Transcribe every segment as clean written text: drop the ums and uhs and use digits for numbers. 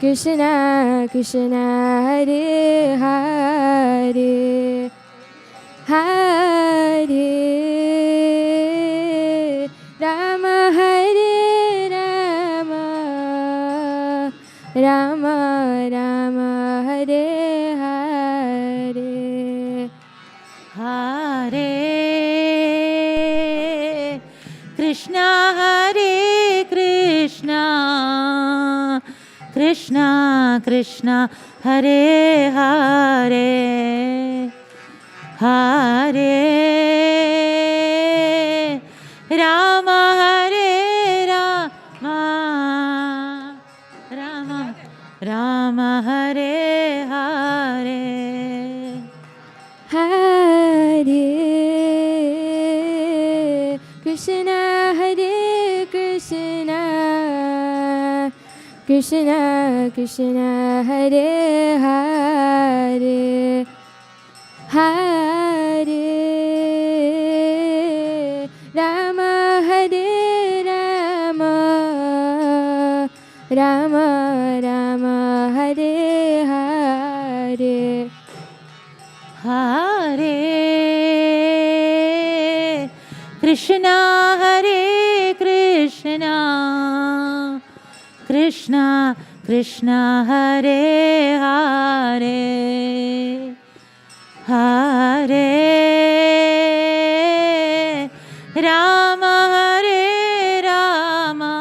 Krishna Krishna Hare Hare Hare Rama Hare Rama Rama Rama Hare Hare Hare Krishna Hare Krishna Krishna Krishna Hare Hare Hare Rama Hare Rama Rama Rama Hare Hare Hare Krishna Hare Krishna Krishna Krishna Hare Hare Hare Rama Hare Rama Rama Rama Hare Hare Hare Krishna Hare Krishna Krishna Krishna Hare Hare Hare Rama Hare Rama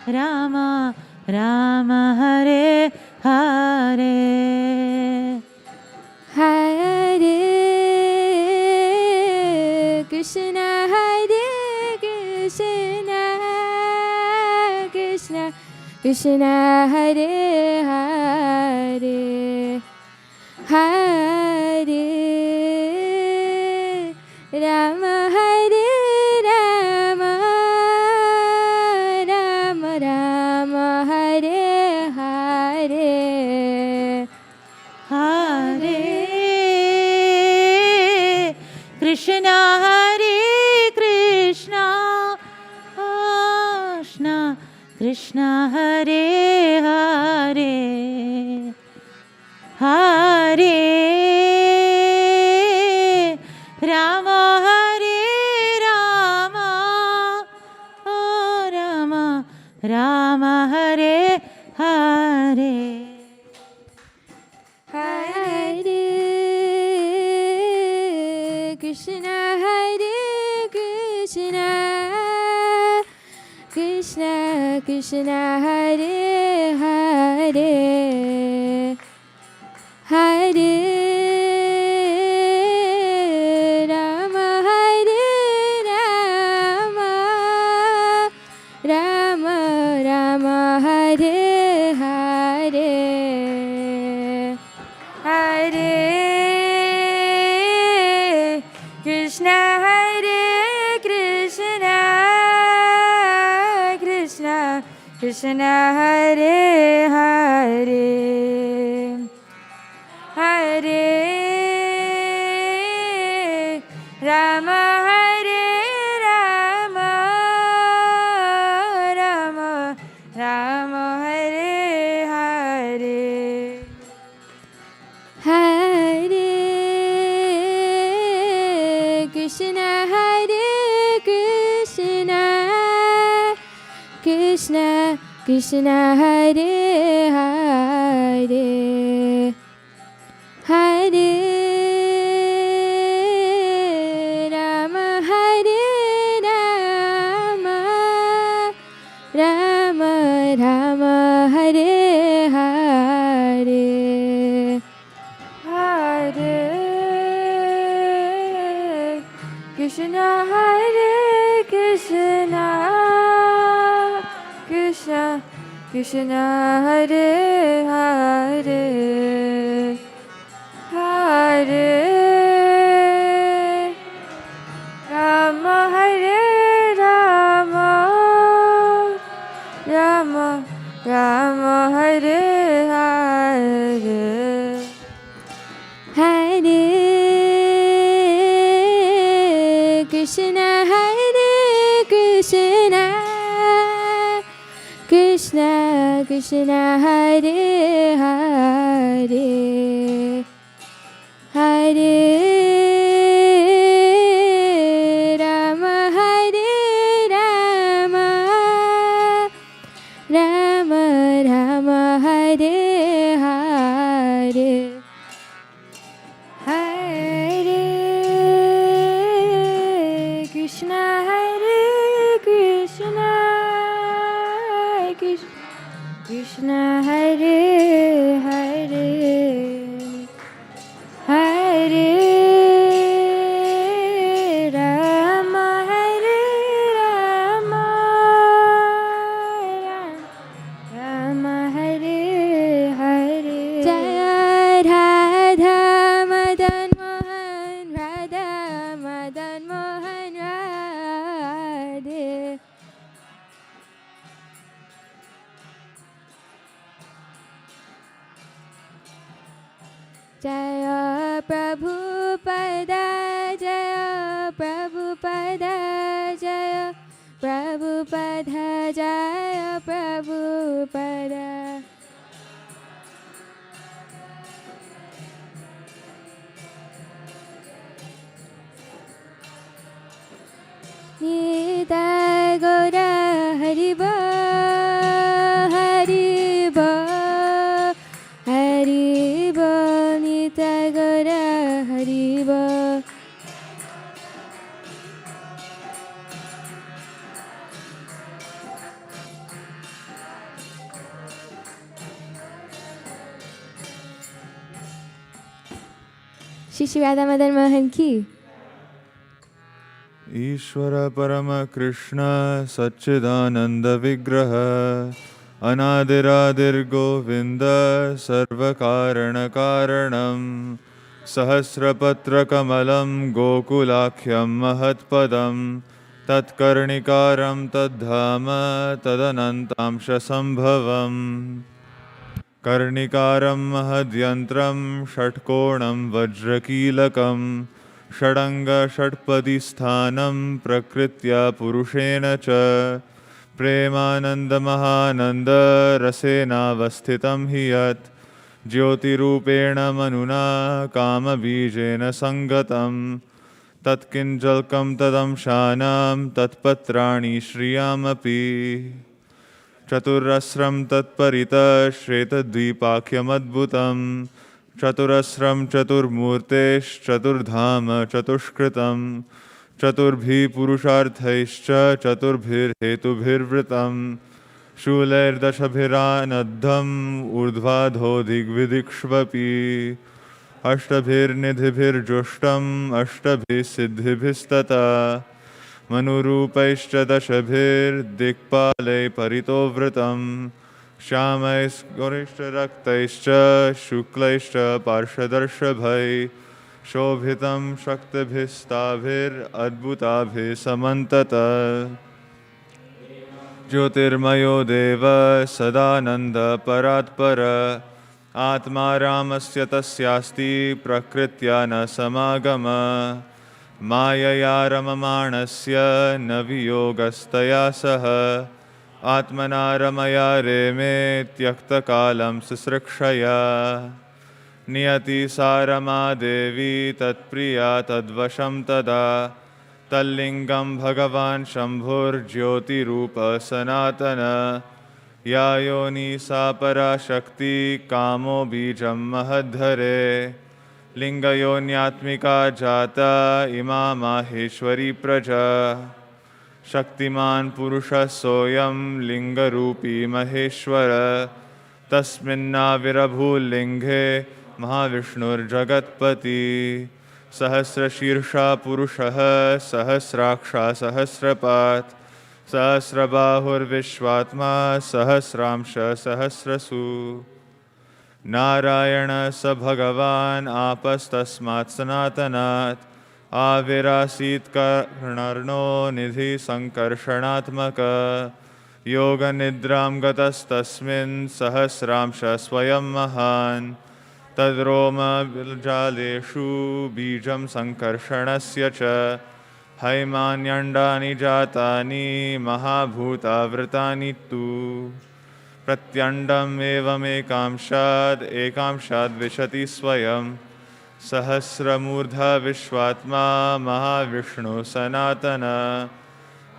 Rama Rama Hare Hare Hare Krishna Hare Krishna Krishna Krishna Hare Hare Hare Rama Hare Rama Rama Rama Hare Hare Hare Krishna Hare Krishna Krishna Krishna Hare Hare Hare Rama Hare Rama Rama Rama Hare Hare Hare Krishna Hare Krishna Krishna Krishna Hare Hare Hare Rama Hare Rama Rama Rama Hare Hare Hare Krishna Hare Krishna Krishna Krishna Hare Hare Hare Rama Hare Rama Rama Rama Hare Hare Hare Krishna Hare Krishna Krishna Krishna Hare Hare Hare Rama Hare Rama Rama Rama Hare Hare Hare Krishna Hare Krishna Krishna Krishna Hare Hare Hare Rama Hare Rama Rama Rama Hare Hare Hare Krishna Hare Krishna Krishna Krishna Hare Hare Hare Rama Hare Rama Rama Rama Hare Hare Hare Krishna Hare Krishna Krishna Hare Hare Hare Rama Hare Rama Rama Hare Hare Jaya Radha Madan Mohan Radha Madan Mohan Radhe Jaya Prabhupada Jaya Prabhupada Jaya Prabhupada Jaya Prabhupada Nita Gora Hariba Hariba Hariba Nita Gora Hariba Shri Radha Madan Mohan ki ईश्वर परम कृष्ण सच्चिदानंद विग्रह अनादिरादिर गोविंद सर्व कारण कारणम सहस्रपत्र कमलम गोकुलाख्यम महत्पदम तत्कर्णिकारं तद्धाम तदनंतांश संभवम कर्णिकारं महद्यन्त्रं षट्कोणं वज्रकीलकं षडंग षट्पदी स्थानं प्रकृत्या पुरुषेण च प्रेमानंद महानंद रसेनावस्थितं हि यत् ज्योतिरूपेण मनुना कामबीजेन संगतं तत्किञ्जल्कं तदंशानां तत्पत्राणि श्रियामपि चतुरस्रं तत्परितः श्वेतद्वीपाख्यमद्भुतं चतुरस्रं चतुर्मूर्तेश्चतुर्धाम चतुष्कृतं चतुर्भिः पुरुषार्थैश्च चतुर्भिर्हेतुभिर्वृतं शूलैर्दशभिरानद्धम् ऊर्ध्वाधो दिग्विदिक्ष्वपि अष्टभिर्निधिभिर्जुष्टम् अष्टभिः सिद्धिभिस्तथा मनुरूपैश्च दशभिर्दिक्पालैः परितोवृतं श्यामैश्च रक्तैश्च शुक्लैश्च पार्श्वदर्शभैः शोभितं शक्तिभिस्ताभिरद्भुताभिः समन्ततः ज्योतिर्मयो देव सदानंद परात्पर आत्मा रामस्य तस्यास्ति प्रकृत्या न समागम मायया रममाणस्य न वियोगस्तया सह आत्मना रमया रेमे त्यक्तकालं शुश्रूषया नियति सा रमा देवी तत्प्रिया तद्वशं तदा तल्लिंगं भगवान् शंभुर्ज्योतिरूप सनातन या योनि सा पराशक्ति कामो बीजं महद्धरे लिंगयोन्यात्मिका जाता इमा माहेश्वरी प्रजा शक्तिमान पुरुषः सोऽयं लिंगरूपी महेश्वर तस्मिन्नाविरभूल्लिंगे महाविष्णुर्जगत्पति सहस्रशीर्षा पुरुषः सहस्राक्षा सहस्रपात् सहस्रबाहुर्विश्वात्मा सहस्रांश सहस्रसु नारायण स भगवान् आपस्तस्मात् सनातनात् आविरासीत् कर्णर्णो निधि संकर्षणात्मक योगनिद्रां गतस्तस्मिन् सहस्रांश स्वयं महान् तद्रोमजालेषु बीजं संकर्षणस्य च हैमान्यण्डानि जातानि महाभूतावृतानि तु प्रत्यण्डम् एवमेकांशाद् एकांशाद् विशति स्वयं सहस्रमूर्धा विश्वात्मा महाविष्णु सनातन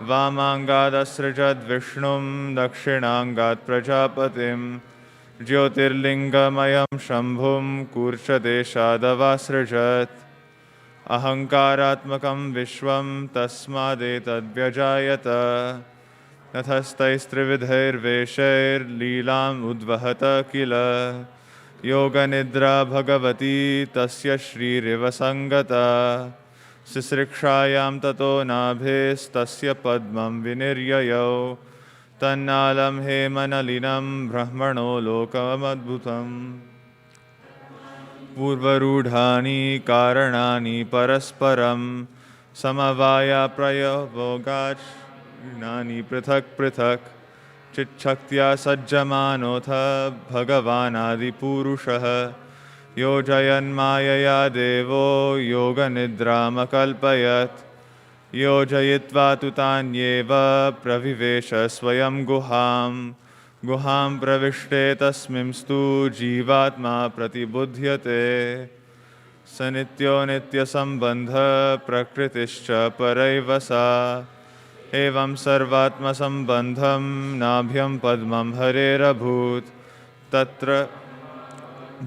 वामाङ्गादसृजद् विष्णुं दक्षिणाङ्गात् प्रजापतिं ज्योतिर्लिङ्गमयं शम्भुं कूर्चदेशादवासृजत् अहङ्कारात्मकं विश्वं तस्मादेतद्व्यजायत नथस्तैस्त्रिविधैर्वेषैर्लीलाम् उद्वहत किल योगनिद्रा भगवती तस्य श्रीरिव सङ्गता सिसृक्षायां ततो नाभेस्तस्य पद्मं विनिर्ययौ तन्नालं हेमनलिनं ब्रह्मणो लोकमद्भुतम् पूर्वरूढानि कारणानि परस्परं समवायाप्रयोगाच्नानि पृथक् पृथक् चिच्छक्त्या सज्जमानोऽथ भगवानादिपुरुषः योजयन्मायया देवो योगनिद्रामकल्पयत् योजयित्वा तु तान्येव प्रविवेश स्वयं गुहां प्रविष्टे तस्मिंस्तु जीवात्मा प्रतिबुध्यते स नित्यो नित्यसम्बन्धः प्रकृतिश्च परैव सा एवं सर्वात्मसम्बन्धं नाभ्यं पद्मं हरेरभूत् तत्र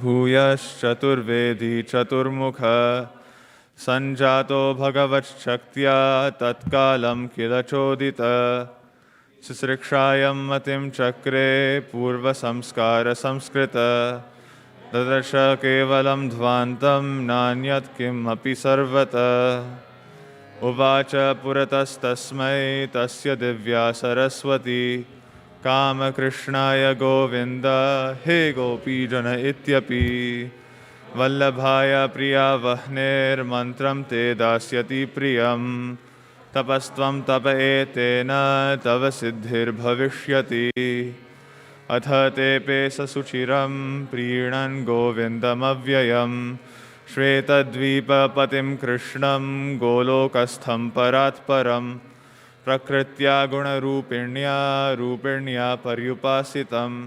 भूयश्चतुर्वेदी चतुर्मुख सञ्जातो भगवच्छक्त्या तत्कालं किल चोदित सिसृक्षायं मतिं चक्रे पूर्वसंस्कारसंस्कृत ददर्श केवलं ध्वान्तं नान्यत् किमपि सर्वतः उवाच पुरतस्तस्मै तस्य दिव्या सरस्वती कामकृष्णाय गोविन्द हे गोपीजन इत्यपि वल्लभाय प्रिया वह्नेर्मन्त्रं ते दास्यति प्रियं तपस्त्वं तप एतेन तव सिद्धिर्भविष्यति अथ तेऽपि ससुचिरं प्रीणन् गोविन्दमव्ययं श्वेतद्वीपपतिं कृष्णं गोलोकस्थं परात्परं प्रकृत्या गुणरूपिण्या पर्युपासितं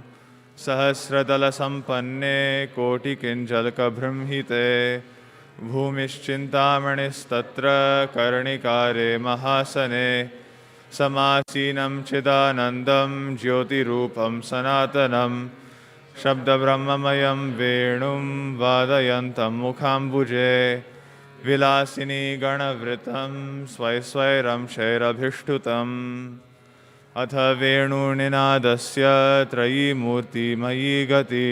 सहस्रदलसम्पन्ने कोटिकिञ्जल्कबृंहिते भूमिश्चिन्तामणिस्तत्र कर्णिकारे महासने समासीनं चिदानन्दं ज्योतिरूपं सनातनं शब्दब्रह्ममयं वेणुं वादयन्तं मुखाम्बुजे विलासिनी गणवृतं स्वैरं शैरभिष्टुतम् अथ वेणुनिनादस्य त्रयीमूर्तिमयी गति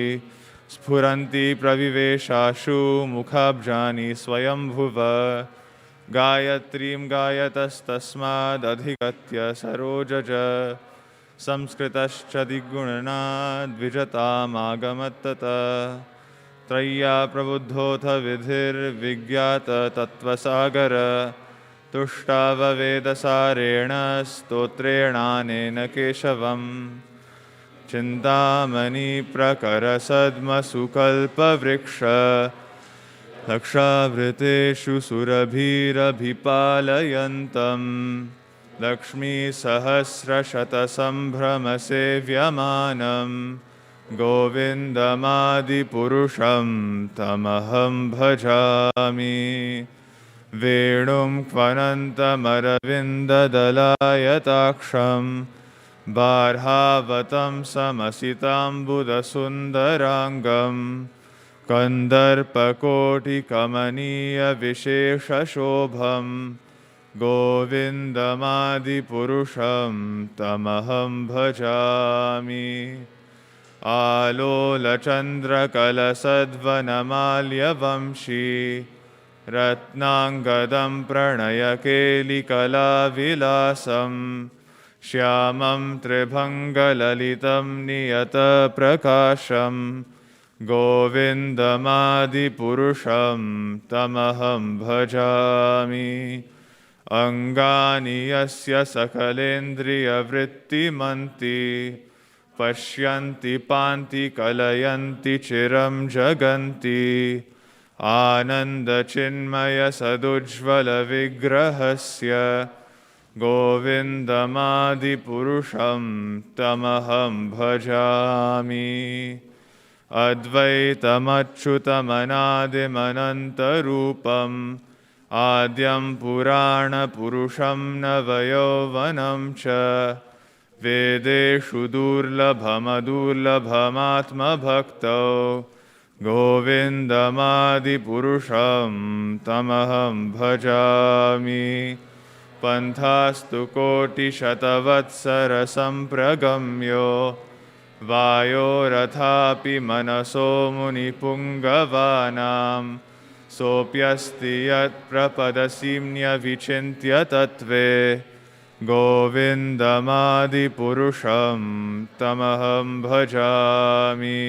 स्फुरन्ति प्रविवेशाशु मुखाब्जानि स्वयंभुव गायत्रीं गायतस्तस्मादधिगत्य सरोजज संस्कृतश्च दिग्गुणना द्विजतामागमत्ततः त्रय्या प्रबुद्धोऽथ विधिर्विज्ञात तत्त्वसागर तुष्टाववेदसारेण स्तोत्रेणानेन केशवम् चिन्तामणि प्रकरसद्मसुकल्पवृक्ष लक्षावृतेषु सुरभिरभिपालयन्तं लक्ष्मीसहस्रशतसम्भ्रमसेव्यमानं गोविन्दमादिपुरुषं तमहं भजामि वेणुं क्वनन्तमरविन्ददलायताक्षं बार्हावतं समसिताम्बुदसुन्दराङ्गं कन्दर्पकोटिकमनीयविशेषशोभं गोविन्दमादिपुरुषं तमहं भजामि आलोलचन्द्रकलसद्वनमाल्यवंशी रत्नाङ्गदं प्रणयकेलिकलाविलासं श्यामं त्रिभङ्गललितं नियतप्रकाशं गोविन्दमादिपुरुषं तमहं भजामि अङ्गानि यस्य सकलेन्द्रियवृत्तिमन्ति पश्यन्ति पान्ति कलयन्ति चिरं जगन्ति आनन्दचिन्मयसदुज्ज्वलविग्रहस्य गोविन्दमादिपुरुषं तमहं भजामि अद्वैतमच्युतमनादिमनन्तरूपम् आद्यं पुराणपुरुषं नवयौवनं च वेदेषु दुर्लभमदुर्लभमात्मभक्तौ गोविन्दमादिपुरुषं तमहं भजामि पन्थास्तु कोटिशतवत्सरसम्प्रगम्यो वायोरथापि मनसो मुनिपुङ्गवानां सोऽप्यस्ति यत्प्रपदसीम्न्यविचिन्त्य तत्त्वे गोविन्दमादिपुरुषं तमहं भजामि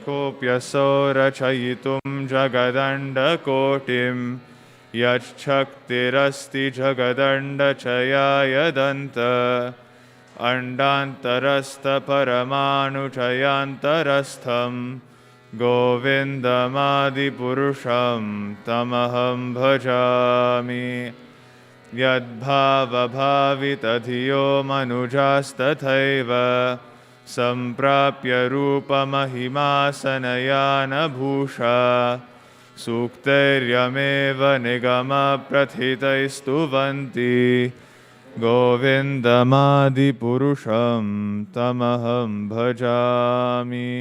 कोऽप्यसौ रचयितुं जगदण्डकोटिं यच्छक्तिरस्ति जगदण्डचयायदन्त अण्डान्तरस्थपरमाणुचयान्तरस्थं गोविन्दमादिपुरुषं तमहं भजामि यद्भावभावितधियो मनुजास्तथैव सम्प्राप्य रूपमहिमासनयानभूषा सूक्तैर्यमेव निगमप्रथितैस्तुवन्ति गोविन्दमादिपुरुषं तमहं भजामि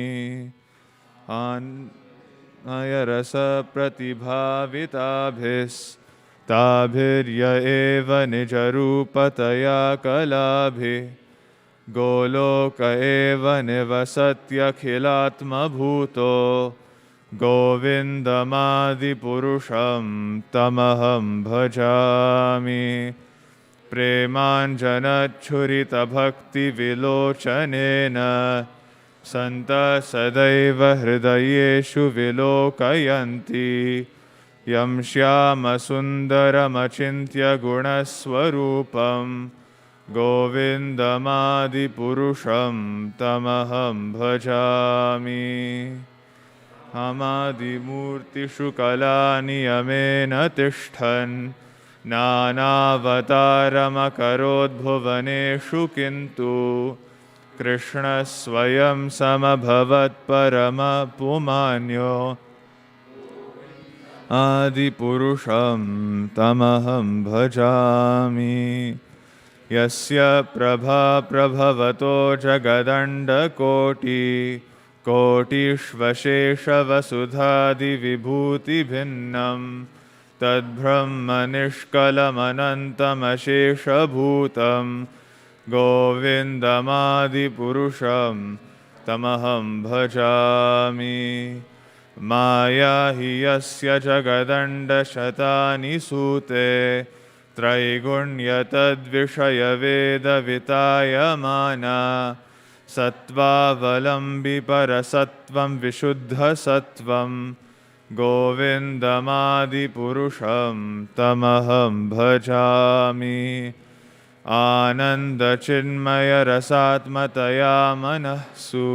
आनयरसप्रतिभाविताभिस्ताभिर्य एव निजरूपतया कलाभिः गोलोक एव निवसत्यखिलात्मभूतो गोविन्दमादिपुरुषं तमहं भजामि प्रेमाञ्जनच्छुरितभक्तिविलोचनेन सन्तः सदैव हृदयेषु विलोकयन्ति यं श्यामसुन्दरमचिन्त्य गुणस्वरूपं गोविन्दमादिपुरुषं तमहं भजामि अमादिमूर्तिषु कलानियमेन तिष्ठन् नानावतारमकरोद्भुवनेषु किन्तु कृष्णः स्वयं समभवत्परमपुमान्यो आदिपुरुषं तमहं भजामि यस्य प्रभा प्रभवतो जगदण्डकोटिकोटिष्वशेषवसुधादिविभूतिभिन्नं तद्ब्रह्मनिष्कलमनन्तमशेषभूतं गोविन्दमादिपुरुषं तमहं भजामि माया हि यस्य जगदण्डशतानि सूते त्रैगुण्यतद्विषयवेदवितायमाना सत्त्वावलम्बि परसत्त्वं विशुद्धसत्त्वं गोविन्दमादिपुरुषं तमहं भजामि आनन्दचिन्मयरसात्मतया मनःसु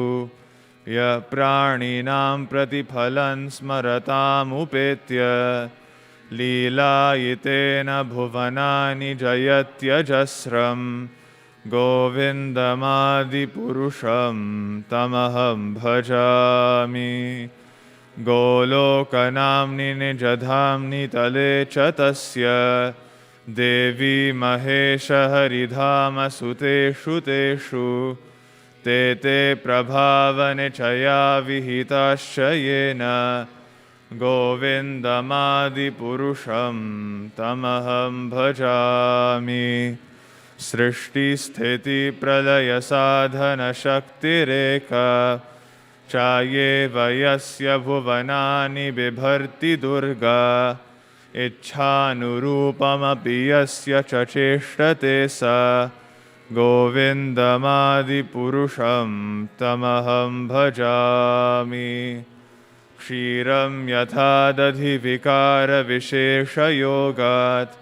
यः प्राणिनां प्रतिफलं स्मरतामुपेत्य लीलायितेन भुवनानि जयत्यजस्रं गोविन्दमादिपुरुषं तमहं भजामि गोलोकनाम्नि निजधाम्नि तले च तस्य देवी महेशहरिधामसुतेषु तेषु ते प्रभावनिचया विहिताश्च येन गोविन्दमादिपुरुषं तमहं भजामि सृष्टिस्थितिप्रलयसाधनशक्तिरेका चायेव यस्य भुवनानि बिभर्ति दुर्गा इच्छानुरूपमपि यस्य च चेष्टते सा गोविन्दमादिपुरुषं तमहं भजामि क्षीरं यथा दधिविकारविशेषयोगात्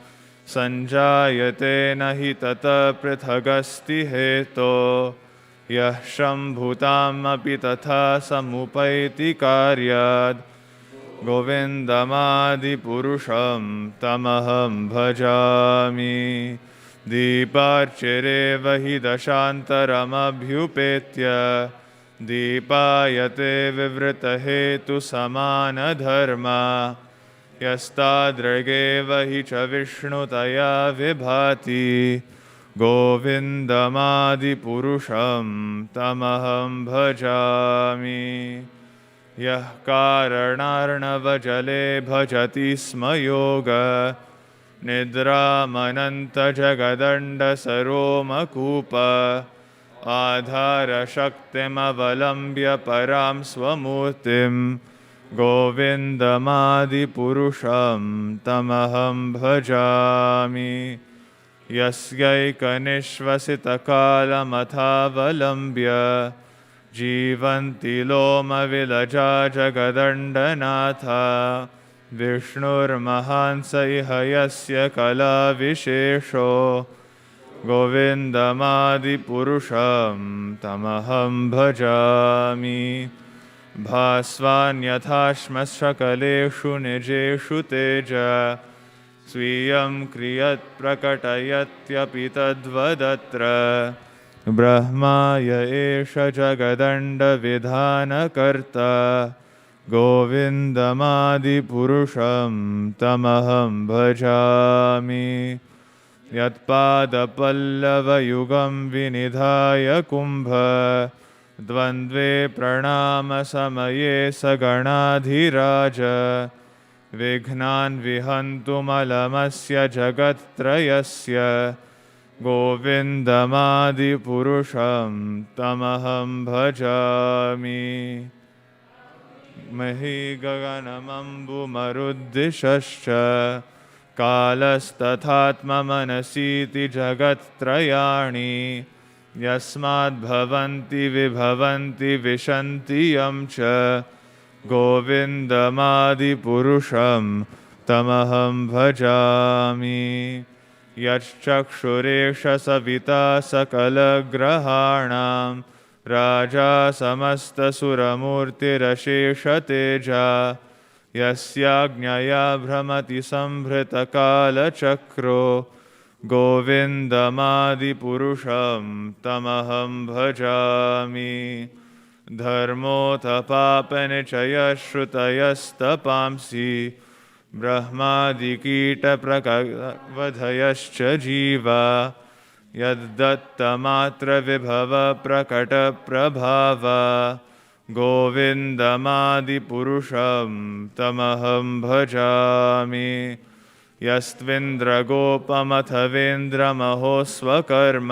सञ्जायते न हि ततः पृथगस्ति हेतो यः शम्भुतामपि तथा समुपैति कार्यात् गोविन्दमादिपुरुषं तमहं भजामि दीपार्चिरेव हि दशान्तरमभ्युपेत्य दीपायते विवृतहेतुसमानधर्मा यस्तादृगेव हि च विष्णुतया विभाति गोविन्दमादिपुरुषं तमहं भजामि यः कारणार्णवजले भजति स्म योग निद्रामनन्तजगदण्डसरोमकूप आधारशक्तिमवलम्ब्य परां स्वमूर्तिं गोविन्दमादिपुरुषं तमहं भजामि यस्यैकनिश्वसितकालमथावलम्ब्य जीवन्ति लोमविलजा जगदण्डनाथा विष्णुर्महान् स इह यस्य कलाविशेषो गोविन्दमादिपुरुषं तमहं भजामि भास्वान्यथाश्मश्कलेषु निजेषु तेज स्वीयं क्रियत्प्रकटयत्यपि तद्वदत्र ब्रह्माय एष जगदण्डविधानकर्ता गोविन्दमादिपुरुषं तमहं भजामि यत्पादपल्लवयुगं विनिधाय कुम्भ द्वन्द्वे प्रणामसमये सगणाधिराज विघ्नान् विहन्तुमलमस्य जगत्त्रयस्य गोविन्दमादिपुरुषं तमहं भजामि मही गगनमम्बुमरुद्दिशश्च कालस्तथात्ममनसीति जगत्त्रयाणि यस्माद्भवन्ति विभवन्ति विशन्ति यं च गोविन्दमादिपुरुषं तमहं भजामि यश्चक्षुरेष सविता सकलग्रहाणां राजा समस्तसुरमूर्तिरशेषतेजा यस्याज्ञया भ्रमति संभृतकालचक्रो गोविन्दमादिपुरुषं तमहं भजामि धर्मोऽथपापनिचयश्रुतयस्तपांसि ब्रह्मादिकीटप्रकवधयश्च जीवा यद्दत्तमात्रविभवप्रकटप्रभाव गोविन्दमादिपुरुषं तमहं भजामि यस्त्विन्द्रगोपमथवेन्द्रमहोस्वकर्म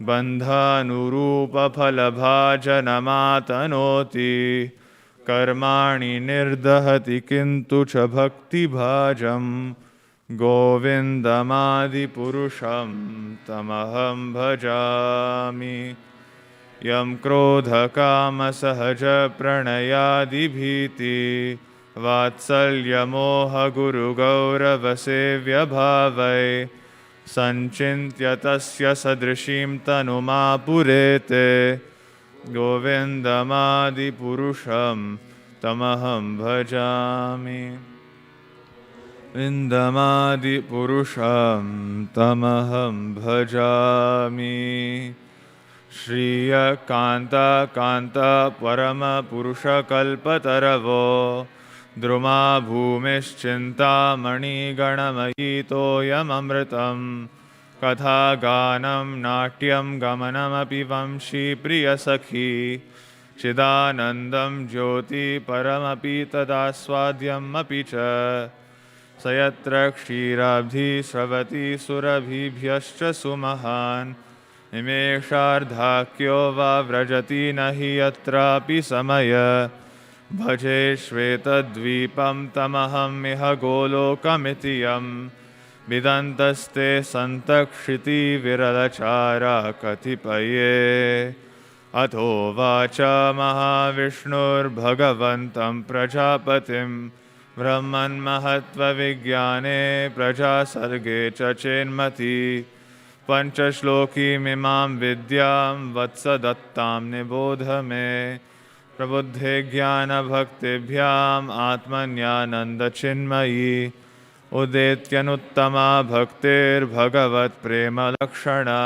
बन्धानुरूपफलभाजनमातनोति कर्माणि निर्दहति किन्तु च भक्तिभाजं गोविन्दमादिपुरुषं तमहं भजामि यं क्रोधकामसहजप्रणयादिभीति वात्सल्यमोहगुरुगौरवसेव्यभावै सञ्चिन्त्य तस्य सदृशीं तनुमापुरेते गोविन्दमादिपुरुषं तमहं भजामि विन्दमादिपुरुषं तमहं भजामि श्रियकान्ता परमपुरुषकल्पतरवो द्रुमा भूमिश्चिन्तामणिगणमयी तोयममृतं कथागानं नाट्यं गमनमपि वंशी प्रियसखी चिदानन्दं ज्योति परमपि तदास्वाद्यमपि च स यत्र क्षीराब्धि स्रवति सुरभिभ्यश्च सुमहान् निमेषार्धाख्यो वा व्रजति न हि यत्रापि समय भजे श्वेतद्वीपं तमहमिह गोलोकमिति यं विदन्तस्ते सन्तक्षितिविरलचारा कतिपये अथो वाचा महाविष्णुर्भगवन्तं प्रजापतिं ब्रह्मन्महत्त्वविज्ञाने प्रजासर्गे च चेन्मति पञ्चश्लोकीमिमां विद्यां वत्स दत्तां निबोध मे प्रबुद्धे ज्ञानभक्तिभ्याम् आत्मन्यानन्दचिन्मयी उदेत्यनुत्तमा भक्तिर्भगवत्प्रेमलक्षणा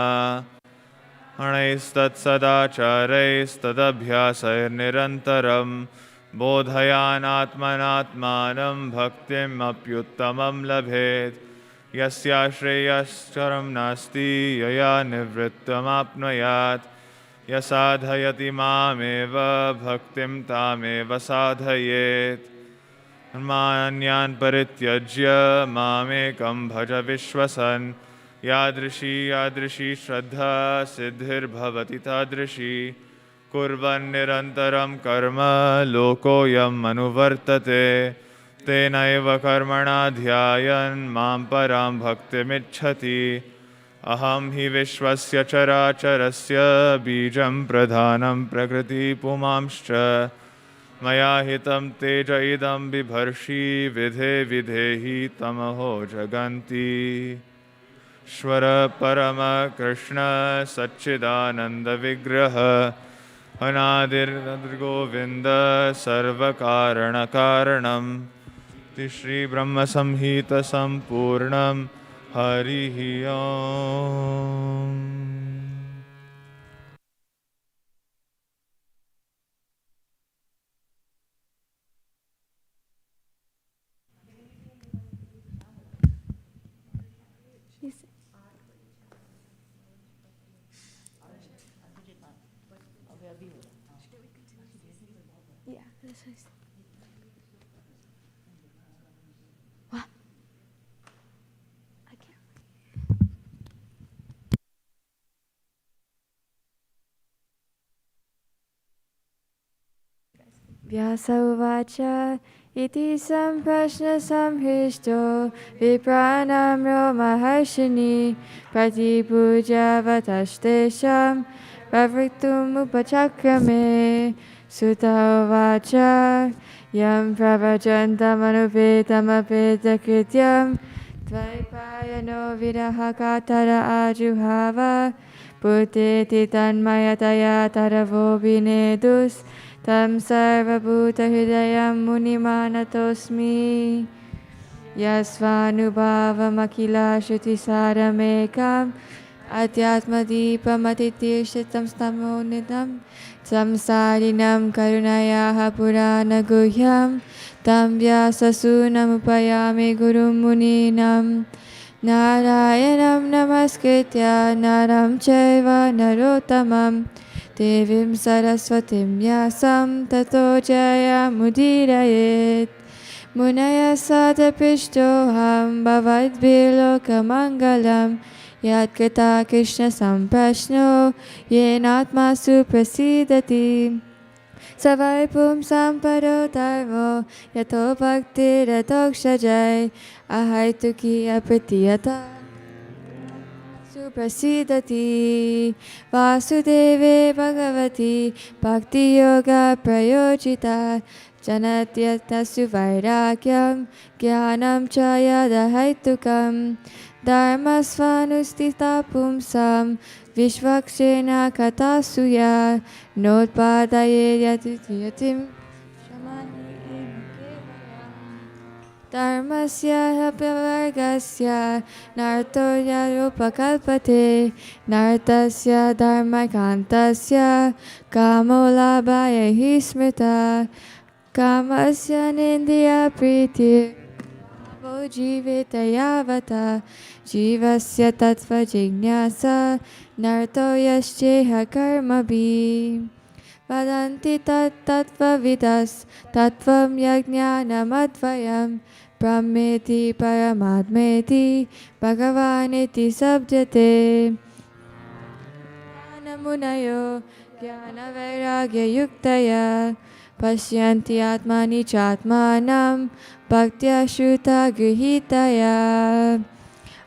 अणैस्तत्सदाचारैस्तदभ्यासैर्निरन्तरं बोधयानात्मनात्मानं भक्तिम् अप्युत्तमं लभेत् यस्या श्रेयश्चरं नास्ति यया निवृत्तमाप्नुयात् यसाधयति मामेव भक्तिं तामेव साधयेत् मान्यान् परित्यज्य मामेकं भज विश्वसन् यादृशी श्रद्धा सिद्धिर्भवति तादृशी कुर्वन् निरन्तरं कर्म लोकोऽयम् अनुवर्तते तेनैव कर्मणा ध्यायन् मां परां भक्तिमिच्छति अहं हि विश्वस्य चराचरस्य बीजं प्रधानं प्रकृतिपुमांश्च मया हितं तेज इदं बिभर्षि विधे विधेहि तमहो जगन्ति ईश्वर परम कृष्ण सच्चिदानंद विग्रह अनादिर्गोविंद सर्वकारण कारणम श्री ब्रह्म संहित संपूर्णम हरिः ओम। Yeah, that's nice. What? I can't. Vyasa uvacha iti samprashna samhishto vipranamro maharshini pratipuja vatashtesham pravritum upachakrame Sutta uvacha yam pravajantamanupetamakrityam Dvaipayano viraha katara ajuhava Puteti tanmayataya taravo vinedus Tam sarvabhuta hridayam munimanatosmi Yasvanubhavam akila shrutisaramekam Adhyatmadipamatitirshtam stamonidam Samsarinam karunayaha purana guhyam Tam vyasasunam upayami gurum muninam Narayanam namaskritya naram chaiva narotamam Devim saraswatim vyasam tato jayamudirayet Munaya sadapishtoham bhavadvilokamangalam Yat Katha Krishna samprashno yenatma suprasidati Savaipum samparo dharmo yato bhakti ratokshajai Ahaituki apratiyata suprasidati Vasudeve bhagavati bhakti yoga prayojita Janatyatasu vairagyam jnanam cha yadahaitukam Dharmasvanustita pumsam vishvakshena katasuya notpadaye yatiyatim Dharmasya hapavargasya nartoya upakalpate nartasya dharmakantasya kamolabhaya hi smrita kamasya nindriya priti jiveta yavata jivasya tattva jignasa narto yasceha karmabhi vadanti tattva vidas tattvam yajnanamadvayam brahmeti paramadmeti bhagavaniti sabjate Munayo jnana vairagya yuktaya Pashyanti atmani chatmanam bhaktya shruta grihitaya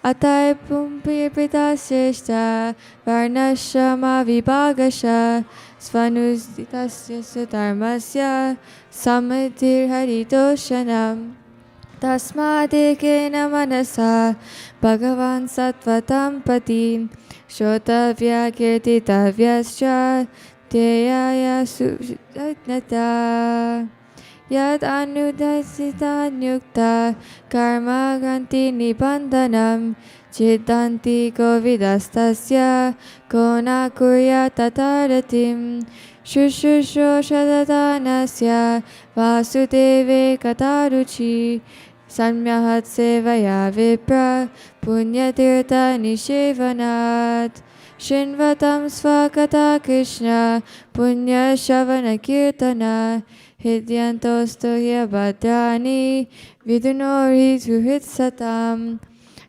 Atai pumpirpita seshta varnashrama vibhagasha Svanustitasya dharmasya samadhir haritoshanam Tasmadekena manasa bhagavan sattvatam patim Shotavya kirtitavyascha Vyateyaya Sujnata Yad Anudasitanyukta Karma Ganti Nibandhanam Chidanti Kovidastasya Kona Kurya Tataratim Shushusho Shadadanasya Vasudeve Kataruchi Samyahat Sevaya Vipra Punyatirtha Nishevanat Shinvatam Svakata Krishna Punya Shavana Kirtana Hidyantostu Bhadrani Vidunori Suhit Satam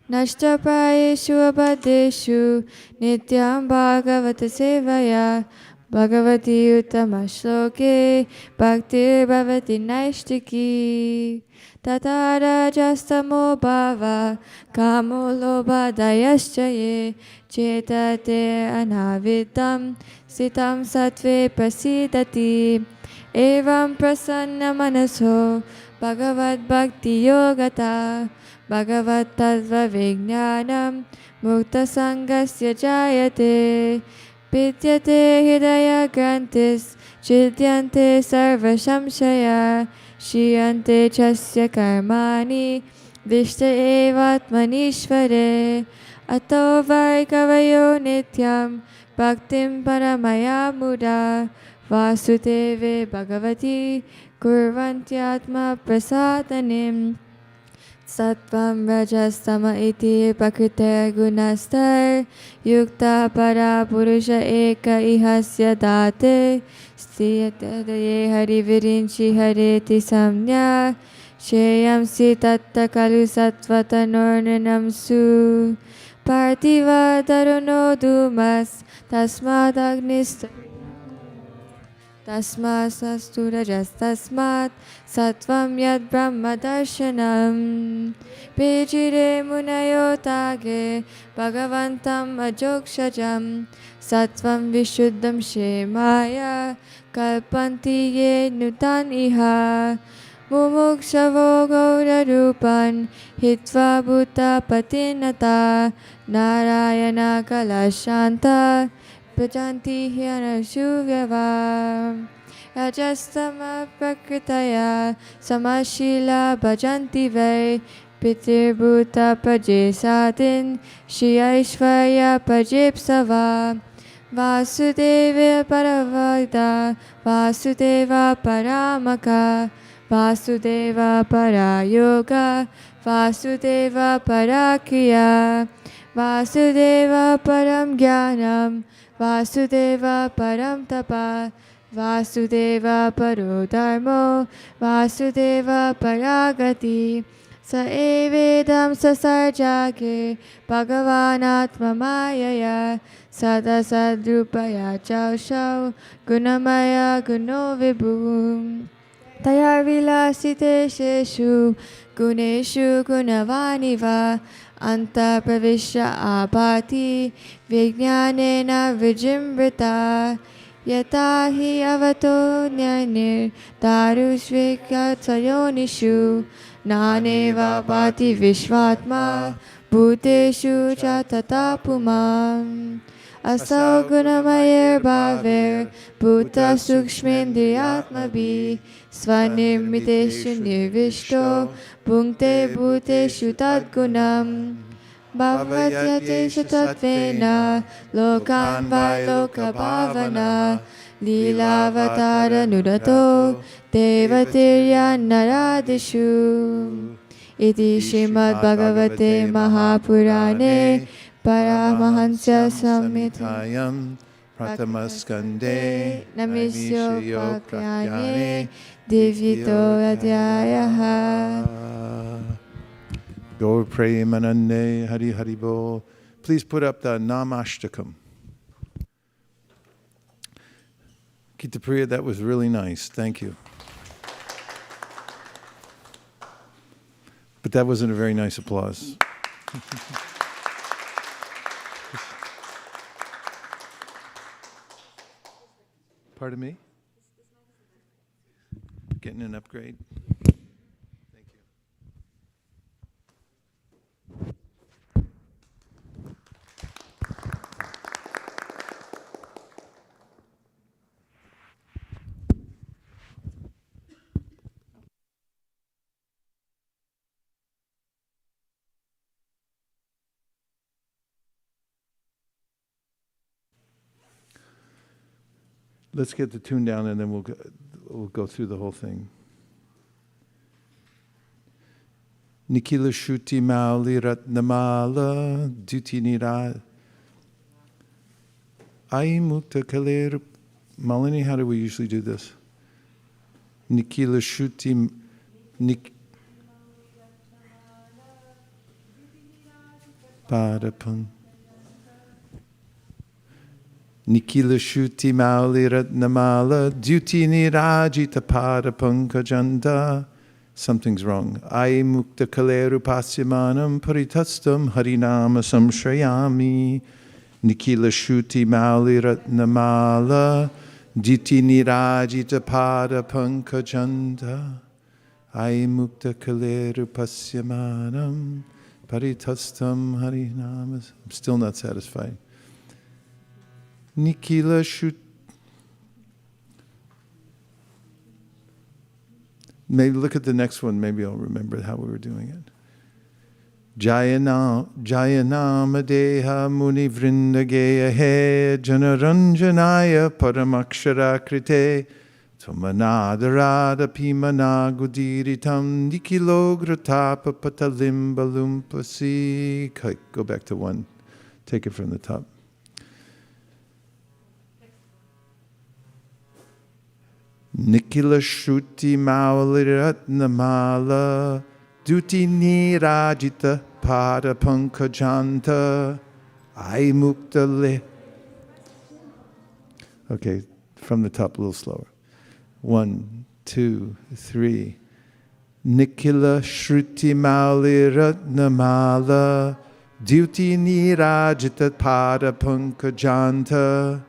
Nashtaprayeshu Abhadeshu Nityam Bhagavata Sevaya Bhagavati Uttama Shloke Bhaktir Bhavati Naishtiki Tatara Jastamo Bhava Kamo Lobha Dayaschaye Chetate Anavitam Sitam Sattve Prasidati Evam Prasanna Manaso Bhagavad Bhakti Yogata Bhagavad Tattva Vijnanam Mukta Sangasya Jayate Vidyate Hidaya Grantis Chidyante Sarva Shamshaya Shiyante Chasya Karmani Vishta Evatmanishvare Ato Vargavayo Nityam Bhaktim Paramaya Muda Vasudeve Bhagavati Kurvantyatma Prasadanim Sattvam Rajastama iti Prakrite Gunastar Yukta Para Purusha Eka Ihasya Date Stiyatadaye Hari Virinchi Hareti Samnya Sheyamsi Tatta Kalu Sattvatanornanam Su Partiva Daruno Dumas Tasmad Agnis Tasma Sasturajas Tasmat Sattvam Yad Brahma Darshanam Pejire Munayotage Bhagavantam Ajokshajam Sattvam Vishuddham Shemaya Kalpanti Ye Nutan Iha Mumukshavo Gaura Rupan Hitva Bhuta Patinata Narayana Kalashanta Bhajanti Hyana Shuvyava Rajastama Prakritaya Samashila Bhajanti Vai Pitir Bhuta Paje Sadin Shri Aishvarya Pajepsava Vasudeva Paravada Vasudeva Paramaka Vasudeva Parayoga Vasudeva Parakriya Vasudeva Param Jnanam Vasudeva Param Tapa Vasudeva Paro Dharmo Vasudeva Paragati Sa evedam sasarjake Bhagavanatma Mayaya Sada Sadrupaya Chau Shau Gunamaya Guno Vibhu Taya Vilasite Sheshu Guneshu Gunavaniva Anta Pravisha Abhati Vijnanena Vijimbrita Yata hi avato nyanir Darushvika Tayonishu Naneva Bhati Vishvatma Bhuteshu Chatata Pumam Asau Gunamayer Bhaver Bhuta Sukshmendriyatmabhi Svanirmiteshu Nirvishto Bhunkte Bhuteshu Tadgunam Bhavatyateshu Tatvena Lokan Vailoka Bhavana Lilavatara Nudato Devatirya Naradishu Iti Srimad Bhagavate Mahapurane Paramahansya Samhitayam Pratamaskande Namisyo Prakyane Divito Adhyayaha Gaur Premanande Hari Haribo. Please put up the Namashtakam. Gita Priya, that was really nice. Thank you. But that wasn't a very nice applause. Pardon me? Getting an upgrade? Thank you. Let's get the tune down and then we'll go through the whole thing. Nikila Shuti Mauli Ratnamala Duti Nira Ai Mukta Kaleru. Malini, how do we usually do this? Nikila Shuti Padapun. Nikila Shuti Mauli Ratnamala Duti Nirajita Padapankajanda. Something's wrong. Ai Mukta Kaleru Pasyamanam Paritastam Harinama Samshrayami. Nikila Shuti Mauli Ratnamala Diti Nirajita Padapankajanda. Ai Mukta Kaleru Pasyamanam Paritastam Harinama. I'm still not satisfied. Nikila Shuti. Maybe look at the next one. Maybe I'll remember how we were doing it. Jayanama Deha Muni Vrindageya He Janaranjanaya Paramakshara Krite Tumanadharada Pimana Gudiritam Nikilogratapa Patalimbalumpasi. Go back to one. Take it from the top. Nikila Shruti Mauliratnamala Duti Nirajita Pada Pankajanta Ai Muktale. Okay, from the top a little slower. 1, 2, 3. Nikila Shruti Mauliratnamala Duti Nirajita Pada Pankajanta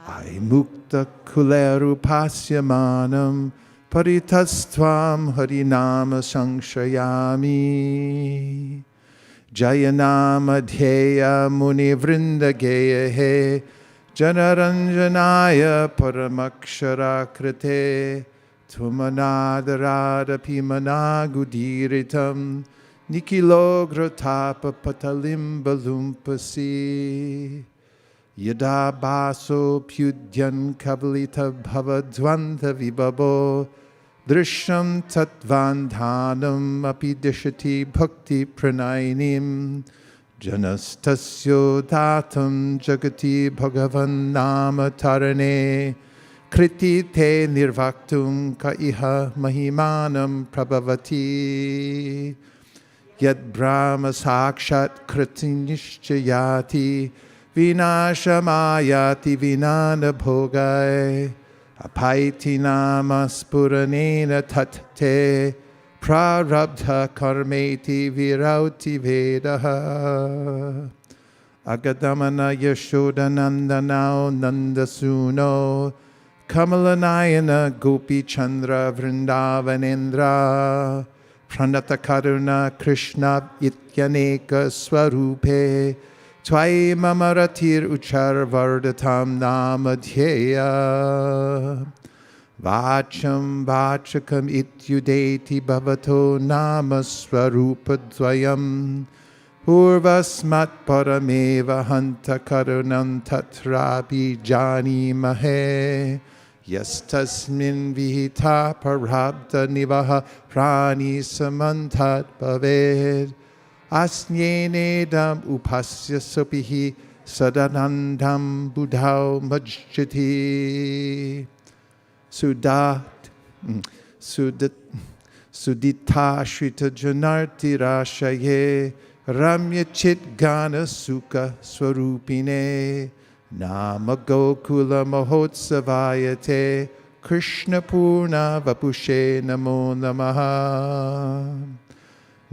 Ai Mukta Kuleru Pasyamanam Paritastvam Harinama Sangshayami. Jayanama Dheya Muni Vrindageya He Janaranjanaya Paramakshara Krite Tumanadharada Pimana Gudiritam Nikilogratapa Patalimbalumpasi. Yada baso pyudyan kavalita bhavadvanta vibabo drishyam tatvandhanam api dishati bhakti pranainim janastasyo datam jagati bhagavan nama tarane kriti te nirvaktum ka iha mahimanam prabhavati yad brahma sakshat kritinishchayati Vinashamayati vinana bhogai apaiti nama spuranena tatte prarabdha karmeti virauti vedaha agadamana yashodanandanao nandasuno kamalanayana gopi chandra vrindavanendra pranata karuna krishna ityaneka swarupe Tvai mamaratir uchar vardatam namadhyeya Vacham vachakam ityudeti bhavato namaswarupadvayam Purvasmat parameva hanta karunam tatrapi jani mahe Yastasmin vihita parabda nivaha prani samantat bhaved Asnyenedam upasya sopihi sadanandam buddhau majjati sudita shrita janarti rashaye ramya chit gana sukha swarupine nama gokula mahotsavayate Krishna purna vapushe namo namaha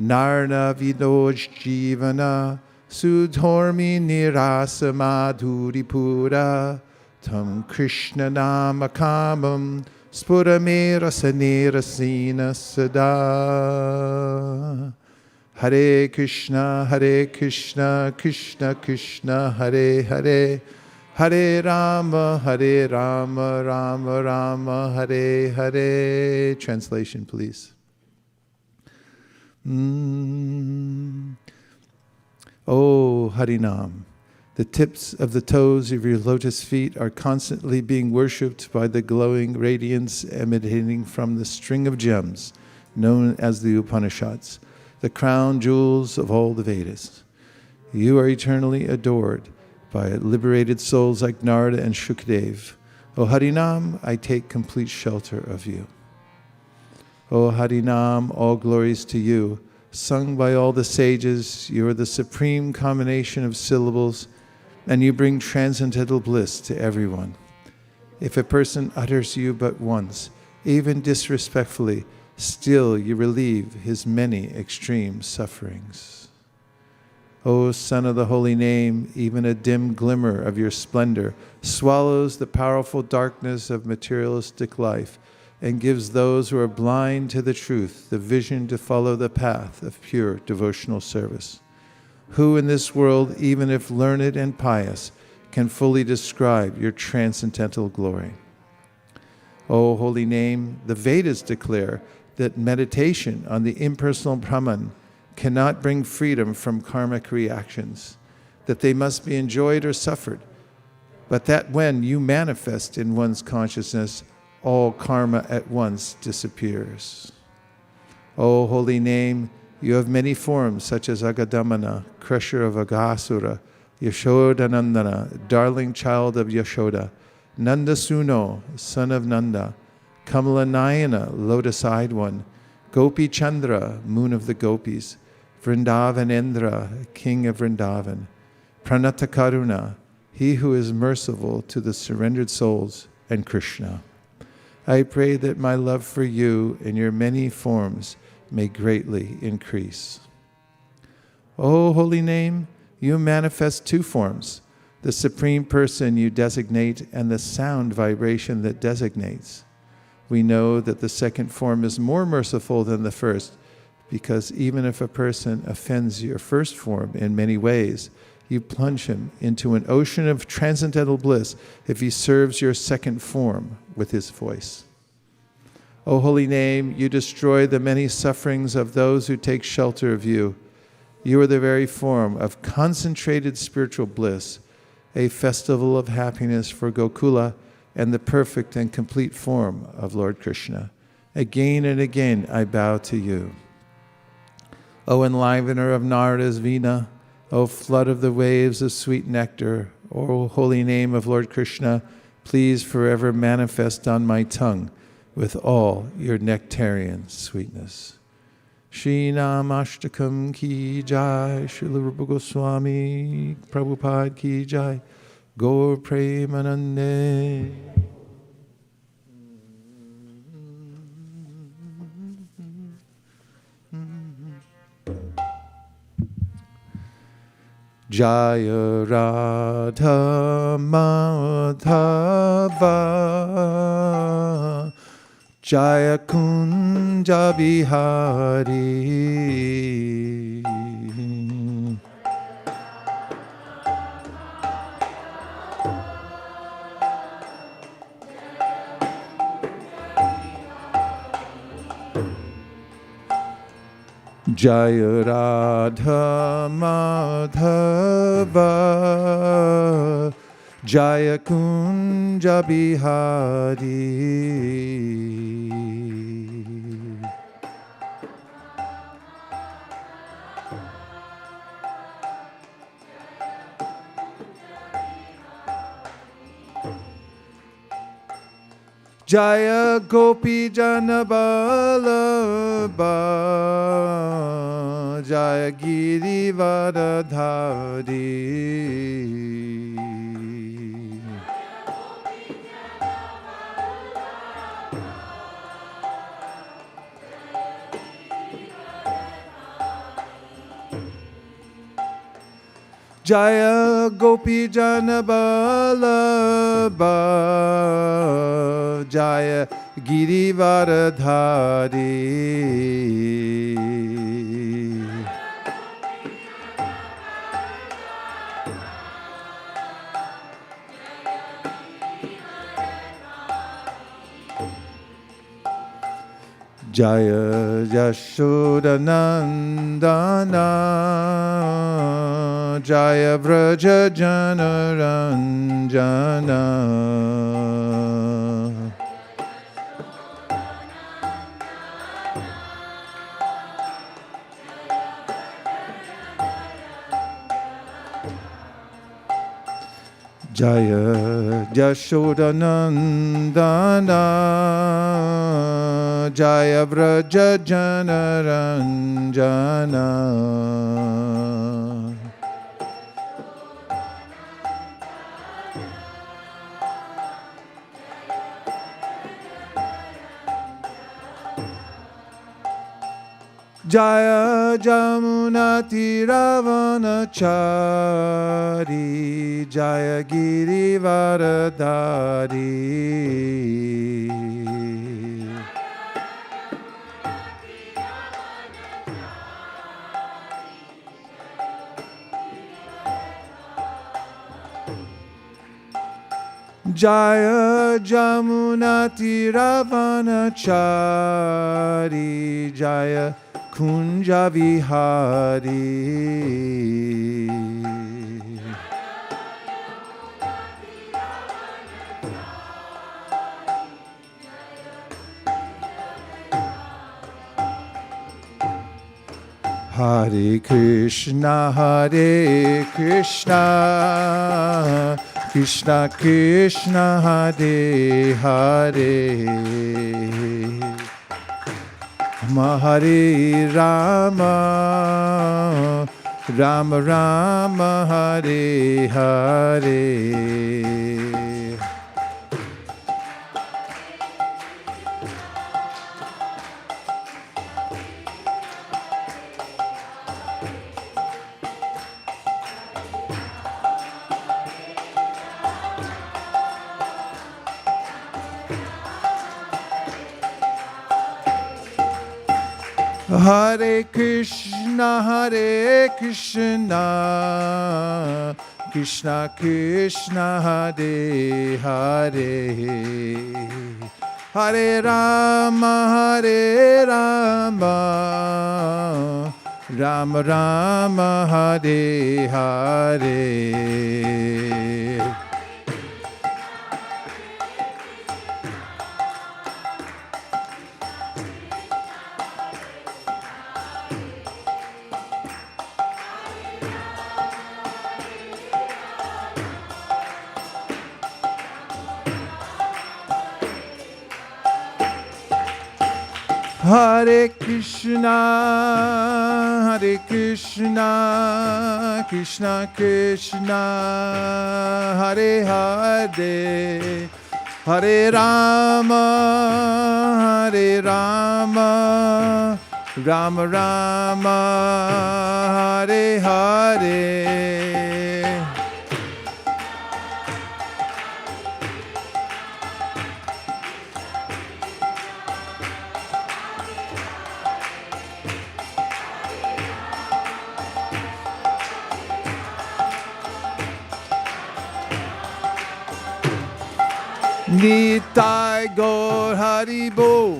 Narna Vinoj Jivana Sudhormi Nirasa Madhuri Pura Tam Krishna Namakamam Spurame Rasanera Sina Sada Hare Krishna Krishna Krishna Hare Hare Hare Rama Rama Rama Hare Hare. Translation, please. Oh, Harinam, The tips of the toes of your lotus feet are constantly being worshipped by the glowing radiance emanating from the string of gems known as the Upanishads, the crown jewels of all the Vedas. You are eternally adored by liberated souls like Narada and Shukdev. O Harinam, I take complete shelter of you. O Harinam, all glories to you. Sung by all the sages, you are the supreme combination of syllables, and you bring transcendental bliss to everyone. If a person utters you but once, even disrespectfully, still you relieve his many extreme sufferings. O Son of the Holy Name, even a dim glimmer of your splendor swallows the powerful darkness of materialistic life and gives those who are blind to the truth the vision to follow the path of pure devotional service. Who in this world, even if learned and pious, can fully describe your transcendental glory? O Holy Name, the Vedas declare that meditation on the impersonal Brahman cannot bring freedom from karmic reactions, that they must be enjoyed or suffered, but that when you manifest in one's consciousness, all karma at once disappears. O Holy Name, you have many forms such as Agadamana, crusher of Aghasura, Yashodanandana, darling child of Yashoda, Nandasuno, son of Nanda, Kamalanayana, lotus-eyed one, Gopi Chandra, moon of the gopis, Vrindavanendra, king of Vrindavan, Pranatakaruna, he who is merciful to the surrendered souls, and Krishna. I pray that my love for you in your many forms may greatly increase. O Holy Name, you manifest two forms, the Supreme Person you designate and the sound vibration that designates. We know that the second form is more merciful than the first, because even if a person offends your first form in many ways, you plunge him into an ocean of transcendental bliss if he serves your second form with his voice. O Holy Name, you destroy the many sufferings of those who take shelter of you. You are the very form of concentrated spiritual bliss, a festival of happiness for Gokula, and the perfect and complete form of Lord Krishna. Again and again I bow to you. O enlivener of Narada's Veena, O flood of the waves of sweet nectar, O holy name of Lord Krishna, please forever manifest on my tongue with all your nectarian sweetness. Shri Namashtakam ki jai, Srila Rupa Goswami Prabhupada ki jai, Gaur Premanande. Jaya Radha Madhava Jaya Kunja Bihari Jaya Radha Madhava Jaya Kunja Bihari Jaya Gopi Janabalabha Jaya Giri Varadhari Jaya Gopi Janabalabha Jaya Giri Varadhari Jaya Yashodanandana Jaya Vraja Janaranjana Jaya Yashodanandana Jaya Vraja Janaranjana Jaya Jamuna Tiravanachari Jaya Girivaradari Jaya Jamuna Tiravanachari Jaya Kunja Vihari Hare Krishna Krishna Krishna Hare Hare Hare Rama Rama Rama Hare Hare Hare Krishna Krishna Krishna Hare Hare Hare Rama Rama Rama Hare Hare Hare Krishna Krishna Krishna Hare Hare Hare Rama Rama Rama Hare Hare Nitai Gaur Haribo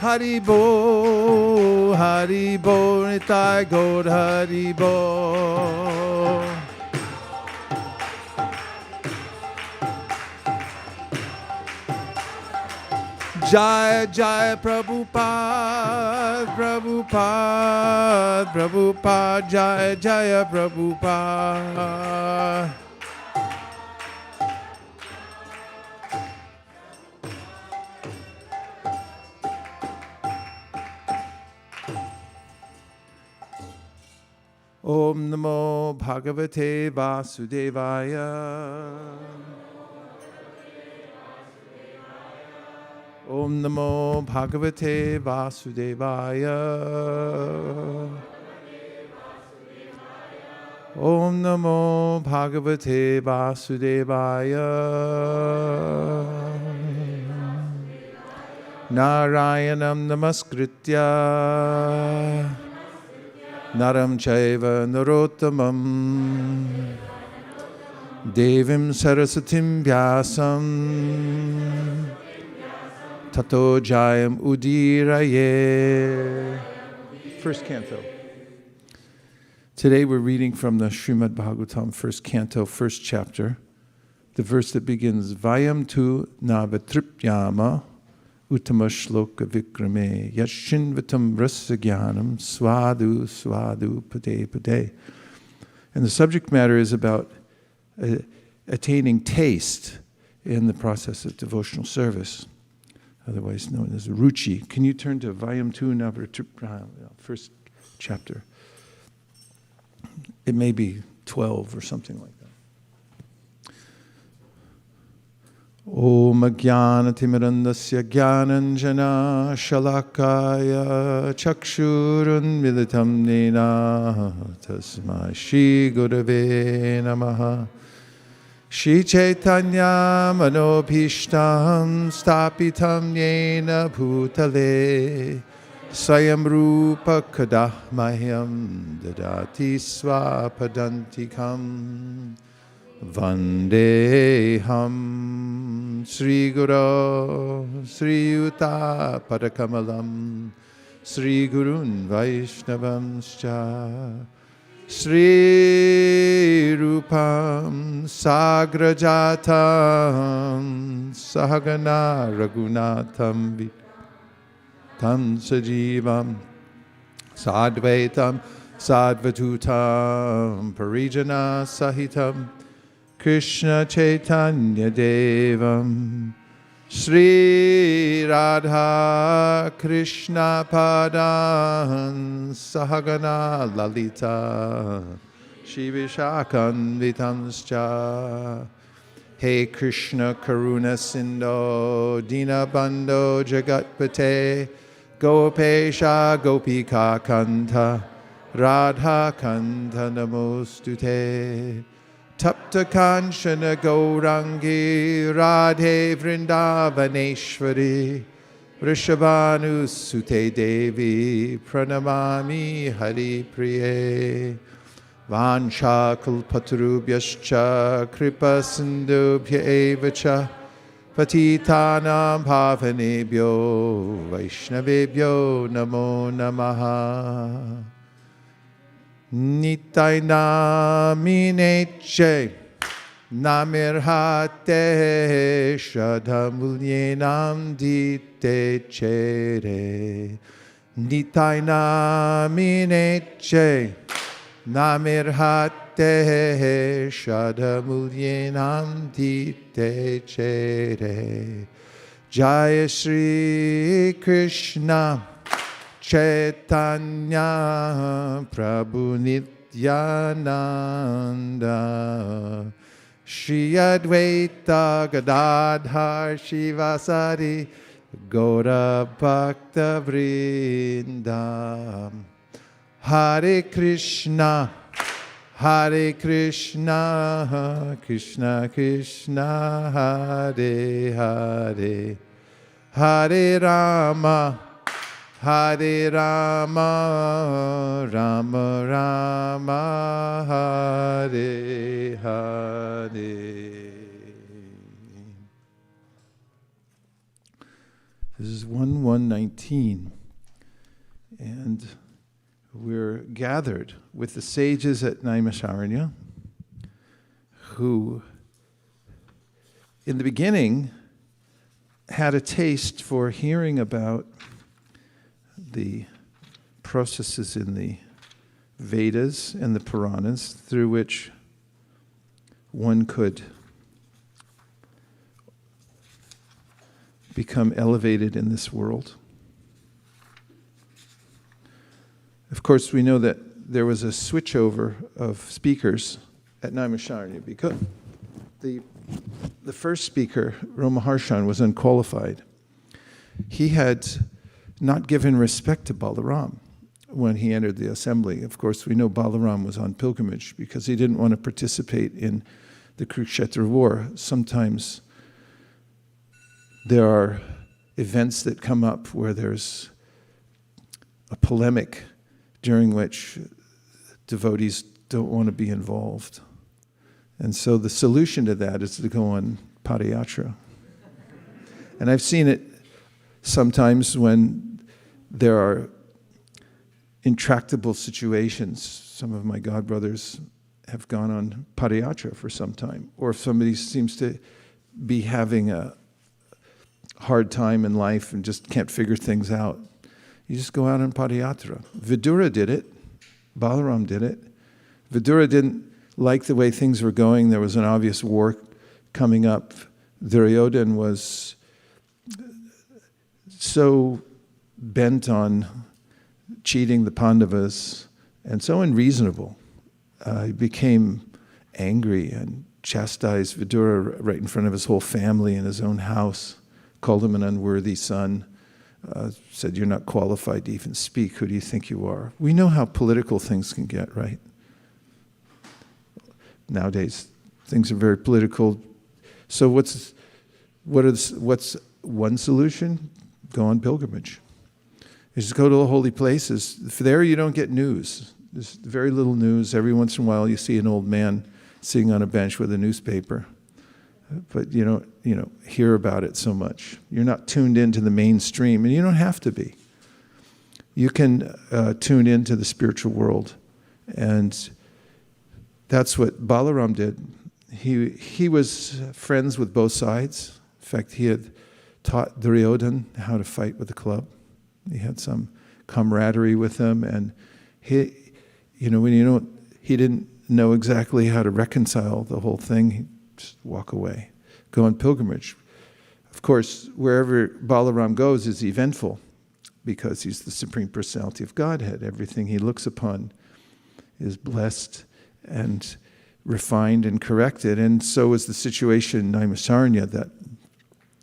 Haribo Haribo Nitai Gaur Haribo Jai Jai Prabhupada Prabhupada Prabhupada Jai Jaya Prabhupada Om Namo Bhagavate Vasudevaya Om Namo Bhagavate Vasudevaya Om Namo Bhagavate Vasudevaya Narayanam Namaskritya Naram Chaiva Narottamam Devim Sarasatim Vyasam Tato Jayam Udiraye. First canto. Today we're reading from the Srimad Bhagavatam, first canto, first chapter. The verse that begins, Vayam tu navatripyama uttama shloka vikrame yashinvatam rasagyanam swadu swadu pade pade. And the subject matter is about attaining taste in the process of devotional service, otherwise known as ruchi. Can you turn to Vayam tu navatripyama, first chapter? It may be 12 or something like that. Om Jnanatimirandasya Jnananjana Shalakaya Chakshurun Militam Nena Tasmai Shri Gurave Namaha Shri Chaitanya Manobhishtam Stapitam Yena Bhutale Swayam Rupa Kadah Mahyam Dadati Swapadantikam Vandeham Sri Guru Sri Yuta Padakamalam Sri Gurun Vaishnavamscha Sri Rupam Sagrajatam Sahagana Raghunatham Tam Sajivam Sadvaitam Sadvatutam Parijana Sahitam Krishna Chaitanya Devam Sri Radha Krishna Padan Sahagana Lalita Shri Vishakan Vitamscha Hey Krishna Karuna Sindho Dinabandho Jagatpate Gopesha Gopika Kanta Radha Kanta Namostute Tapta Kanchana Gaurangi Radhe Vrindavaneshwari Vrishabhanu Sute Devi Pranamami Hari Priye Vansha Kulpatarubhyascha Kripa Sindhubhya Evacha Patitanam Bhavanebhyo Vaishnavebhyo Namo Namaha Nitai Namineche Namirhate Shadhamulyenam Dite Chere Nitai Namineche Namirhate Shadhamulyenam Dite Chere Jaya Shri Krishna Chaitanya Prabhu Nityananda Shri Advaita Gadadhar Shivasari Gaura Bhakta Vrinda Hare Krishna Krishna Krishna Hare Hare Hare Rama Rama Rama Hare Hare. This is 1:19, and we're gathered with the sages at Naimisharanya, who in the beginning had a taste for hearing about the processes in the Vedas and the Puranas through which one could become elevated in this world. Of course, we know that there was a switchover of speakers at Naimisharanya because the first speaker, Ramaharshan, was unqualified. He had not given respect to Balaram when he entered the assembly. Of course, we know Balaram was on pilgrimage because he didn't want to participate in the Kurukshetra war. Sometimes there are events that come up where there's a polemic during which devotees don't want to be involved. And so the solution to that is to go on padayatra. And I've seen it sometimes when there are intractable situations, some of my godbrothers have gone on padayatra for some time, or if somebody seems to be having a hard time in life and just can't figure things out, you just go out on padayatra. Vidura did it. Balaram did it. Vidura didn't like the way things were going. There was an obvious war coming up. Duryodhana was so bent on cheating the Pandavas and so unreasonable. He became angry and chastised Vidura right in front of his whole family in his own house, called him an unworthy son, said, "You're not qualified to even speak. Who do you think you are?" We know how political things can get, right? Nowadays, things are very political. So what's one solution? Go on pilgrimage. You just go to the holy places. There you don't get news. There's very little news. Every once in a while you see an old man sitting on a bench with a newspaper. But you don't hear about it so much. You're not tuned into the mainstream, and you don't have to be. You can tune into the spiritual world. And that's what Balaram did. He was friends with both sides. In fact, he had taught Duryodhana how to fight with a club. He had some camaraderie with him, and he didn't know exactly how to reconcile the whole thing, he'd just walk away, go on pilgrimage. Of course, wherever Balaram goes is eventful, because he's the Supreme Personality of Godhead. Everything he looks upon is blessed and refined and corrected. And so is the situation in Naimisaranya, that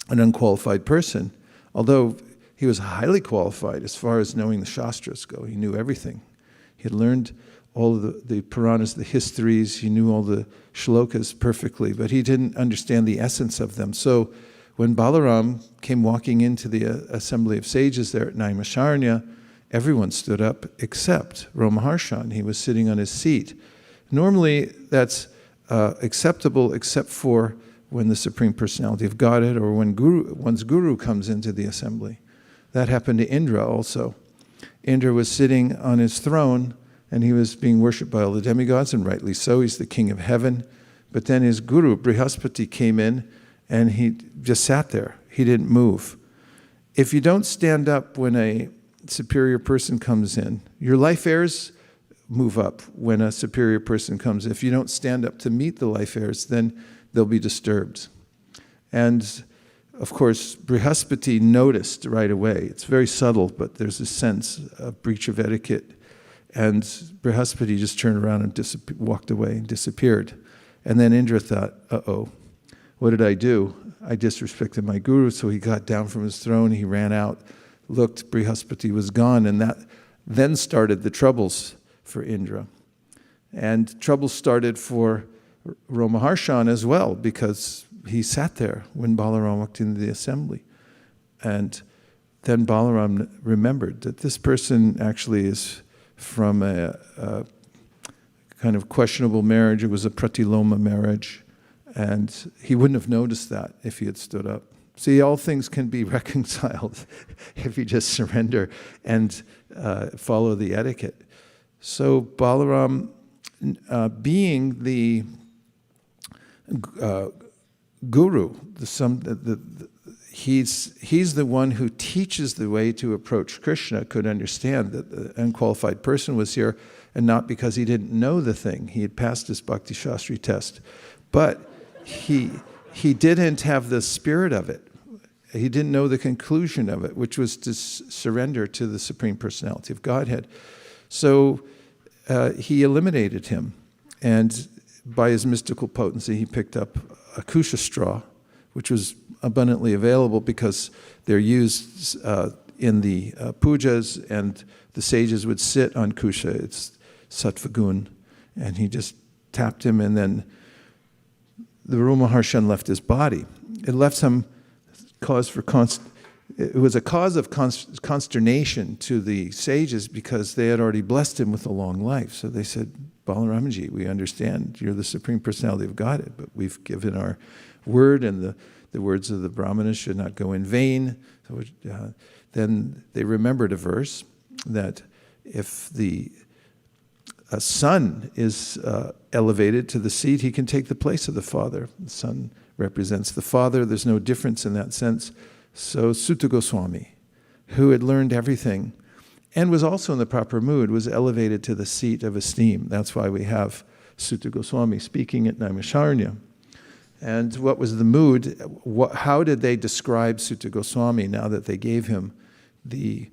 an unqualified person, although he was highly qualified as far as knowing the Shastras go, he knew everything. He had learned all of the Puranas, the histories, he knew all the shlokas perfectly, but he didn't understand the essence of them. So when Balaram came walking into the assembly of sages there at Naimisaranya, everyone stood up except Romaharshan. He was sitting on his seat. Normally that's acceptable except for when the Supreme Personality of Godhead or when one's guru comes into the assembly. That happened to Indra also. Indra was sitting on his throne and he was being worshipped by all the demigods, and rightly so. He's the king of heaven. But then his guru, Brihaspati, came in and he just sat there. He didn't move. If you don't stand up when a superior person comes in, your life heirs move up when a superior person comes. If you don't stand up to meet the life heirs, then they'll be disturbed. And of course, Brihaspati noticed right away. It's very subtle, but there's a sense of breach of etiquette. And Brihaspati just turned around and walked away and disappeared. And then Indra thought, uh-oh, what did I do? I disrespected my guru. So he got down from his throne, he ran out, looked, Brihaspati was gone, and that then started the troubles for Indra. And trouble started for Romaharshan as well, because he sat there when Balaram walked into the assembly. And then Balaram remembered that this person actually is from a kind of questionable marriage. It was a pratiloma marriage. And he wouldn't have noticed that if he had stood up. See, all things can be reconciled if you just surrender and follow the etiquette. So Balaram, being the guru, he's the one who teaches the way to approach Krishna, could understand that the unqualified person was here, and not because he didn't know the thing. He had passed his Bhakti Shastri test. But he didn't have the spirit of it. He didn't know the conclusion of it, which was to surrender to the Supreme Personality of Godhead. So he eliminated him. And by his mystical potency, he picked up a kusha straw, which was abundantly available because they're used in the pujas, and the sages would sit on kusha. It's sattvagun. And he just tapped him, and then the Romaharshan left his body. It left some cause for it was a cause of consternation to the sages, because they had already blessed him with a long life. So they said, Balaramji, we understand you're the Supreme Personality of Godhead, but we've given our word and the the words of the Brahmanas should not go in vain. So, then they remembered a verse that if a son is elevated to the seat, he can take the place of the father. The son represents the father. There's no difference in that sense. So Sutta Goswami, who had learned everything and was also in the proper mood, was elevated to the seat of esteem. That's why we have Sutta Goswami speaking at Naimisharanya. And what was the mood? How did they describe Sutta Goswami now that they gave him the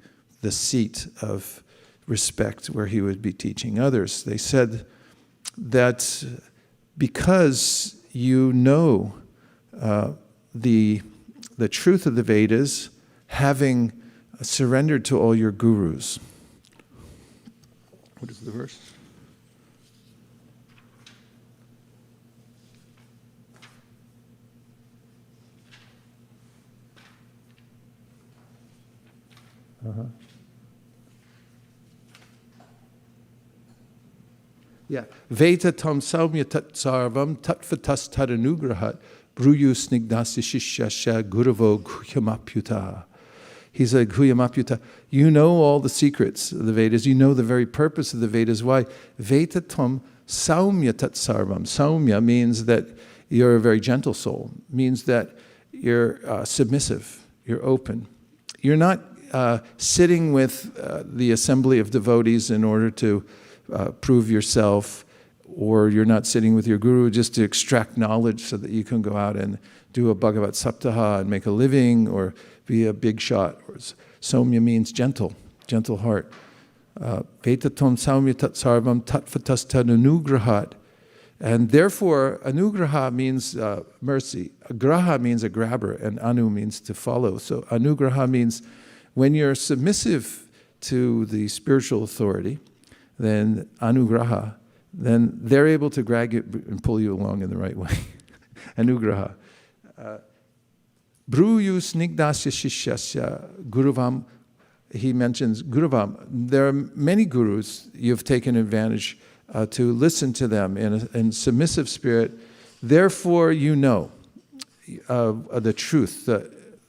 seat of respect where he would be teaching others? They said that because you know the truth of the Vedas, having surrendered to all your gurus. What is the verse? Yeah. Veta tam saumya tat sarvam tatvatas tadanugrahat bruyu snigdasya shishyasya guravo guhyamapyuta. He said, Guhyamapyuta, you know all the secrets of the Vedas. You know the very purpose of the Vedas. Why? Veta tam saumya tat sarvam. Saumya means that you're a very gentle soul. Means that you're submissive. You're open. You're not sitting with the assembly of devotees in order to prove yourself, or you're not sitting with your guru just to extract knowledge so that you can go out and do a Bhagavat Saptaha and make a living, or be a big shot. Saumya means gentle heart. Vetatam saumya tat sarvam tatvatas tanugrahat. And therefore, anugraha means mercy. Graha means a grabber, and anu means to follow. So anugraha means when you're submissive to the spiritual authority, then anugraha, then they're able to drag it and pull you along in the right way. Anugraha. Bruyu snigdasya shishyasya guruvam. He mentions guruvam. There are many gurus you've taken advantage to listen to them in submissive spirit. Therefore, you know the truth,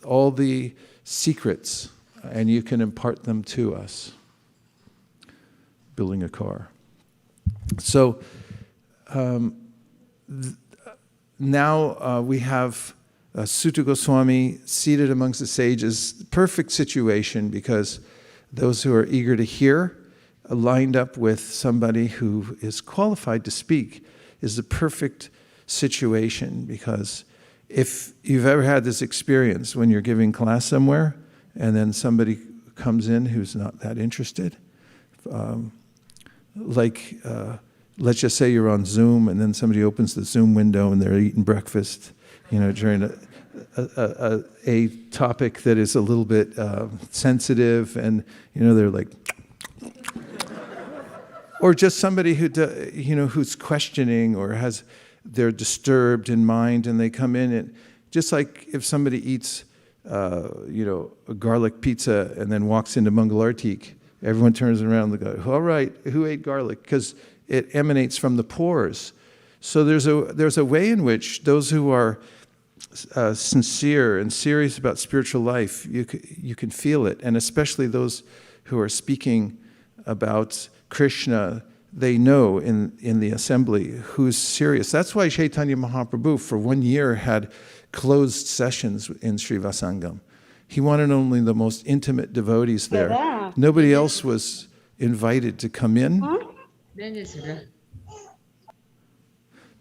all the secrets, and you can impart them to us. Building a car. So now we have Sutta Goswami seated amongst the sages. Perfect situation, because those who are eager to hear, lined up with somebody who is qualified to speak, is the perfect situation. Because if you've ever had this experience when you're giving class somewhere and then somebody comes in who's not that interested, let's just say you're on Zoom and then somebody opens the Zoom window and they're eating breakfast, during a topic that is a little bit sensitive, and they're like, or just somebody who who's questioning or they're disturbed in mind, and they come in, and just like if somebody eats a garlic pizza and then walks into Mangalartik, everyone turns around and goes, all right, who ate garlic? Because it emanates from the pores. So there's a way in which those who are sincere and serious about spiritual life, you can feel it. And especially those who are speaking about Krishna, they know in the assembly who's serious. That's why Chaitanya Mahaprabhu for 1 year had closed sessions in Srivasangam. He wanted only the most intimate devotees there. Nobody else was invited to come in.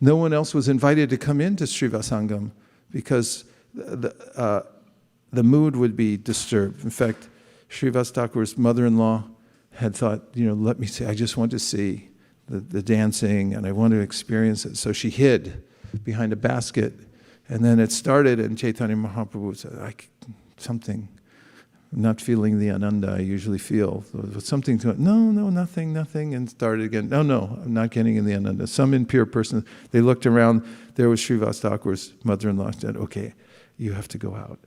No one else was invited to come into Srivasangam because the mood would be disturbed. In fact, Srivas Thakur's mother-in-law had thought, let me see, I just want to see the dancing and I want to experience it. So she hid behind a basket, and then it started, and Chaitanya Mahaprabhu said, something, I'm not feeling the ananda I usually feel. Something to it. No, nothing, and started again. No, I'm not getting in the ananda. Some impure person, they looked around, there was Srivas Thakur's mother-in-law, said, okay, you have to go out.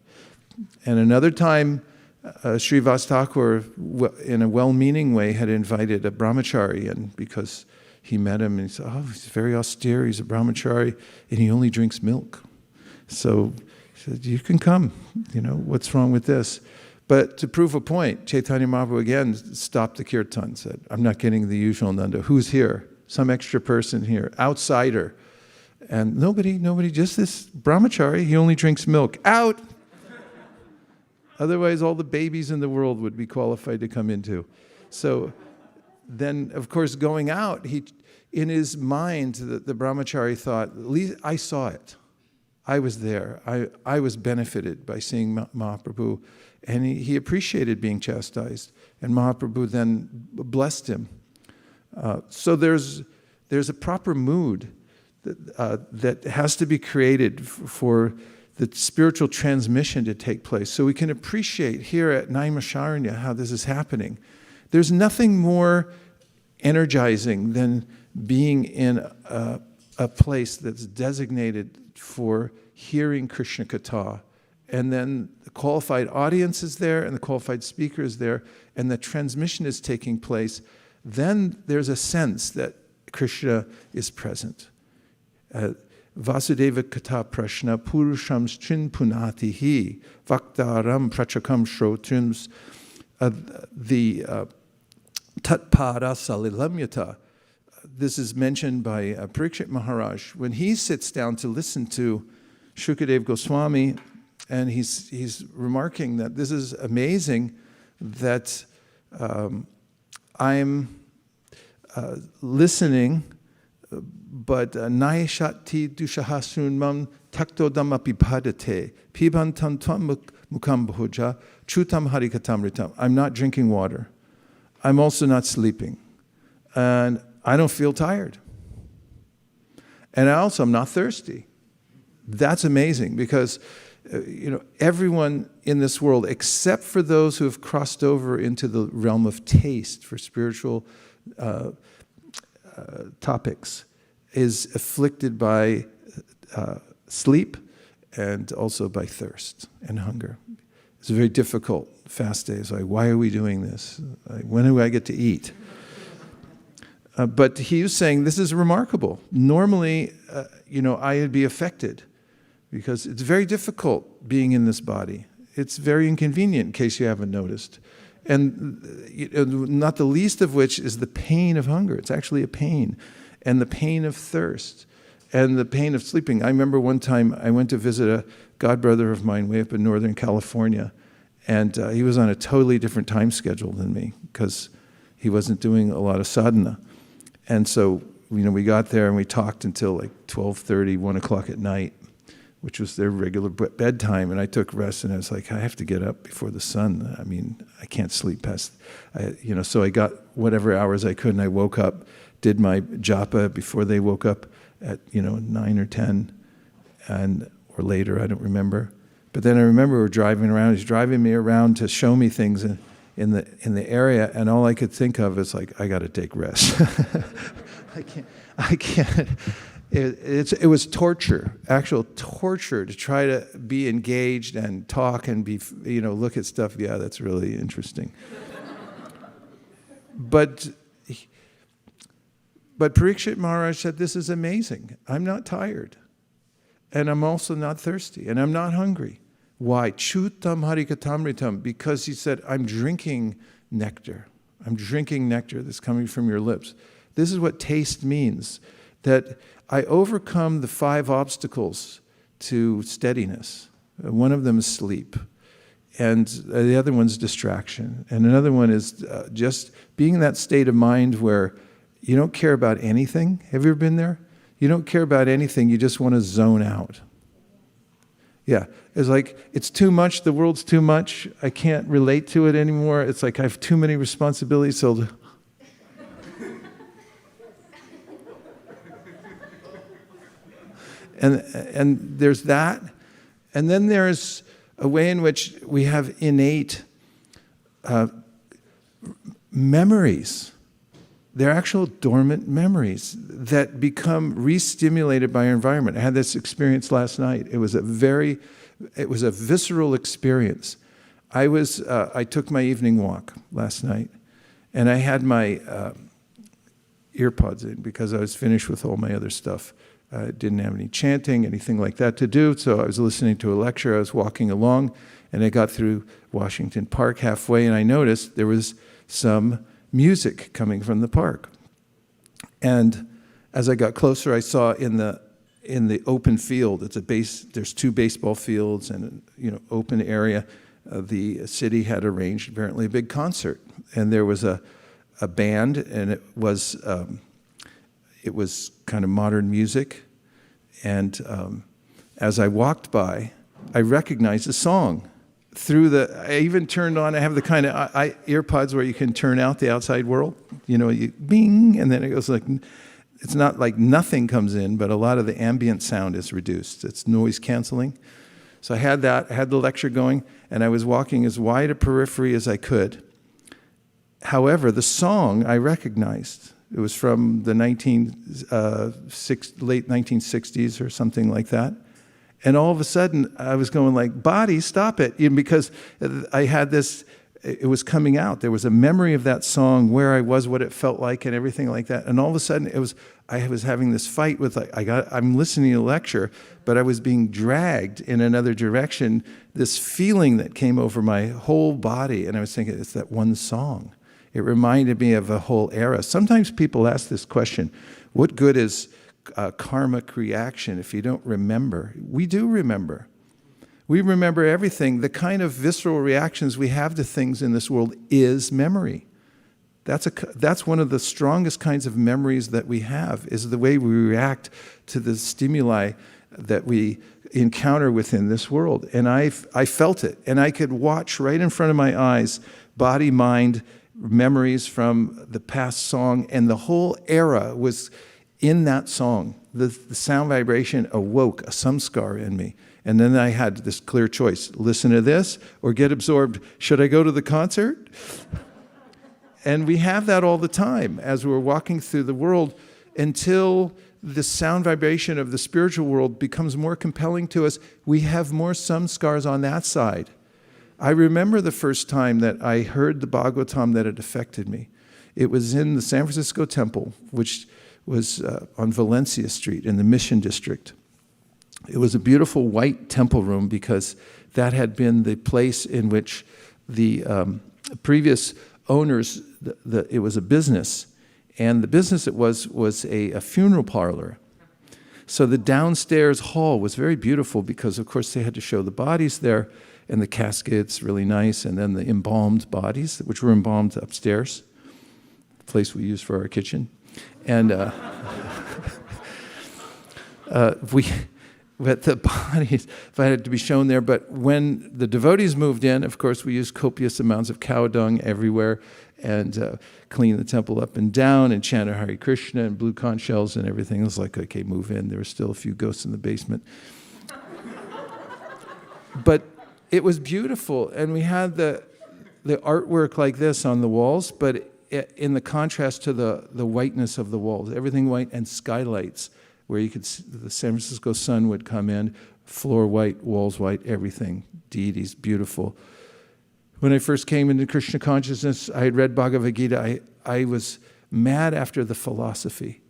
And another time, Srivas Thakur, in a well-meaning way, had invited a brahmachari, and because he met him, and he said, he's very austere, he's a brahmachari, and he only drinks milk. So He said, you can come. What's wrong with this? But to prove a point, Chaitanya Mahaprabhu again stopped the kirtan, said, I'm not getting the usual Nanda. Who's here? Some extra person here, outsider. And nobody, just this brahmachari, he only drinks milk. Out! Otherwise, all the babies in the world would be qualified to come into. So then, of course, going out, in his mind, the brahmachari thought, at least I saw it. I was there. I was benefited by seeing Mahaprabhu. And he appreciated being chastised. And Mahaprabhu then blessed him. So there's a proper mood that has to be created for the spiritual transmission to take place. So we can appreciate here at Naimisharanya how this is happening. There's nothing more energizing than being in a place that's designated for hearing Krishna Katha. And then the qualified audience is there, and the qualified speaker is there, and the transmission is taking place. Then there's a sense that Krishna is present. Vasudeva Katha Prashna Purusham Strin Punatihi Vaktaram Prachakam Shrotrims the Tatpada Salilamyata. This is mentioned by Parikshit Maharaj when he sits down to listen to Shukadev Goswami, and he's remarking that this is amazing that I'm listening, but naishati dushahasun mam takto damapi padate pibantam tvam mukam bhuja chutam harikatamritam. I'm not drinking water. I'm also not sleeping. And I don't feel tired. And I'm not thirsty. That's amazing because everyone in this world, except for those who have crossed over into the realm of taste for spiritual topics, is afflicted by sleep and also by thirst and hunger. It's a very difficult fast day. It's like, why are we doing this? When do I get to eat? But he was saying, this is remarkable. Normally, I would be affected because it's very difficult being in this body. It's very inconvenient, in case you haven't noticed. And not the least of which is the pain of hunger. It's actually a pain. And the pain of thirst. And the pain of sleeping. I remember one time I went to visit a godbrother of mine way up in Northern California. And he was on a totally different time schedule than me because he wasn't doing a lot of sadhana. And so, we got there and we talked until like 12:30, 1 o'clock at night, which was their regular bedtime. And I took rest and I was like, I have to get up before the sun. I mean, I can't sleep past, so I got whatever hours I could and I woke up, did my japa before they woke up at, 9 or 10 or later, I don't remember. But then I remember we were driving around. He's driving me around to show me things in the area, and all I could think of is like, I got to take rest. I can't. It was torture, actual torture to try to be engaged and talk and be, look at stuff. Yeah, that's really interesting. But Parikshit Maharaj said, this is amazing. I'm not tired. And I'm also not thirsty. And I'm not hungry. Why? Chutam harikatamritam. Because he said, I'm drinking nectar. I'm drinking nectar that's coming from your lips. This is what taste means. That I overcome the 5 obstacles to steadiness. One of them is sleep. And the other one's distraction. And another one is just being in that state of mind where you don't care about anything. Have you ever been there? You don't care about anything. You just want to zone out. Yeah. It's like, it's too much. The world's too much. I can't relate to it anymore. It's like I have too many responsibilities. So and there's that. And then there's a way in which we have innate memories. They're actual dormant memories that become re-stimulated by our environment. I had this experience last night. It was a visceral experience. I took my evening walk last night, and I had my earpods in because I was finished with all my other stuff. I didn't have any chanting, anything like that to do, so I was listening to a lecture. I was walking along, and I got through Washington Park halfway, and I noticed there was some music coming from the park. And as I got closer, I saw in the open field, there's 2 baseball fields and open area. The city had arranged apparently a big concert, and there was a band, and it was kind of modern music. And as I walked by, I recognized the song. I even turned on, I have the kind of earpods where you can turn out the outside world. You bing, and then it goes like, it's not like nothing comes in, but a lot of the ambient sound is reduced. It's noise canceling. So I had that, I had the lecture going, and I was walking as wide a periphery as I could. However, the song I recognized. It was from the late 1960s or something like that. And all of a sudden, I was going like, body, stop it. Because I had this, it was coming out. There was a memory of that song, where I was, what it felt like, and everything like that. And all of a sudden, I was having this fight with, I'm listening to a lecture, but I was being dragged in another direction. This feeling that came over my whole body. And I was thinking, it's that one song. It reminded me of a whole era. Sometimes people ask this question, what good is karmic reaction if you don't remember? We do remember. We remember everything. The kind of visceral reactions we have to things in this world is memory. That's one of the strongest kinds of memories that we have, is the way we react to the stimuli that we encounter within this world. And I felt it. And I could watch right in front of my eyes, body, mind, memories from the past song, and the whole era was in that song. The sound vibration awoke a samskar in me. And then I had this clear choice, listen to this or get absorbed. Should I go to the concert? And we have that all the time as we're walking through the world, until the sound vibration of the spiritual world becomes more compelling to us. We have more samskars on that side. I remember the first time that I heard the Bhagavatam that it affected me. It was in the San Francisco Temple, which was on Valencia Street in the Mission District. It was a beautiful white temple room, because that had been the place in which the previous owners, it was a business, and the business it was a funeral parlor. So the downstairs hall was very beautiful, because of course they had to show the bodies there, and the caskets, really nice, and then the embalmed bodies, which were embalmed upstairs, the place we use for our kitchen. And but the bodies had to be shown there. But when the devotees moved in, of course, we used copious amounts of cow dung everywhere, and cleaned the temple up and down, and chanted Hare Krishna, and blew conch shells and everything. It was like, okay, move in. There were still a few ghosts in the basement. But it was beautiful, and we had the artwork like this on the walls, but in the contrast to the whiteness of the walls, everything white, and skylights, where you could see the San Francisco sun would come in, floor white, walls white, everything, deities, beautiful. When I first came into Krishna consciousness, I had read Bhagavad Gita. I was mad after the philosophy.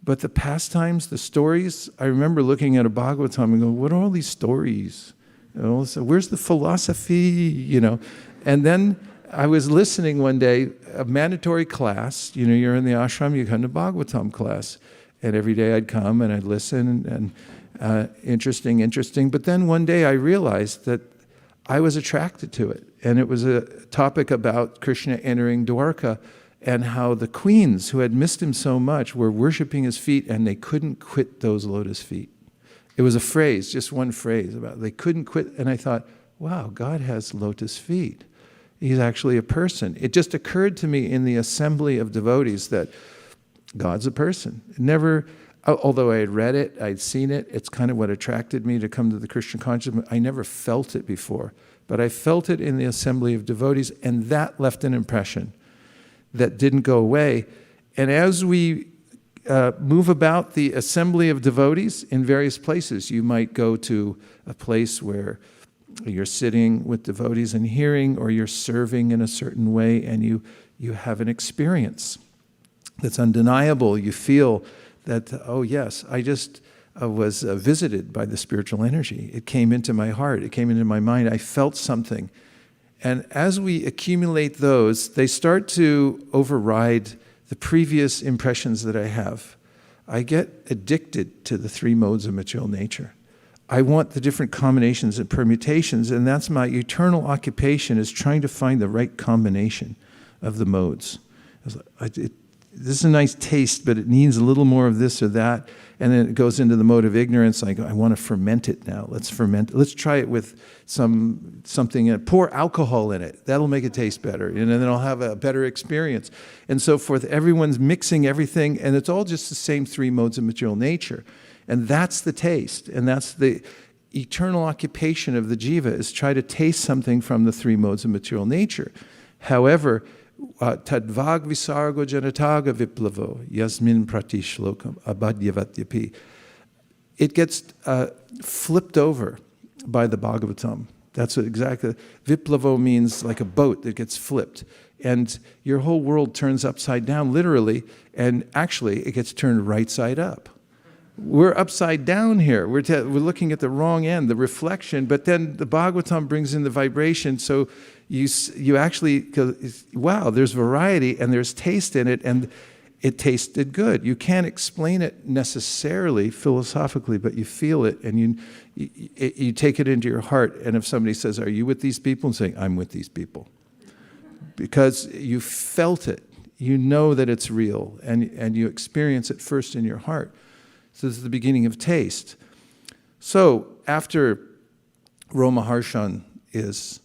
But the pastimes, the stories, I remember looking at a Bhagavatam and going, what are all these stories? So where's the philosophy, And then I was listening one day, a mandatory class, you're in the ashram, you come to Bhagavatam class. And every day I'd come and I'd listen, and interesting. But then one day I realized that I was attracted to it. And it was a topic about Krishna entering Dwarka, and how the queens who had missed him so much were worshiping his feet, and they couldn't quit those lotus feet. It was a phrase, just one phrase about they couldn't quit. And I thought, wow, God has lotus feet. He's actually a person. It just occurred to me in the assembly of devotees that God's a person. Never, although I had read it, I'd seen it, it's kind of what attracted me to come to the Krishna consciousness. I never felt it before, but I felt it in the assembly of devotees, and that left an impression that didn't go away. And as we move about the assembly of devotees in various places, you might go to a place where you're sitting with devotees and hearing, or you're serving in a certain way, and you have an experience that's undeniable. You feel that, oh yes, was visited by the spiritual energy. It came into my heart. It came into my mind. I felt something. And as we accumulate those, they start to override the previous impressions that I have. I get addicted to the three modes of material nature. I want the different combinations and permutations, and that's my eternal occupation, is trying to find the right combination of the modes. This is a nice taste, but it needs a little more of this or that. And then it goes into the mode of ignorance. I want to ferment it now. Let's ferment it. Let's try it with something, pour alcohol in it. That'll make it taste better. And then I'll have a better experience. And so forth. Everyone's mixing everything, and it's all just the same three modes of material nature. And that's the taste. And that's the eternal occupation of the jiva, is try to taste something from the three modes of material nature. However, tadvag visargo janataga viplavo yasmin prati shlokam abhadyavatyapi. It gets flipped over by the Bhagavatam. That's what exactly. Viplavo means like a boat that gets flipped. And your whole world turns upside down, literally, and actually it gets turned right side up. We're upside down here. We're looking at the wrong end, the reflection, but then the Bhagavatam brings in the vibration, so you actually go, wow, there's variety and there's taste in it, and it tasted good. You can't explain it necessarily philosophically, but you feel it, and you take it into your heart. And if somebody says, are you with these people? And saying, I'm with these people. Because you felt it. You know that it's real, and you experience it first in your heart. So this is the beginning of taste. So after Romaharshan is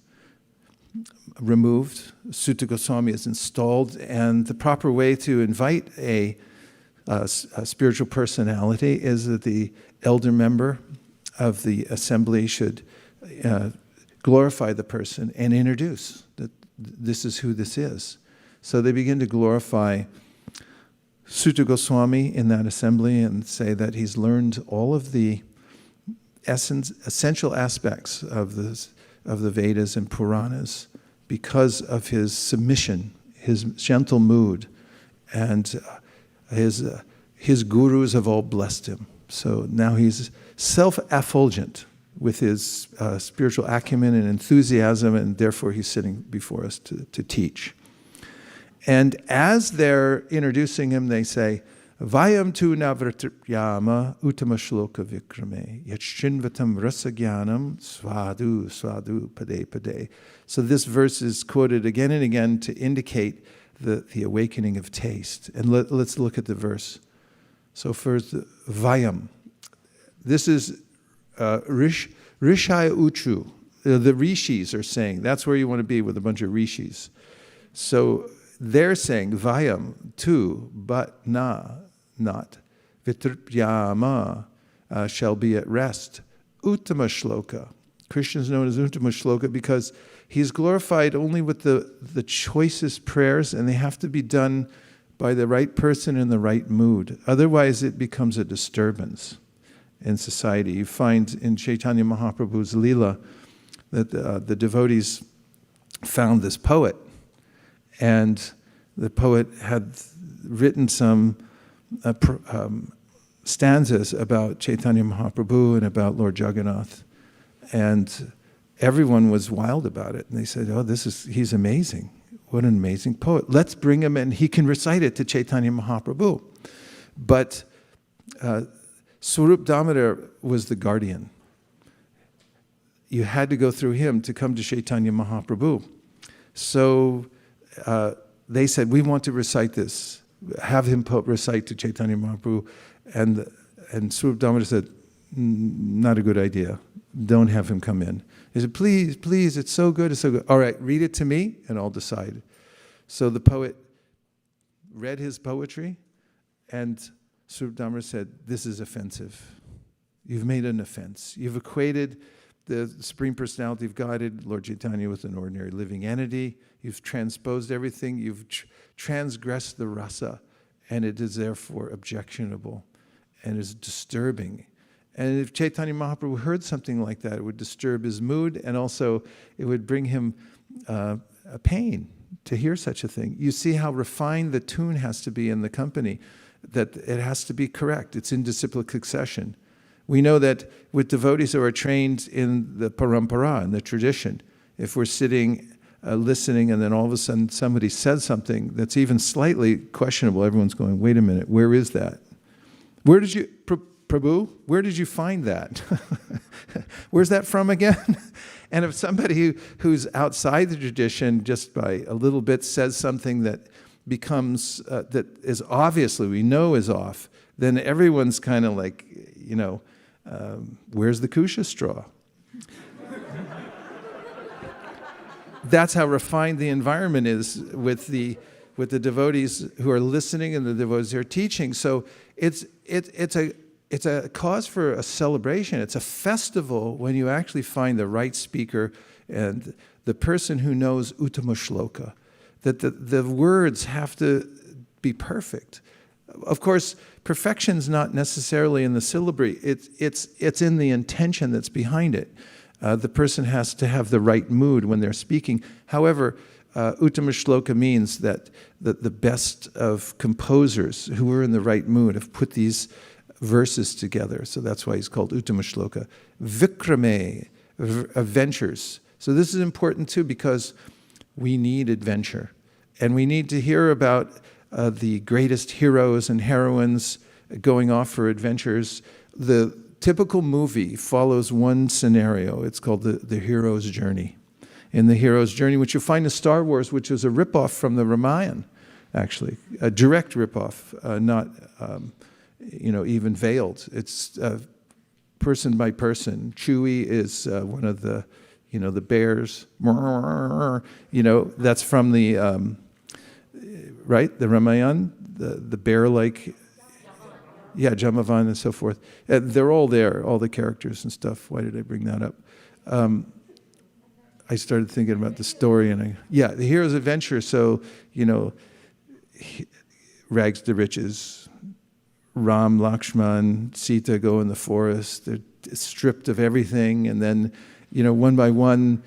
removed, Sutta Goswami is installed, and the proper way to invite a spiritual personality is that the elder member of the assembly should glorify the person and introduce that this is who this is. So they begin to glorify Sutta Goswami in that assembly and say that he's learned all of the essential aspects of the Vedas and Puranas because of his submission, his gentle mood, and his gurus have all blessed him. So now he's self-effulgent with his spiritual acumen and enthusiasm, and therefore he's sitting before us to teach. And as they're introducing him, they say, Vayam tu navratyama uttama shloka vikrame yachinvatam rasagyanam svadu svadu pade pade. So this verse is quoted again and again to indicate the awakening of taste. And let's look at the verse. So first, Vayam. This is Rishaya Uchu. The rishis are saying, that's where you want to be with a bunch of rishis. So they're saying, Vayam, tu, but not. Vitrupyama shall be at rest. Uttama shloka. Krishna is known as Uttama shloka because he's glorified only with the choicest prayers, and they have to be done by the right person in the right mood. Otherwise, it becomes a disturbance in society. You find in Chaitanya Mahaprabhu's Leela that the devotees found this poet, and the poet had written some stanzas about Chaitanya Mahaprabhu and about Lord Jagannath, and everyone was wild about it. And they said, "Oh, he's amazing! What an amazing poet! Let's bring him, and he can recite it to Chaitanya Mahaprabhu." But Swarup Damodar was the guardian. You had to go through him to come to Chaitanya Mahaprabhu. So they said, we want to recite this. Have him recite to Chaitanya Mahaprabhu. And Swarup Damodar said, not a good idea. Don't have him come in. He said, please, it's so good, it's so good. All right, read it to me and I'll decide. So the poet read his poetry, and Swarup Damodar said, this is offensive. You've made an offense. You've equated the Supreme Personality of Godhead, Lord Chaitanya, with an ordinary living entity. You've transposed everything. You've transgressed the rasa, and it is therefore objectionable and is disturbing. And if Chaitanya Mahaprabhu heard something like that, it would disturb his mood, and also it would bring him a pain to hear such a thing. You see how refined the tune has to be in the company, that it has to be correct. It's in disciplic succession. We know that with devotees who are trained in the parampara, in the tradition, if we're sitting listening and then all of a sudden somebody says something that's even slightly questionable, everyone's going, wait a minute, where is that? Where did you, Prabhu, where did you find that? Where's that from again? And if somebody who's outside the tradition just by a little bit says something that becomes, that is obviously, we know is off, then everyone's kind of like, where's the kusha straw? That's how refined the environment is with the devotees who are listening and the devotees who are teaching. So it's a cause for a celebration. It's a festival when you actually find the right speaker and the person who knows Uttama Shloka. That the words have to be perfect. Of course, perfection's not necessarily in the syllabary. It's in the intention that's behind it. The person has to have the right mood when they're speaking. However, Uttama Shloka means that the best of composers who are in the right mood have put these verses together. So that's why he's called Uttama Shloka. Vikrame, adventures. So this is important too because we need adventure. And we need to hear about the greatest heroes and heroines going off for adventures. The typical movie follows one scenario. It's called the hero's journey. In the hero's journey, which you'll find in Star Wars, which was a ripoff from the Ramayana, actually. A direct ripoff, not even veiled. It's person by person. Chewie is one of the bears. That's from the, right? The Ramayana, the bear-like. Yeah, Jamavan and so forth. They're all there, all the characters and stuff. Why did I bring that up? I started thinking about the story, and the hero's adventure. So, rags to riches. Ram, Lakshman, Sita go in the forest. They're stripped of everything, and then, one by one,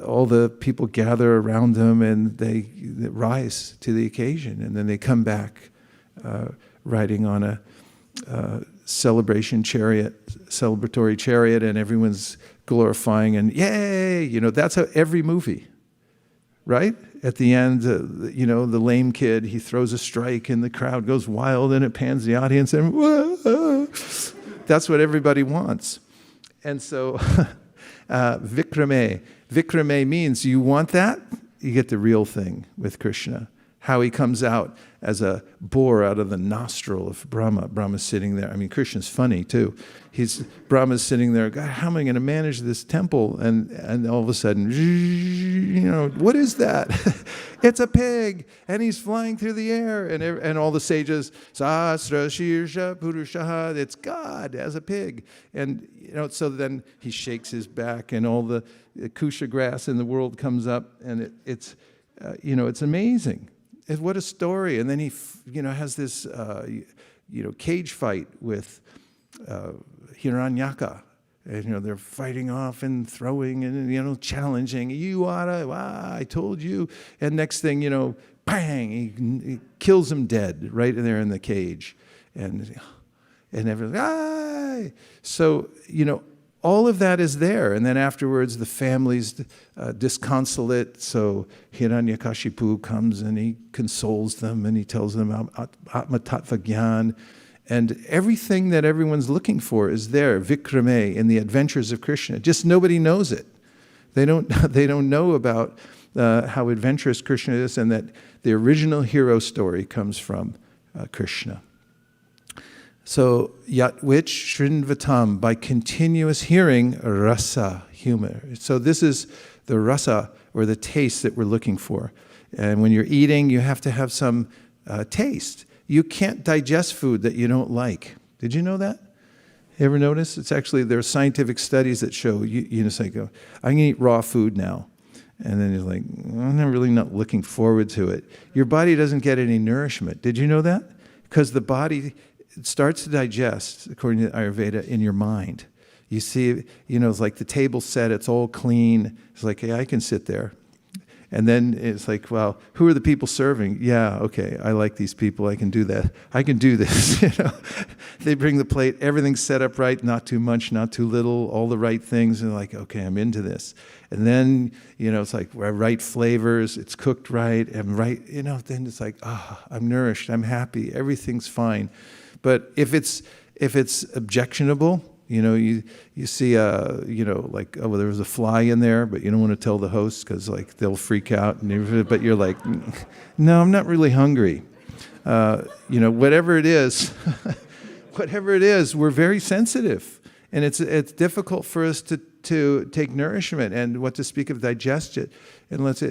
all the people gather around them, and they rise to the occasion, and then they come back riding on a celebratory chariot, and everyone's glorifying and yay, that's how every movie, right? At the end, the lame kid, he throws a strike and the crowd goes wild and it pans the audience and whoa. That's what everybody wants. And so Vikrame means you want that, you get the real thing with Krishna. How he comes out as a boar out of the nostril of Brahma. Brahma's sitting there. I mean, Krishna's funny too. Brahma's sitting there, God, how am I going to manage this temple? And all of a sudden, what is that? It's a pig, and he's flying through the air. And all the sages, Sahasra Shirsha Purushaha, it's God as a pig. And so then he shakes his back, and all the kusha grass in the world comes up, and it's amazing. What a story. And then he, has this, cage fight with Hiranyaka. And, they're fighting off and throwing and, challenging. I told you. And next thing, bang, he kills him dead right there in the cage. And everyone's, ah! So, all of that is there. And then afterwards, the family's disconsolate. So Hiranyakashipu comes and he consoles them and he tells them Atma Tattva Gyan. And everything that everyone's looking for is there, Vikrame, in the adventures of Krishna. Just nobody knows it. They don't know about how adventurous Krishna is, and that the original hero story comes from Krishna. So, yat which shrinvatam, by continuous hearing, rasa, humor. So this is the rasa, or the taste that we're looking for. And when you're eating, you have to have some taste. You can't digest food that you don't like. Did you know that? You ever notice? It's actually, there are scientific studies that show, it's like, I'm going to eat raw food now. And then you're like, I'm really not looking forward to it. Your body doesn't get any nourishment. Did you know that? Because the body... It starts to digest, according to Ayurveda, in your mind. You see, it's like the table set, it's all clean. It's like, hey, I can sit there. And then it's like, well, who are the people serving? Yeah, okay, I like these people. I can do that. I can do this. They bring the plate, everything's set up right, not too much, not too little, all the right things. And like, okay, I'm into this. And then, it's like right flavors, it's cooked right, and right, then it's like, I'm nourished, I'm happy, everything's fine. But if it's objectionable, you see, like, oh, well, there was a fly in there, but you don't want to tell the host because, like, they'll freak out. But you're like, no, I'm not really hungry. Whatever it is, we're very sensitive, and it's difficult for us to take nourishment, and what to speak of digest it, unless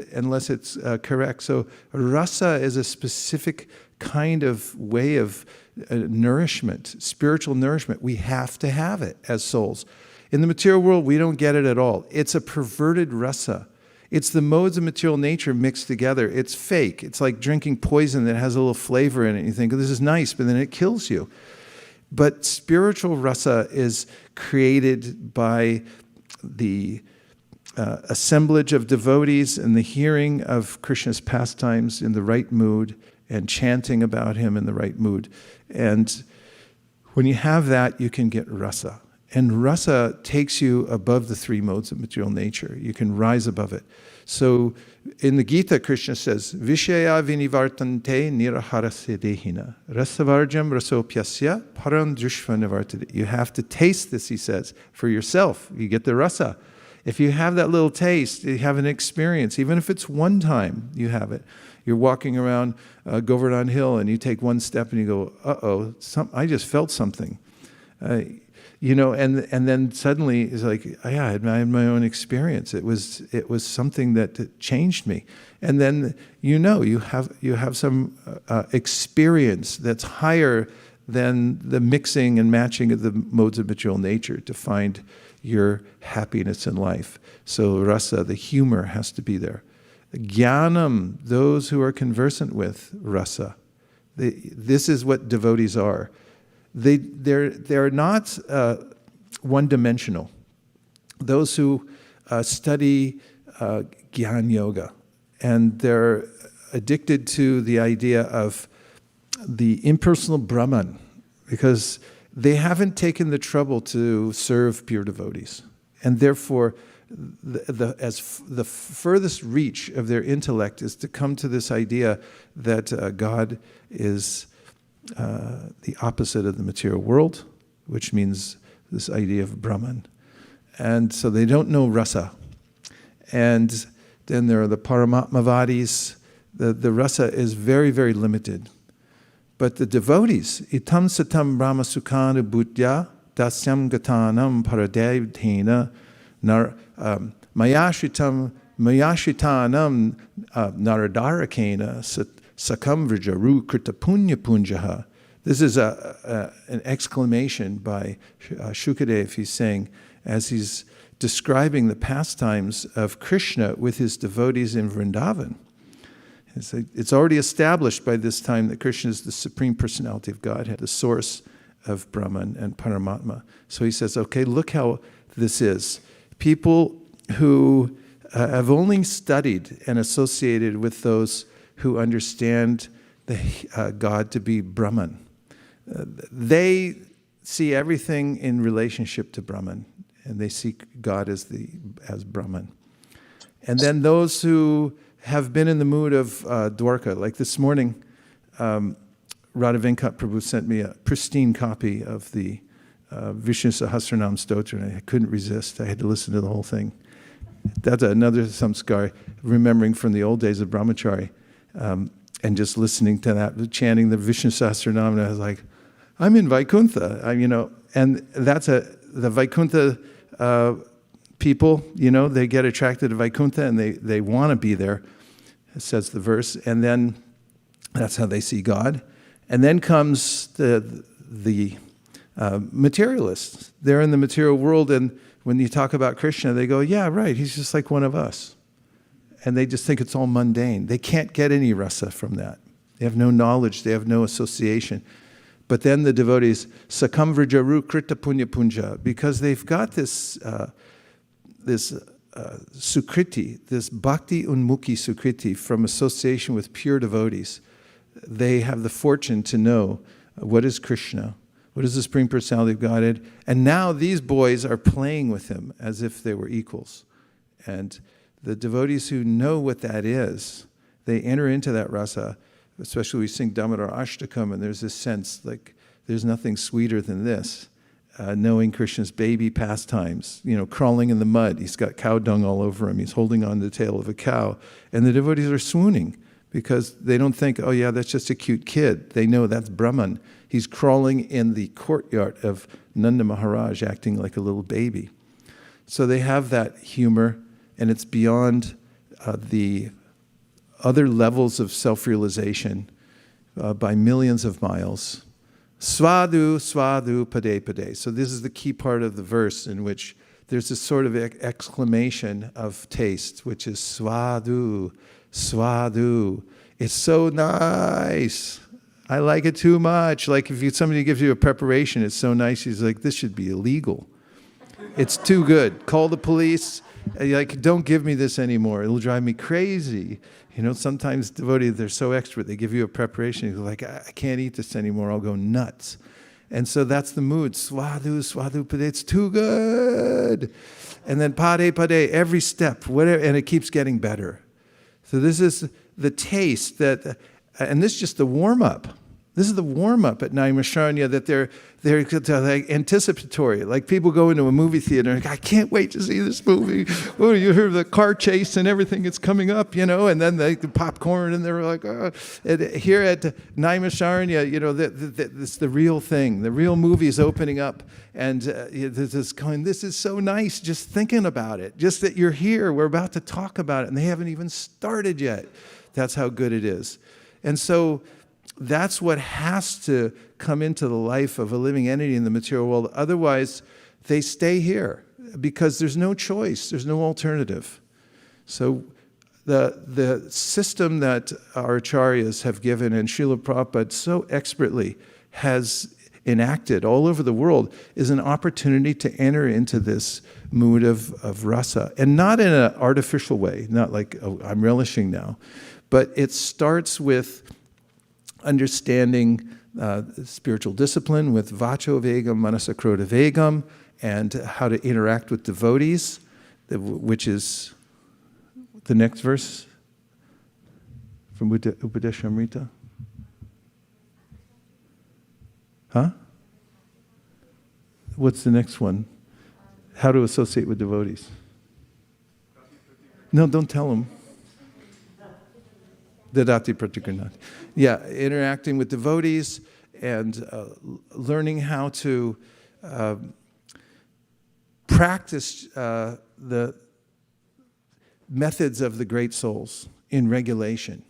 it's correct. So rasa is a specific kind of way of nourishment, spiritual nourishment. We have to have it as souls. In the material world, we don't get it at all. It's a perverted rasa. It's the modes of material nature mixed together. It's fake. It's like drinking poison that has a little flavor in it. You think, oh, this is nice, but then it kills you. But spiritual rasa is created by the assemblage of devotees and the hearing of Krishna's pastimes in the right mood and chanting about him in the right mood. And when you have that, you can get rasa. And rasa takes you above the three modes of material nature. You can rise above it. So in the Gita, Krishna says, Vishaya vinivartante niraharasya dehina rasavarjam rasopyasya param drushva nivartade. You have to taste this, he says, for yourself. You get the rasa. If you have that little taste, you have an experience, even if it's one time you have it. You're walking around Govardhan Hill and you take one step and you go, uh-oh, I just felt something. And then suddenly it's like, yeah, I had my own experience. It was something that changed me. And then you have some experience that's higher than the mixing and matching of the modes of material nature to find your happiness in life. So rasa, the humor, has to be there. Jnanam, those who are conversant with rasa. This is what devotees are. They're not one-dimensional. Those who study Gyan Yoga, and they're addicted to the idea of the impersonal Brahman, because they haven't taken the trouble to serve pure devotees. And therefore, the furthest reach of their intellect is to come to this idea that God is the opposite of the material world, which means this idea of Brahman. And so they don't know rasa. And then there are the Paramatmavadis. The rasa is very, very limited. But the devotees, itam satam brahma sukhana buddhya dasyam gatanam paradevdhena mayashitanam naradarakena sakam vrijaru krita punya punjaha. This is an exclamation by Shukadev. He's saying, as he's describing the pastimes of Krishna with his devotees in Vrindavan. It's already established by this time that Krishna is the Supreme Personality of Godhead, the source of Brahman and Paramatma. So he says, okay, look how this is. People who have only studied and associated with those who understand the God to be Brahman. They see everything in relationship to Brahman, and they see God as Brahman. And then those who have been in the mood of Dwarka, like this morning, Radha Venkat Prabhu sent me a pristine copy of the Vishnu Sahasranam Stotra, and I couldn't resist. I had to listen to the whole thing. That's another samskar, remembering from the old days of brahmachari, and just listening to that, chanting the Vishnu Sahasranam, and I was like, I'm in Vaikuntha, and that's the Vaikuntha people, they get attracted to Vaikuntha and they want to be there, says the verse, and then that's how they see God. And then comes the materialists. They're in the material world, and when you talk about Krishna, they go, yeah, right, he's just like one of us. And they just think it's all mundane. They can't get any rasa from that. They have no knowledge, they have no association. But then the devotees, sakam vrijaru krita punya punja, because they've got this sukriti, this bhakti unmukhi sukriti from association with pure devotees. They have the fortune to know what is Krishna, what is the Supreme Personality of Godhead, and now these boys are playing with him as if they were equals. And the devotees who know what that is, they enter into that rasa, especially we sing Damodar Ashtakam, and there's this sense like there's nothing sweeter than this. Knowing Krishna's baby pastimes, crawling in the mud. He's got cow dung all over him. He's holding on to the tail of a cow. And the devotees are swooning because they don't think, oh yeah, that's just a cute kid. They know that's Brahman. He's crawling in the courtyard of Nanda Maharaj, acting like a little baby. So they have that humor, and it's beyond the other levels of self-realization by millions of miles. Svadhu, svadhu, pade, pade. So this is the key part of the verse in which there's this sort of exclamation of taste, which is svadhu, svadhu. It's so nice. I like it too much. Like if somebody gives you a preparation, it's so nice. He's like, this should be illegal. It's too good. Call the police. Like, don't give me this anymore. It'll drive me crazy. Sometimes devotees, they're so expert, they give you a preparation. You're like, I can't eat this anymore. I'll go nuts. And so that's the mood. Svadhu, svadhu, pade. It's too good. And then pade, pade, every step, whatever, and it keeps getting better. So this is the taste that, and this is just the warm-up. This is the warm-up at Naimisharanya, that they're like anticipatory. Like people go into a movie theater and I can't wait to see this movie. Oh, you hear the car chase and everything, it's coming up, and then the popcorn, and they're like, oh. Here at Naimisharanya, it's the real thing. The real movie is opening up, and this is so nice just thinking about it. Just that you're here, we're about to talk about it, and they haven't even started yet. That's how good it is. And so that's what has to come into the life of a living entity in the material world. Otherwise, they stay here because there's no choice. There's no alternative. So the system that our acharyas have given and Srila Prabhupada so expertly has enacted all over the world is an opportunity to enter into this mood of rasa. And not in an artificial way, not like, oh, I'm relishing now. But it starts with understanding spiritual discipline with vacho vegam, manasakroda vegam, and how to interact with devotees, which is the next verse from Upadeshamrita. Huh? What's the next one? How to associate with devotees. No, don't tell them. Dadati Pratikirnat. Yeah, interacting with devotees and learning how to practice the methods of the great souls in regulation.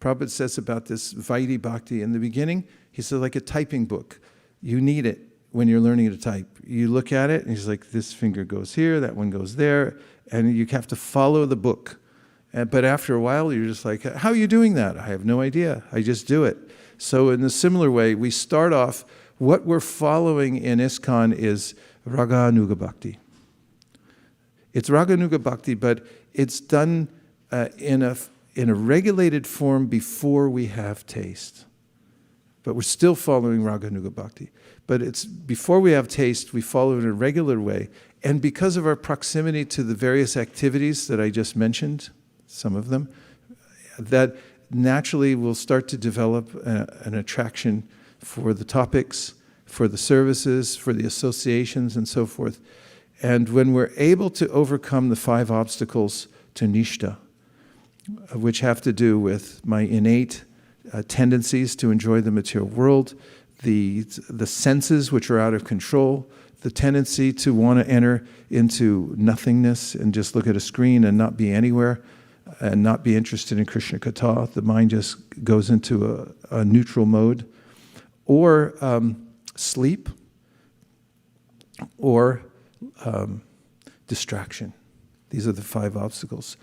Prabhupada says about this Vaidhi Bhakti in the beginning, he said like a typing book. You need it when you're learning to type. You look at it and he's like, this finger goes here, that one goes there, and you have to follow the book. But after a while, you're just like, how are you doing that? I have no idea. I just do it. So in a similar way, we start off, what we're following in ISKCON is Raganuga Bhakti. It's Raganuga Bhakti, but it's done in a regulated form before we have taste. But we're still following Raganuga Bhakti. But it's before we have taste, we follow it in a regular way. And because of our proximity to the various activities that I just mentioned, some of them, that naturally will start to develop an attraction for the topics, for the services, for the associations, and so forth. And when we're able to overcome the 5 obstacles to nishta, which have to do with my innate tendencies to enjoy the material world, the senses which are out of control, the tendency to want to enter into nothingness and just look at a screen and not be anywhere, and not be interested in Krishna Katha, the mind just goes into a neutral mode, or sleep, or distraction. These are the 5 obstacles.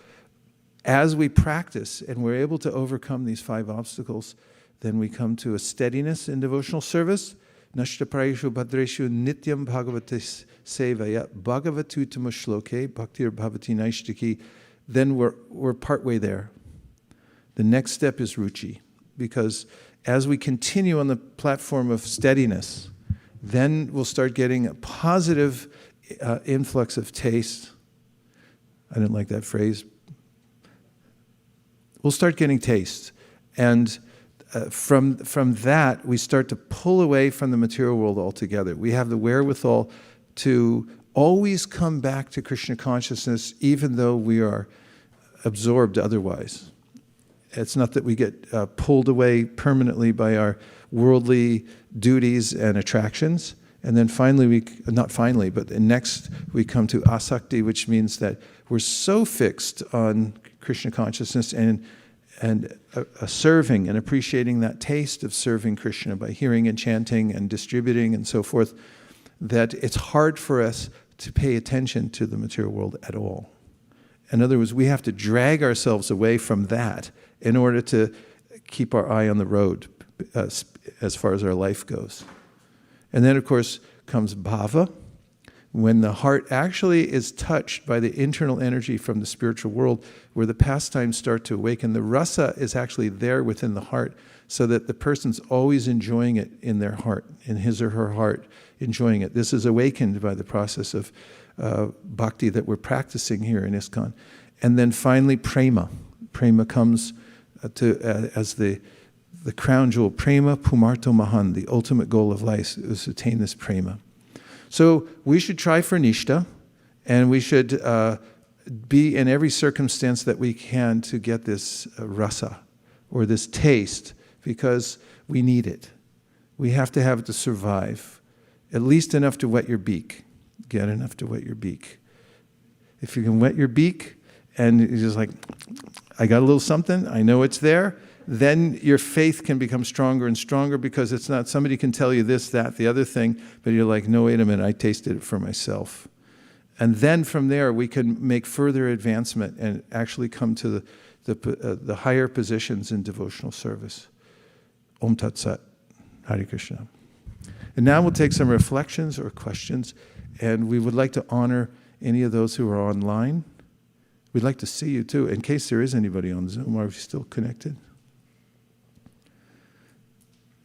As we practice and we're able to overcome these 5 obstacles, then we come to a steadiness in devotional service, Nashtaprayeshu Bhadreshu Nityam Bhagavatis Sevaya Bhagavatu Tamashloke Bhaktir Bhavati Naishtaki. Then we're partway there. The next step is ruchi, because as we continue on the platform of steadiness, then we'll start getting a positive influx of taste. I didn't like that phrase. We'll start getting taste. And from that, we start to pull away from the material world altogether. We have the wherewithal to always come back to Krishna consciousness, even though we are absorbed otherwise. It's not that we get pulled away permanently by our worldly duties and attractions. And then finally, next we come to asakti, which means that we're so fixed on Krishna consciousness and serving and appreciating that taste of serving Krishna by hearing and chanting and distributing and so forth, that it's hard for us to pay attention to the material world at all. In other words, we have to drag ourselves away from that in order to keep our eye on the road as far as our life goes. And then, of course, comes bhava, when the heart actually is touched by the internal energy from the spiritual world, where the pastimes start to awaken. The rasa is actually there within the heart, so that the person's always enjoying it in their heart, in his or her heart, enjoying it. This is awakened by the process of bhakti that we're practicing here in ISKCON. And then finally, prema. Prema comes as the crown jewel. Prema pumarto mahan, the ultimate goal of life is to attain this prema. So we should try for nishta, and we should be in every circumstance that we can to get this rasa, or this taste, because we need it. We have to have it to survive. At least enough to wet your beak. Get enough to wet your beak. If you can wet your beak, and you're just like, I got a little something, I know it's there, then your faith can become stronger and stronger, because it's not somebody can tell you this, that, the other thing, but you're like, no, wait a minute, I tasted it for myself. And then from there, we can make further advancement and actually come to the higher positions in devotional service. Om Tat Sat. Hare Krishna. And now we'll take some reflections or questions, and we would like to honor any of those who are online. We'd like to see you too, in case there is anybody on Zoom. Are we still connected?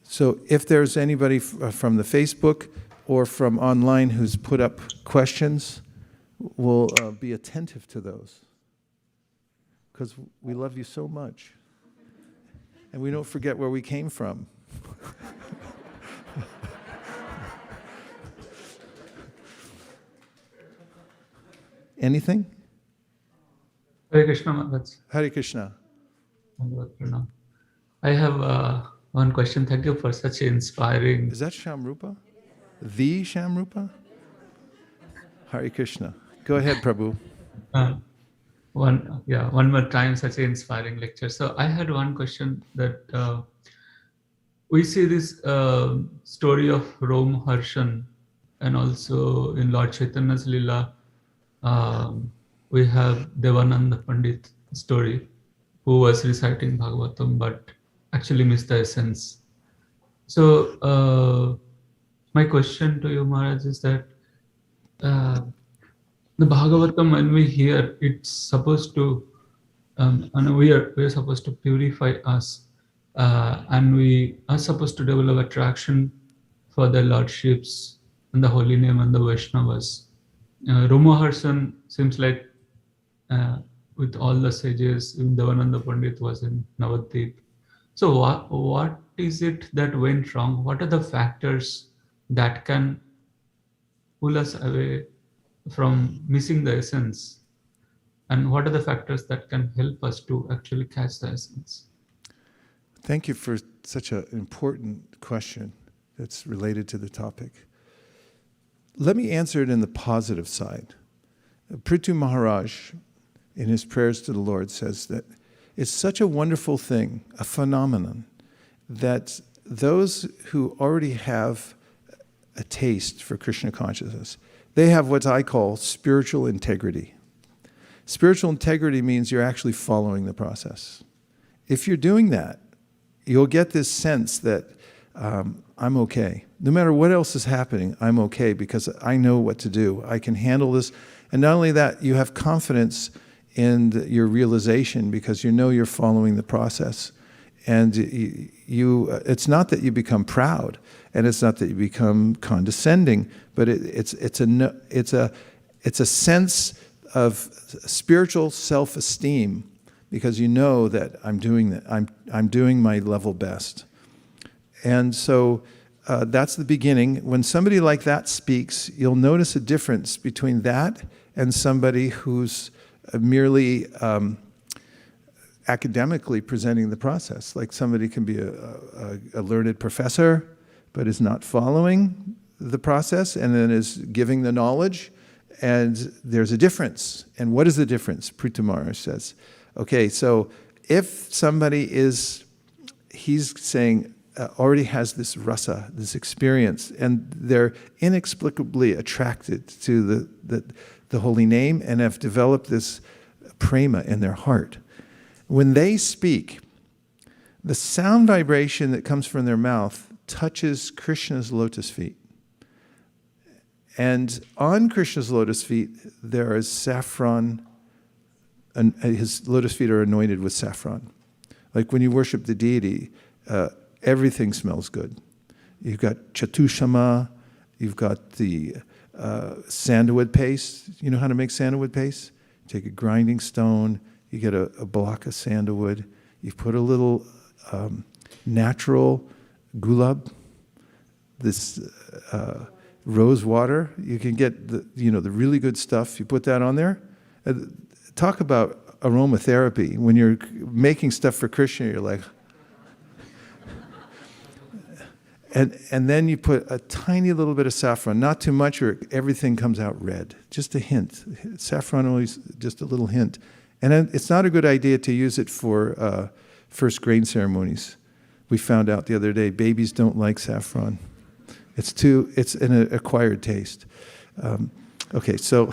So if there's anybody from the Facebook or from online who's put up questions, we'll be attentive to those, because we love you so much. And we don't forget where we came from. Anything? Hare Krishna Maharaj. Hare Krishna. I have one question. Thank you for such inspiring. Is that Shamrupa? The Shamrupa? Hare Krishna. Go ahead, Prabhu. One more time, such an inspiring lecture. So I had one question that we see this story of Rom Harshan, and also in Lord Chaitanya's Lila, we have Devananda Pandit story, who was reciting Bhagavatam but actually missed the essence. So my question to you, Maharaj, is that the Bhagavatam, when we hear, it's supposed to, and we are supposed to purify us, and we are supposed to develop attraction for the lordships and the holy name and the Vaishnavas. Romaharshan seems like with all the sages, even Devananda Pandit was in Navadvip. So what is it that went wrong? What are the factors that can pull us away from missing the essence? And what are the factors that can help us to actually catch the essence? Thank you for such an important question that's related to the topic. Let me answer it in the positive side. Prithu Maharaj, in his prayers to the Lord, says that it's such a wonderful thing, a phenomenon, that those who already have a taste for Krishna consciousness, they have what I call spiritual integrity. Spiritual integrity means you're actually following the process. If you're doing that, you'll get this sense that I'm okay. no matter what else is happening, I'm okay because I know what to do. I can handle this. And not only that, you have confidence in your realization because you know you're following the process. And it's not that you become proud, and it's not that you become condescending, but it's a sense of spiritual self-esteem because you know that I'm doing that. I'm doing my level best. And so that's the beginning. When somebody like that speaks, you'll notice a difference between that and somebody who's merely academically presenting the process. Like somebody can be a learned professor, but is not following the process and then is giving the knowledge. And there's a difference. And what is the difference? Prita Maharaj says, okay, so if somebody he's saying, already has this rasa, this experience, and they're inexplicably attracted to the holy name and have developed this prema in their heart. When they speak, the sound vibration that comes from their mouth touches Krishna's lotus feet. And on Krishna's lotus feet, there is saffron, and his lotus feet are anointed with saffron. Like when you worship the deity, everything smells good. You've got chatushama, you've got the sandalwood paste. You know how to make sandalwood paste? Take a grinding stone, you get a block of sandalwood, you put a little natural gulab, this rose water. You can get the really good stuff. You put that on there. Talk about aromatherapy. When you're making stuff for Krishna, you're like, and then you put a tiny little bit of saffron, not too much, or everything comes out red. Just a hint. Saffron always just a little hint. And it's not a good idea to use it for first grain ceremonies. We found out the other day, babies don't like saffron. It's an acquired taste. Okay, so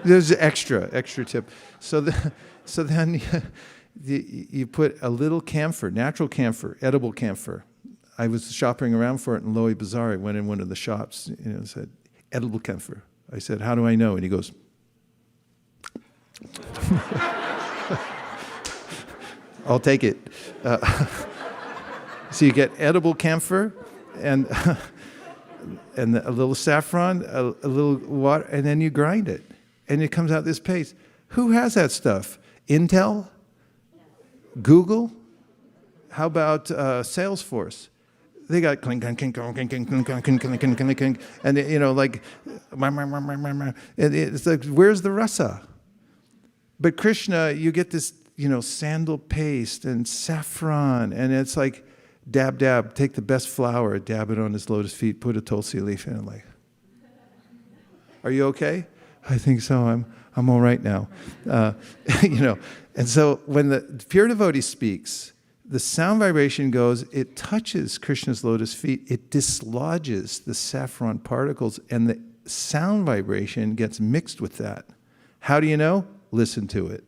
there's an extra tip. So then you put a little camphor, natural camphor, edible camphor. I was shopping around for it in Lowy Bazaar. I went in one of the shops, said, edible camphor. I said, how do I know? And he goes, I'll take it. So you get edible camphor and a little saffron, a little water, and then you grind it. And it comes out this paste. Who has that stuff? Intel? Google? How about Salesforce? They got clink, clink, clink, clink, clink, clink, clink, clink, clink, clink, clink, clink, and it's like, where's the rasa? But Krishna, you get this, sandal paste and saffron, and it's like, dab, dab, take the best flour, dab it on his lotus feet, put a tulsi leaf in it, like, are you okay? I think so, I'm all right now. And so when the pure devotee speaks, the sound vibration goes, it touches Krishna's lotus feet, it dislodges the saffron particles, and the sound vibration gets mixed with that. How do you know? Listen to it.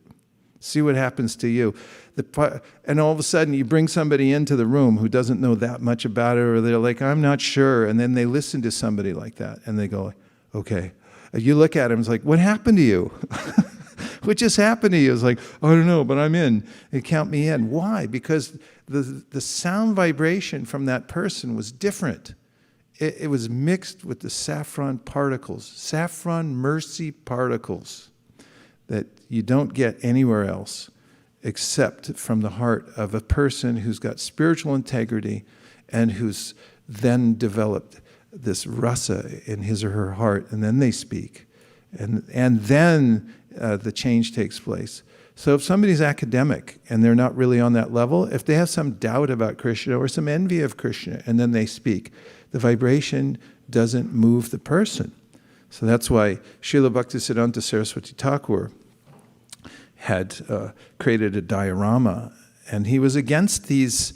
See what happens to you. And all of a sudden, you bring somebody into the room who doesn't know that much about it, or they're like, I'm not sure, and then they listen to somebody like that, and they go, okay. You look at them, it's like, what happened to you? What just happened to you? It's like, I don't know, but I'm in. They count me in. Why? Because the sound vibration from that person was different. It was mixed with the saffron particles, saffron mercy particles that you don't get anywhere else except from the heart of a person who's got spiritual integrity and who's then developed this rasa in his or her heart, and then they speak. And then the change takes place. So if somebody's academic and they're not really on that level, if they have some doubt about Krishna or some envy of Krishna and then they speak, the vibration doesn't move the person. So that's why Srila Bhaktisiddhanta Saraswati Thakur had created a diorama, and he was against these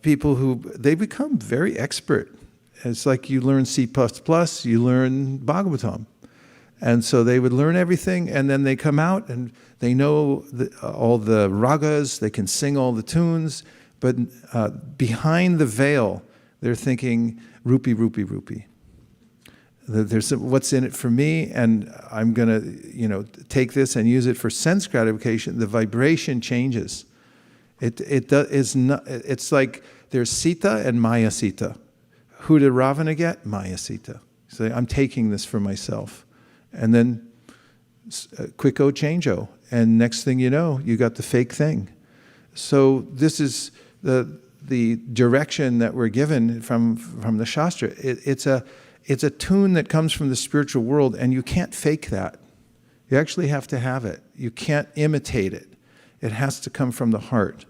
people who, they become very expert. It's like you learn C++, you learn Bhagavatam. And so they would learn everything, and then they come out and they know all the ragas, they can sing all the tunes, but behind the veil, They're thinking rupee, rupee, rupee. There's what's in it for me, and I'm going to, take this and use it for sense gratification. The vibration changes. It's like there's Sita and Maya Sita. Who did Ravana get? Maya Sita. So I'm taking this for myself. And then quicko changeo. And next thing you know, you got the fake thing. So this is the direction that we're given from the Shastra. It's a tune that comes from the spiritual world, and you can't fake that. You actually have to have it. You can't imitate it. It has to come from the heart.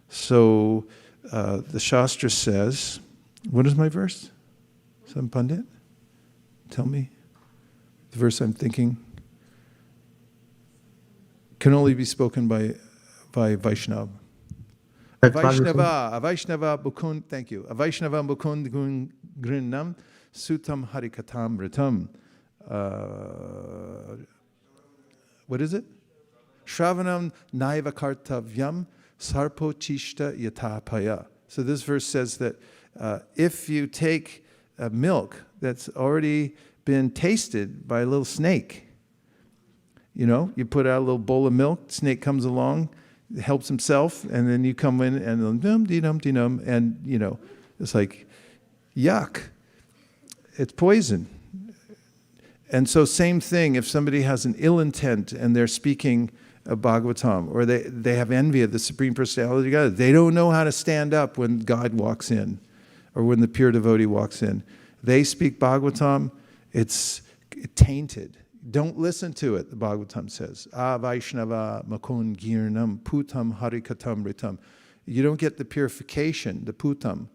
So the Shastra says, what is my verse? Some Pandit? Tell me. The verse I'm thinking can only be spoken by Vaishnava. Vaishnava Mukund, thank you. Vaishnava Mukund Grinnam Sutam Harikatam Ritam. What is it? Shravanam Naiva Kartavyam Sarpo Chishta Yatapaya. So this verse says that if you take milk that's already been tasted by a little snake, you put out a little bowl of milk, snake comes along, helps himself, and then you come in and dum-dee-dum-dee-dum, and, it's like, yuck. It's poison. And so same thing, if somebody has an ill intent and they're speaking of Bhagavatam, or they have envy of the Supreme Personality of God, they don't know how to stand up when God walks in, or when the pure devotee walks in. They speak Bhagavatam, it's tainted. Don't listen to it, the Bhagavatam says. Vaishnava makun girnam putam harikatam ritam. You don't get the purification, the putam,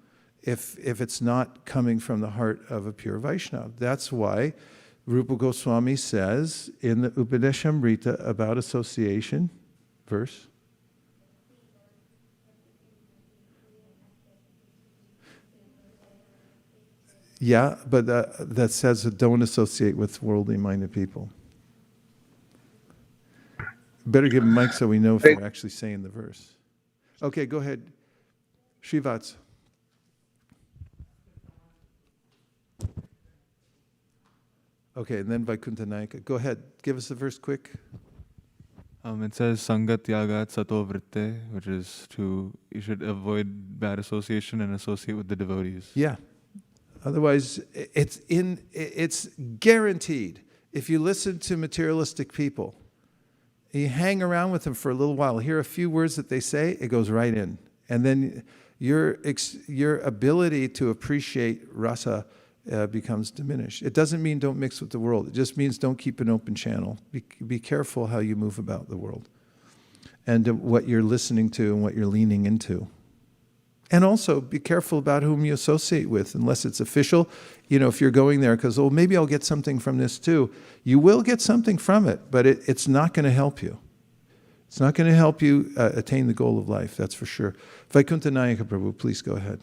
if it's not coming from the heart of a pure Vaishnava. That's why Rupa Goswami says in the Upadeshamrita about association, verse. Yeah, but that says that don't associate with worldly minded people. Better give a mic so we know if we're actually saying the verse. Okay, go ahead. Srivats. Okay, and then Vaikuntha Nayaka. Go ahead, give us the verse quick. It says Sangat Yagat Sato Vritte, which is you should avoid bad association and associate with the devotees. Yeah. Otherwise, it's guaranteed. If you listen to materialistic people, you hang around with them for a little while, hear a few words that they say, it goes right in. And then your ability to appreciate rasa becomes diminished. It doesn't mean don't mix with the world. It just means don't keep an open channel. Be careful how you move about the world and what you're listening to and what you're leaning into. And also be careful about whom you associate with, unless it's official. If you're going there because, maybe I'll get something from this too. You will get something from it, but it's not going to help you. It's not going to help you attain the goal of life, that's for sure. Vaikuntha Nayaka Prabhu, please go ahead.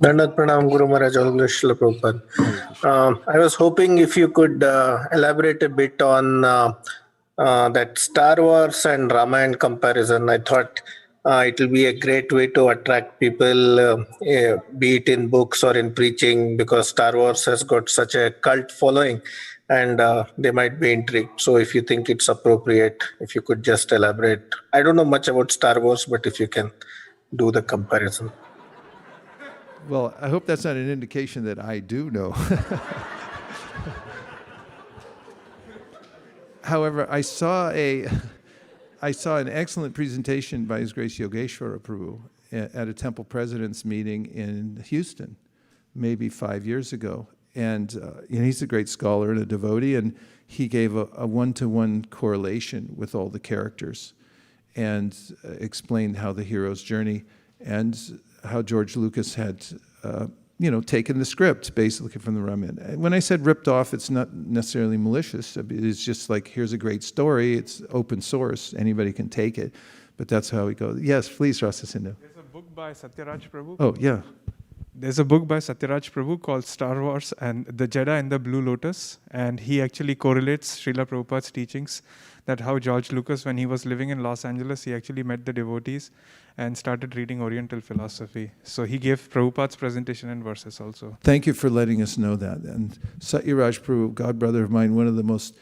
Dandat Pranam Guru Maharaj, all glories Srila Prabhupada. I was hoping if you could elaborate a bit on that Star Wars and Ramayana comparison. I thought it will be a great way to attract people, be it in books or in preaching, because Star Wars has got such a cult following and they might be intrigued. So if you think it's appropriate, if you could just elaborate. I don't know much about Star Wars, but if you can do the comparison. Well, I hope that's not an indication that I do know. However, I saw an excellent presentation by His Grace Yogeshwara Prabhu at a temple president's meeting in Houston, maybe 5 years ago. And he's a great scholar and a devotee, and he gave a one-to-one correlation with all the characters and explained how the hero's journey and how George Lucas had taken the script basically from the Ramayana. And when I said ripped off, it's not necessarily malicious. It's just like, here's a great story. It's open source. Anybody can take it. But that's how it goes. Yes, please, Rasa Sindhu. There's a book by Satyaraj Prabhu. Oh, yeah. There's a book by Satyaraj Prabhu called Star Wars and the Jedi and the Blue Lotus, and he actually correlates Srila Prabhupada's teachings, that how George Lucas, when he was living in Los Angeles, he actually met the devotees and started reading Oriental philosophy. So he gave Prabhupada's presentation and verses also. Thank you for letting us know that. And Satyaraj Prabhu, god brother of mine, one of the most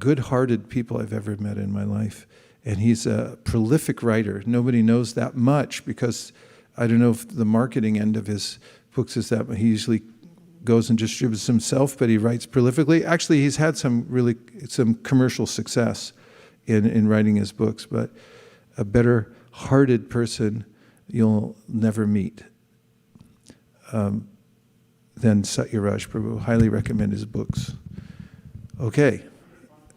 good-hearted people I've ever met in my life. And he's a prolific writer. Nobody knows that much because I don't know if the marketing end of his books is that, but he usually goes and distributes himself, but he writes prolifically. Actually, he's had some commercial success in writing his books, but a better-hearted person you'll never meet than Satyaraj Prabhu. Highly recommend his books. Okay.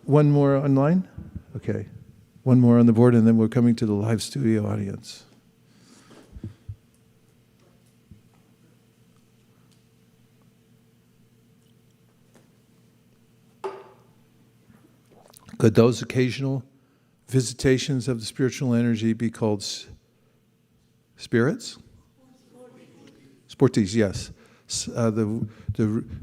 One more online? Okay. One more on the board, and then we're coming to the live studio audience. Could those occasional visitations of the spiritual energy be called spirits? Sportis, yes. The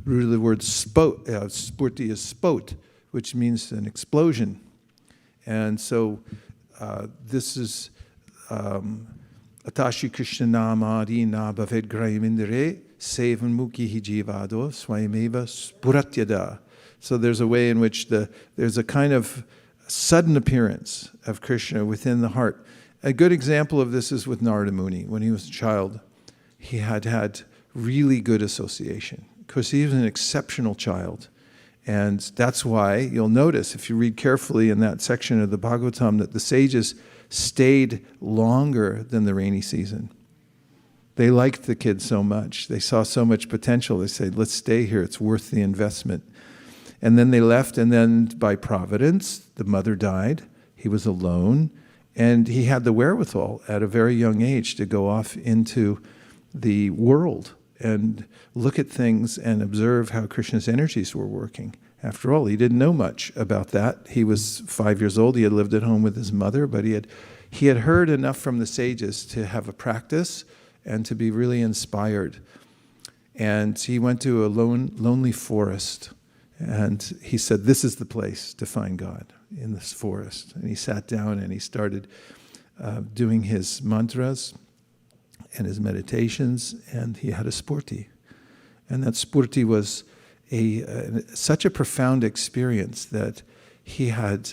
root of the word sporti is spot, which means an explosion. And so this is Atashi Krishna Namadi Nabhaved Grayamindare Sevan Mukhi Jivado Swayameva Spuratyada. So there's a way in which there's a kind of sudden appearance of Krishna within the heart. A good example of this is with Narada Muni. When he was a child, he had really good association because he was an exceptional child. And that's why you'll notice, if you read carefully in that section of the Bhagavatam, that the sages stayed longer than the rainy season. They liked the kid so much. They saw so much potential. They said, let's stay here. It's worth the investment. And then they left, and then by providence, the mother died. He was alone, and he had the wherewithal at a very young age to go off into the world and look at things and observe how Krishna's energies were working. After all, he didn't know much about that. He was 5 years old. He had lived at home with his mother, but he had heard enough from the sages to have a practice and to be really inspired. And he went to a lonely forest, and he said, this is the place to find God, in this forest. And he sat down and he started doing his mantras and his meditations, and he had a spurti. And that spurti was such a profound experience that he had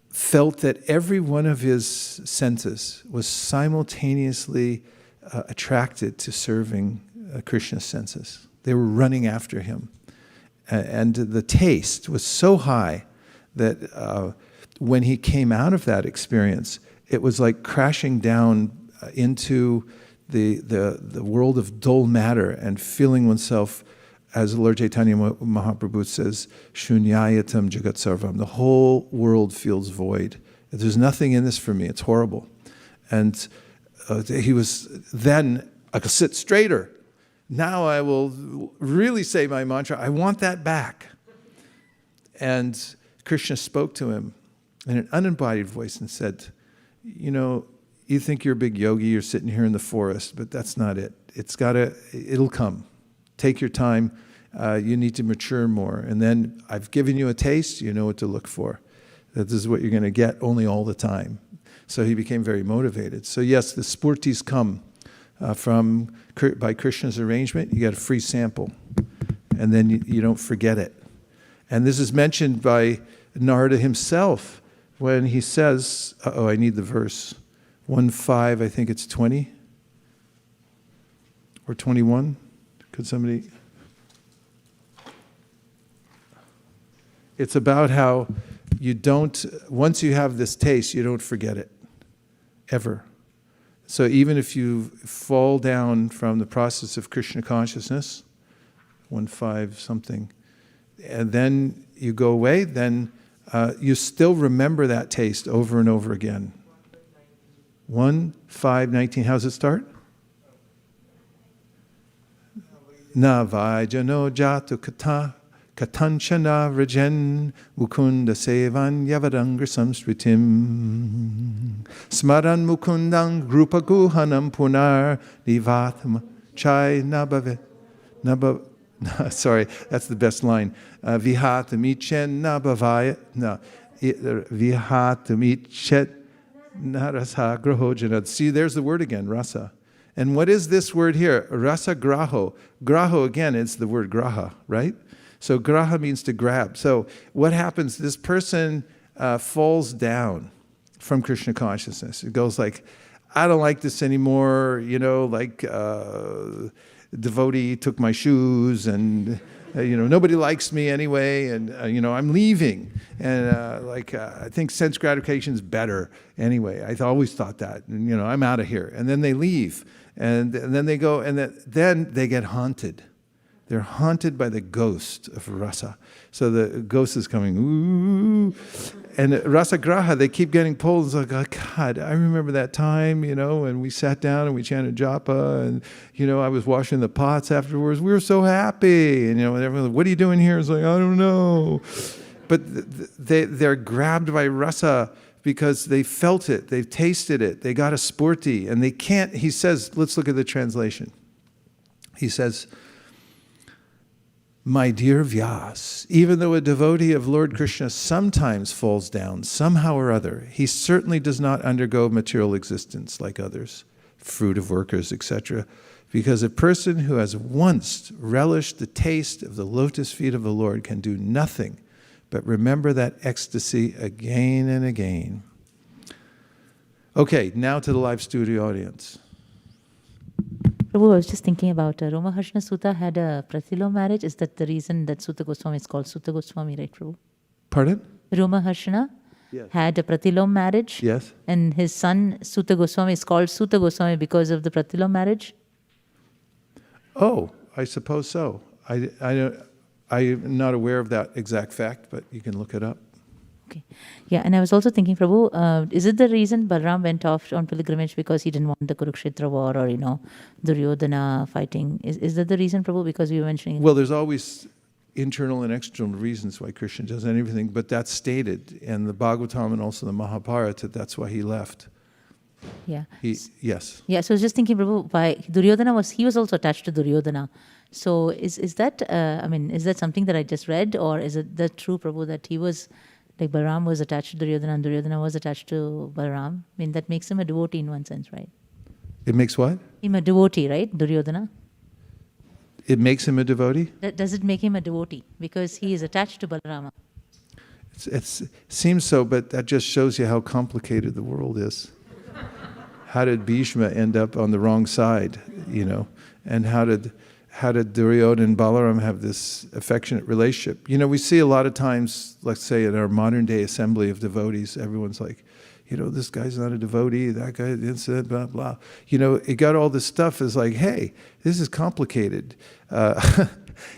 felt that every one of his senses was simultaneously attracted to serving Krishna's senses. They were running after him. And the taste was so high that when he came out of that experience, it was like crashing down into the world of dull matter and feeling oneself, as Lord Chaitanya Mahaprabhu says, Shunyayatam Jagat Sarvam. The whole world feels void. There's nothing in this for me. It's horrible. And he was then, I could sit straighter. Now I will really say my mantra. I want that back. And Krishna spoke to him in an unembodied voice and said, you think you're a big yogi, you're sitting here in the forest, but that's not it. It'll come. Take your time. You need to mature more. And then I've given you a taste, you know what to look for. That this is what you're going to get only all the time. So he became very motivated. So yes, the spurtis come by Krishna's arrangement. You get a free sample. And then you don't forget it. And this is mentioned by Narada himself when he says, I need the verse. 1:5, I think it's 20 or 21. Could somebody? It's about how once you have this taste, you don't forget it, ever. So even if you fall down from the process of Krishna consciousness, 1:5 something, and then you go away, then you still remember that taste over and over again. 1:5:19. How does it start? Na vajano jatu katha Katanchana Rajan Mukunda Sevan Yavadangra Samsritim Smaran Mukundang Grupa Guhanam Punar Nivatham Chai Nabave sorry, that's the best line. Vihatamichen Nabavaya no Vihatamichet Narasa Grahojanad. See, there's the word again, rasa. And what is this word here? Rasa graho. Graho again, it's the word graha, right? So graha means to grab. So what happens? This person falls down from Krishna consciousness. It goes like, I don't like this anymore, like devotee took my shoes and, nobody likes me anyway, and, I'm leaving. And I think sense gratification is better anyway. I always thought that, and, I'm out of here. And then they leave, and then they go, and then they get haunted. They're haunted by the ghost of rasa. So the ghost is coming, ooh. And rasa graha, they keep getting pulled. It's like, oh, God, I remember that time, and we sat down and we chanted japa, and, I was washing the pots afterwards. We were so happy. And, and everyone's like, what are you doing here? It's like, I don't know. But they're grabbed by rasa because they felt it, they've tasted it, they got a spurti, and they can't, he says, let's look at the translation. He says, my dear Vyas, even though a devotee of Lord Krishna sometimes falls down somehow or other, he certainly does not undergo material existence like others, fruit of workers, etc. Because a person who has once relished the taste of the lotus feet of the Lord can do nothing but remember that ecstasy again and again. Okay, now to the live studio audience. Prabhu, I was just thinking about Romaharshana Sutta had a Pratilo marriage. Is that the reason that Sutta Goswami is called Sutta Goswami, right, Prabhu? Pardon? Romaharshana had a Pratilo marriage. Yes. And his son, Sutta Goswami, is called Sutta Goswami because of the Pratilo marriage? Oh, I suppose so. I'm not aware of that exact fact, but you can look it up. Okay. Yeah, and I was also thinking, Prabhu, is it the reason Balram went off on pilgrimage because he didn't want the Kurukshetra war or, Duryodhana fighting? Is that the reason, Prabhu, because we were mentioning it? Well, there's always internal and external reasons why Krishna does anything, but that's stated in the Bhagavatam and also the Mahabharata. That's why he left. Yeah. Yes. Yeah, so I was just thinking, Prabhu, why Duryodhana was also attached to Duryodhana. So is that, is that something that I just read, or is it that true, Prabhu, that he was... Like Balaram was attached to Duryodhana and Duryodhana was attached to Balaram. That makes him a devotee in one sense, right? It makes what? Him a devotee, right? Duryodhana. It makes him a devotee? Does it make him a devotee? Because he is attached to Balarama. It seems so, but that just shows you how complicated the world is. How did Bhishma end up on the wrong side, And how did Duryodhana and Balaram have this affectionate relationship? We see a lot of times, let's say in our modern day assembly of devotees, everyone's like, this guy's not a devotee, that guy, blah, blah. It got all this stuff is like, hey, this is complicated. How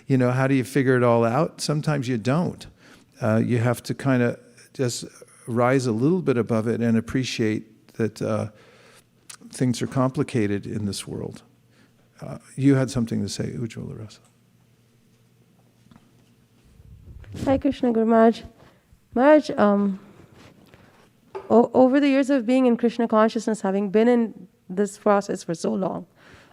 do you figure it all out? Sometimes you don't. You have to kind of just rise a little bit above it and appreciate that things are complicated in this world. You had something to say, Ujjwala Rasa. Hi, Krishna Guru Maharaj. Maharaj, over the years of being in Krishna consciousness, having been in this process for so long,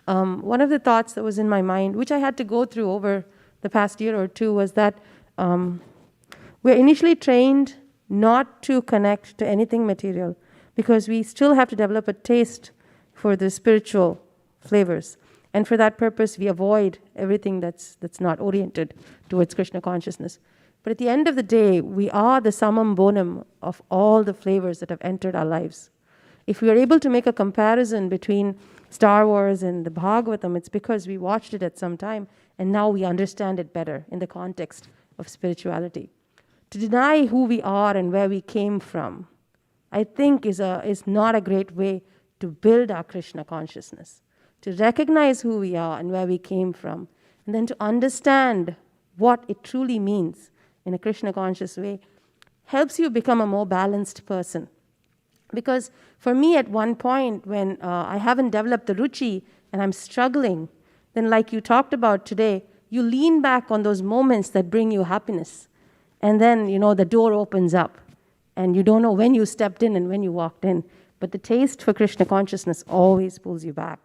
one of the thoughts that was in my mind, which I had to go through over the past year or two, was that we're initially trained not to connect to anything material because we still have to develop a taste for the spiritual flavors. And for that purpose, we avoid everything that's not oriented towards Krishna consciousness. But at the end of the day, we are the summum bonum of all the flavors that have entered our lives. If we are able to make a comparison between Star Wars and the Bhagavatam, it's because we watched it at some time, and now we understand it better in the context of spirituality. To deny who we are and where we came from, I think is not a great way to build our Krishna consciousness. To recognize who we are and where we came from, and then to understand what it truly means in a Krishna conscious way, helps you become a more balanced person. Because for me, at one point when I haven't developed the ruchi and I'm struggling, then like you talked about today, you lean back on those moments that bring you happiness. And then, the door opens up. And you don't know when you stepped in and when you walked in. But the taste for Krishna consciousness always pulls you back.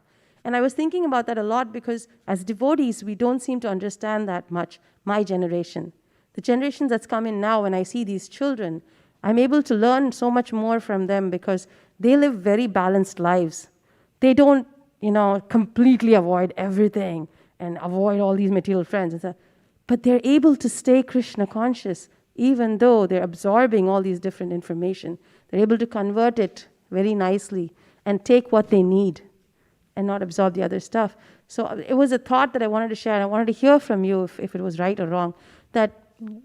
And I was thinking about that a lot because as devotees, we don't seem to understand that much, my generation. The generations that's come in now, when I see these children, I'm able to learn so much more from them because they live very balanced lives. They don't, completely avoid everything and avoid all these material friends. But they're able to stay Krishna conscious even though they're absorbing all these different information. They're able to convert it very nicely and take what they need and not absorb the other stuff. So it was a thought that I wanted to share, and I wanted to hear from you if it was right or wrong, that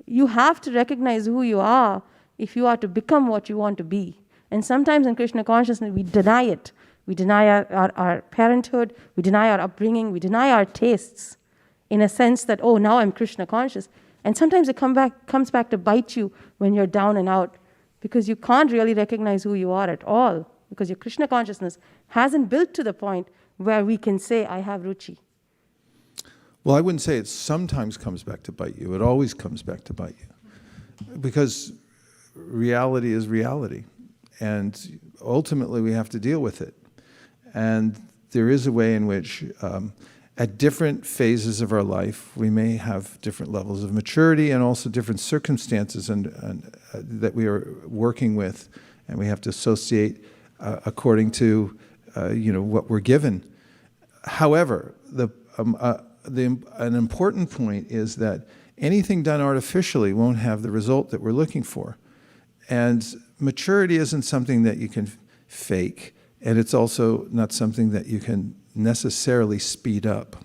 you have to recognize who you are if you are to become what you want to be. And sometimes in Krishna consciousness, we deny it. We deny our parenthood, we deny our upbringing, we deny our tastes in a sense that, oh, now I'm Krishna conscious. And sometimes it comes back to bite you when you're down and out because you can't really recognize who you are at all because your Krishna consciousness hasn't built to the point where we can say, I have ruchi. Well, I wouldn't say it sometimes comes back to bite you. It always comes back to bite you because reality is reality. And ultimately, we have to deal with it. And there is a way in which at different phases of our life, we may have different levels of maturity and also different circumstances that we are working with, and we have to associate according to what we're given. However, an important point is that anything done artificially won't have the result that we're looking for, and maturity isn't something that you can fake, and it's also not something that you can necessarily speed up.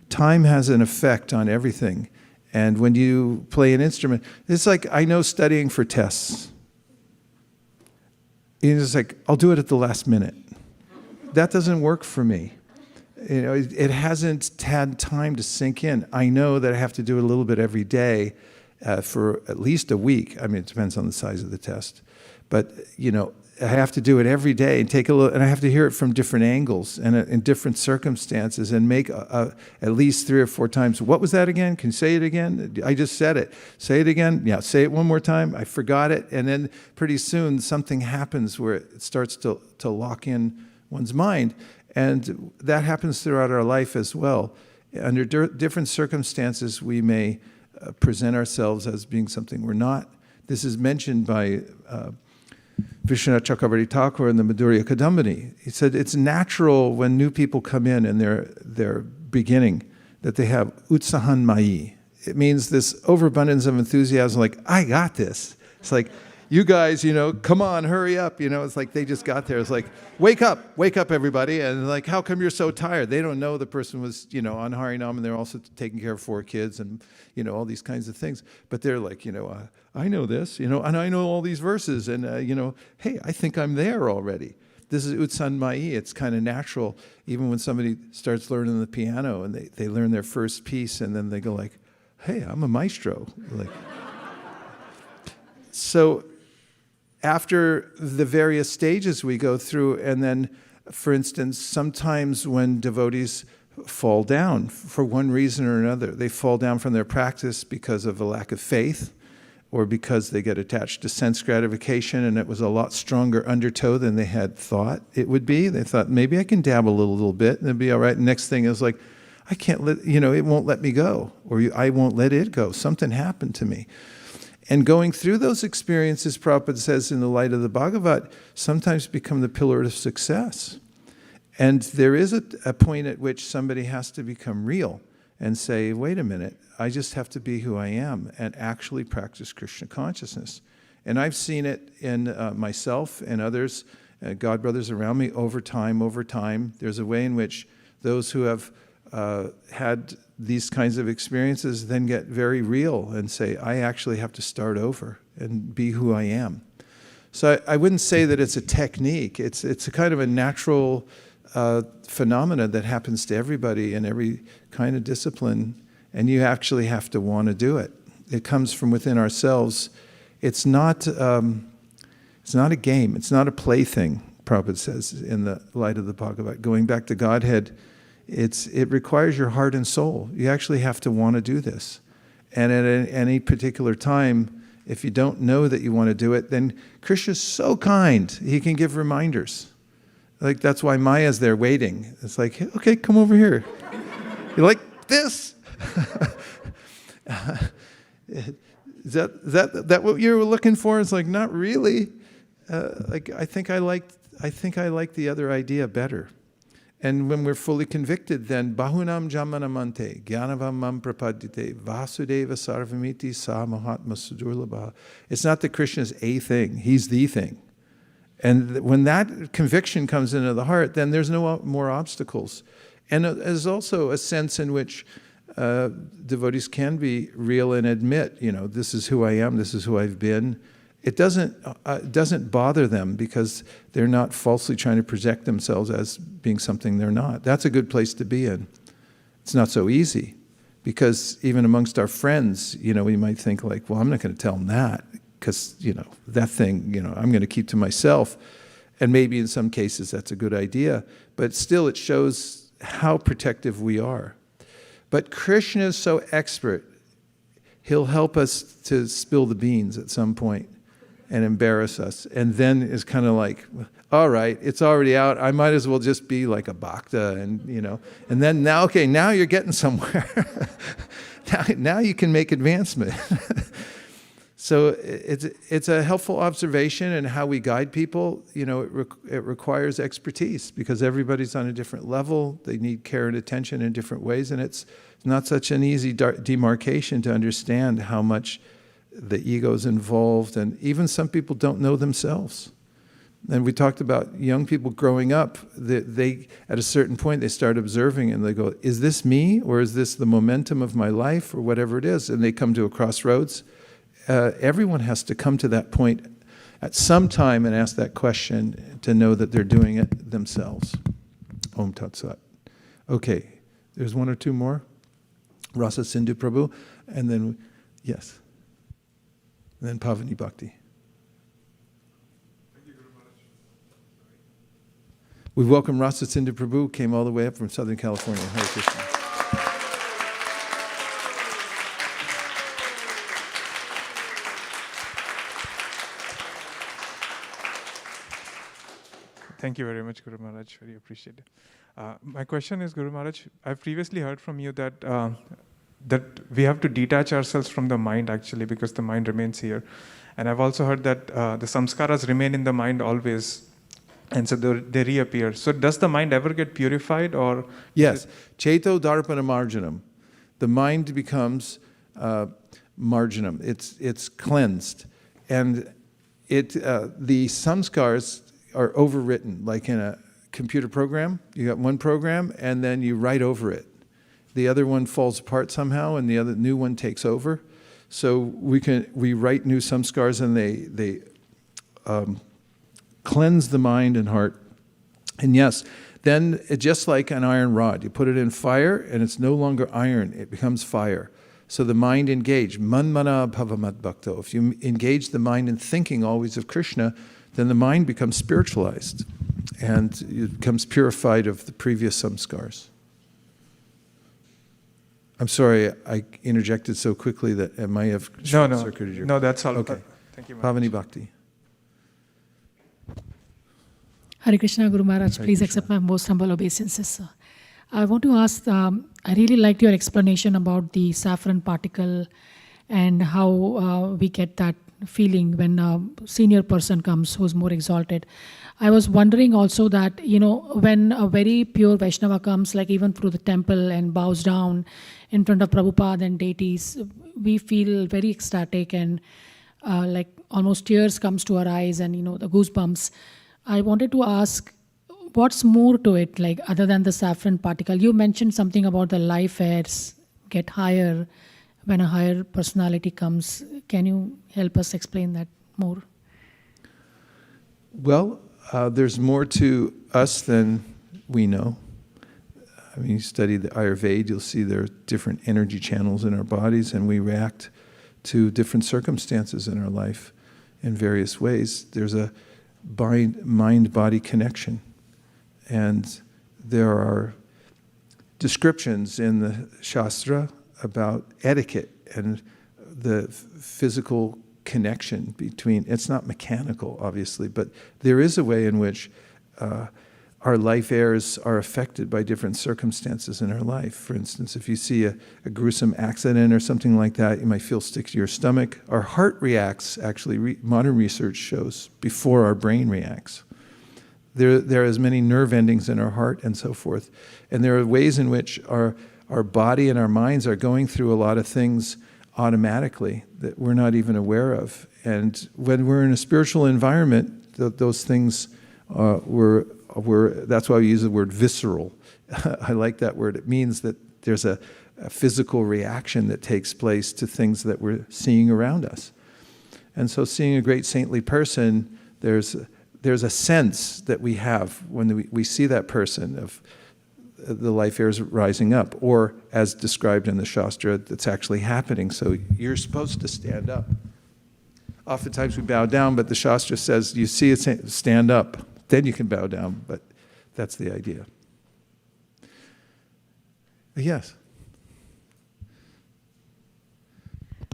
Time has an effect on everything. And when you play an instrument, it's like, I know studying for tests. It's like, I'll do it at the last minute. That doesn't work for me. It hasn't had time to sink in. I know that I have to do it a little bit every day for at least a week. I mean, it depends on the size of the test. But, I have to do it every day and take a look, and I have to hear it from different angles and in different circumstances and make at least 3 or 4 times. What was that again? Can you say it again? I just said it. Say it again. Yeah, say it one more time. I forgot it. And then pretty soon something happens where it starts to lock in one's mind. And that happens throughout our life as well. Under different circumstances, we may present ourselves as being something we're not. This is mentioned by Vishwanath Chakravarti Thakur in the Madhurya Kadambini. He said it's natural when new people come in and they're beginning that they have utsahan mayi. It means this overabundance of enthusiasm, like, I got this. It's like, you guys, come on, hurry up. It's like they just got there. It's like, wake up, everybody. And like, how come you're so tired? They don't know the person was, on Harinam, and they're also taking care of 4 kids and, all these kinds of things. But they're like, I know this, and I know all these verses. And, hey, I think I'm there already. This is Utsan Mai. It's kind of natural. Even when somebody starts learning the piano and they learn their first piece and then they go like, hey, I'm a maestro. Like, so after the various stages we go through, and then, for instance, sometimes when devotees fall down for one reason or another, they fall down from their practice because of a lack of faith, or because they get attached to sense gratification and it was a lot stronger undertow than they had thought it would be. They thought, maybe I can dabble a little bit and it'll be all right. And next thing is like, I can't let, it won't let me go, or I won't let it go. Something happened to me. And going through those experiences, Prabhupada says, in the light of the Bhagavad, sometimes become the pillar of success. And there is a point at which somebody has to become real and say, wait a minute, I just have to be who I am and actually practice Krishna consciousness. And I've seen it in myself and others, God brothers around me, over time. There's a way in which those who have had these kinds of experiences then get very real and say, I actually have to start over and be who I am. So I wouldn't say that it's a technique. It's a kind of a natural phenomena that happens to everybody in every kind of discipline, and you actually have to want to do it. It comes from within ourselves. It's not a game. It's not a plaything, Prabhupada says in the light of the Bhagavad. Going back to Godhead, it requires your heart and soul. You actually have to want to do this. And at any particular time, if you don't know that you want to do it, then Krishna's so kind. He can give reminders. Like, that's why Maya's there waiting. It's like, okay, come over here. You like this? Is that what you were looking for? It's like, not really. I think I like the other idea better. And when we're fully convicted, then bahunam jamanamante, gyanavam mam prapadite, vasudeva sarvamiti sa mahatma sudurlabha. It's not that Krishna's a thing, he's the thing. And when that conviction comes into the heart, then there's no more obstacles. And there's also a sense in which devotees can be real and admit, this is who I am, this is who I've been. It doesn't bother them because they're not falsely trying to project themselves as being something they're not. That's a good place to be in. It's not so easy because even amongst our friends, we might think like, well, I'm not going to tell them that because, that thing, I'm going to keep to myself. And maybe in some cases that's a good idea, but still it shows how protective we are. But Krishna is so expert, he'll help us to spill the beans at some point and embarrass us. And then it's kind of like, all right, it's already out. I might as well just be like a bhakta and then now you're getting somewhere. now you can make advancement. So it's a helpful observation in how we guide people. It requires expertise because everybody's on a different level. They need care and attention in different ways, and it's not such an easy demarcation to understand how much the ego's involved, and even some people don't know themselves. And we talked about young people growing up. They at a certain point they start observing and they go, "Is this me, or is this the momentum of my life, or whatever it is?" And they come to a crossroads. Everyone has to come to that point at some time and ask that question to know that they're doing it themselves. Om Tat Sat. Okay, there's one or two more. Rasa Sindhu Prabhu, and then, yes. And then Pavani Bhakti. We welcome Rasa Sindhu Prabhu, came all the way up from Southern California. Hare Krishna. Thank you very much, Guru Maharaj. Very appreciate it. My question is, Guru Maharaj, I've previously heard from you that that we have to detach ourselves from the mind actually because the mind remains here. And I've also heard that the samskaras remain in the mind always, and so they reappear. So does the mind ever get purified, or? Yes. Cheto darpana marjanam. The mind becomes marjanam. It's cleansed. And the samskars are overwritten, like in a computer program. You got one program, and then you write over it. The other one falls apart somehow, and the other new one takes over. So we write new samskars, and they cleanse the mind and heart. And yes, then just like an iron rod, you put it in fire, and it's no longer iron; it becomes fire. So the mind engaged, manmana bhavamad bhakto. If you engage the mind in thinking always of Krishna, then the mind becomes spiritualized and it becomes purified of the previous samskars. I'm sorry, I interjected so quickly that I might have short-circuited your... No, that's all. Okay. Thank you, Maharaj. Pavani Bhakti. Hare Krishna, Guru Maharaj. Hare Please Krishna. accept my most humble obeisances, sir. I want to ask, I really liked your explanation about the saffron particle and how we get that feeling when a senior person comes who's more exalted. I was wondering also that, when a very pure Vaishnava comes, like even through the temple and bows down in front of Prabhupada and deities, we feel very ecstatic and like almost tears comes to our eyes and, the goosebumps. I wanted to ask, what's more to it, like other than the saffron particle? You mentioned something about the life airs get higher when a higher personality comes. Can you help us explain that more? Well, there's more to us than we know. I mean, you study the Ayurveda, you'll see there are different energy channels in our bodies, and we react to different circumstances in our life in various ways. There's a mind-body connection. And there are descriptions in the Shastra about etiquette and the physical connection between, it's not mechanical, obviously, but there is a way in which our life airs are affected by different circumstances in our life. For instance, if you see a gruesome accident or something like that, you might feel sick to your stomach. Our heart reacts, actually, modern research shows, before our brain reacts. There are as many nerve endings in our heart and so forth. And there are ways in which our body and our minds are going through a lot of things automatically that we're not even aware of. And when we're in a spiritual environment, those things that's why we use the word visceral. I like that word. It means that there's a physical reaction that takes place to things that we're seeing around us. And so seeing a great saintly person, there's a sense that we have when we see that person of the life airs rising up, or as described in the Shastra, that's actually happening. So you're supposed to stand up. Oftentimes we bow down, but the Shastra says you see it, stand up. Then you can bow down, but that's the idea. Yes.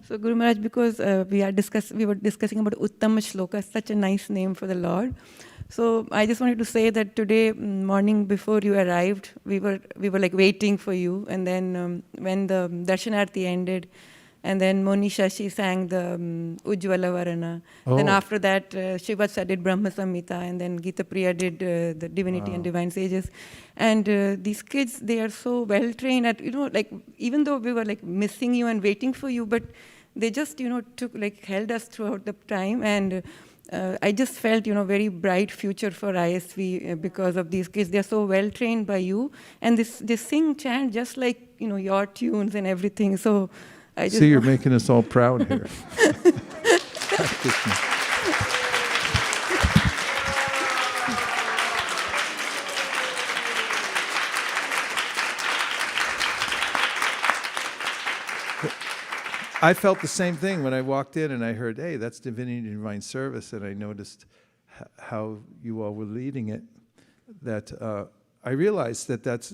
So Guru Maharaj, because we were discussing about Uttama Shloka, such a nice name for the Lord. So I just wanted to say that today morning before you arrived, we were like waiting for you, and then when the Darshanarti ended, and then Monisha, she sang the Ujjwala Varana. Oh. Then after that, Shivatsa did Brahma Samhita, and then Gita Priya did the Divinity and Divine Sages. And these kids, they are so well trained at, like, even though we were like missing you and waiting for you, but they just, held us throughout the time. And I just felt, very bright future for ISV because of these kids. They're so well trained by you. And they sing, chant just like, your tunes and everything. So I just... See, you're making us all proud here. I felt the same thing when I walked in and I heard, hey, that's Divinity and Divine Service, and I noticed how you all were leading it, that I realized that that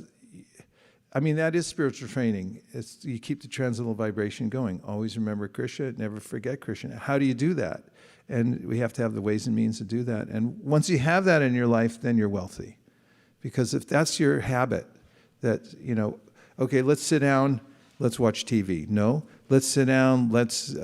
is spiritual training. You keep the transcendental vibration going. Always remember Krishna, never forget Krishna. How do you do that? And we have to have the ways and means to do that. And once you have that in your life, then you're wealthy. Because if that's your habit, that, okay, let's sit down, let's watch TV. No, let's sit down, let's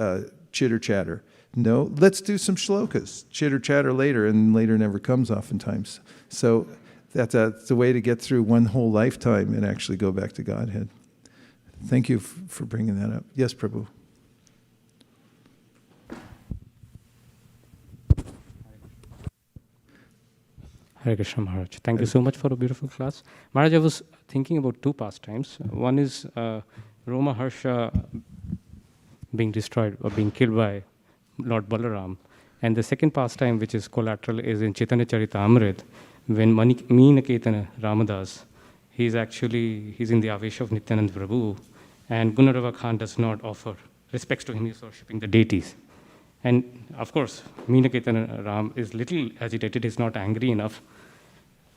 chitter-chatter. No, let's do some shlokas. Chitter-chatter later, and later never comes oftentimes. So that's a way to get through one whole lifetime and actually go back to Godhead. Thank you for bringing that up. Yes, Prabhu. Hare Krishna Maharaj. Thank you so much for a beautiful class. Maharaj, I was thinking about two pastimes. One is Roma Harsha being destroyed or being killed by Lord Balaram. And the second pastime, which is collateral, is in Chaitanya Charitamrita, when Meenaketana Ramadas, he's in the Avesha of Nityanand Prabhu, and Gunarava Khan does not offer respects to him, he's worshipping the deities. And of course, Meenaketana Ram is little agitated, he's not angry enough.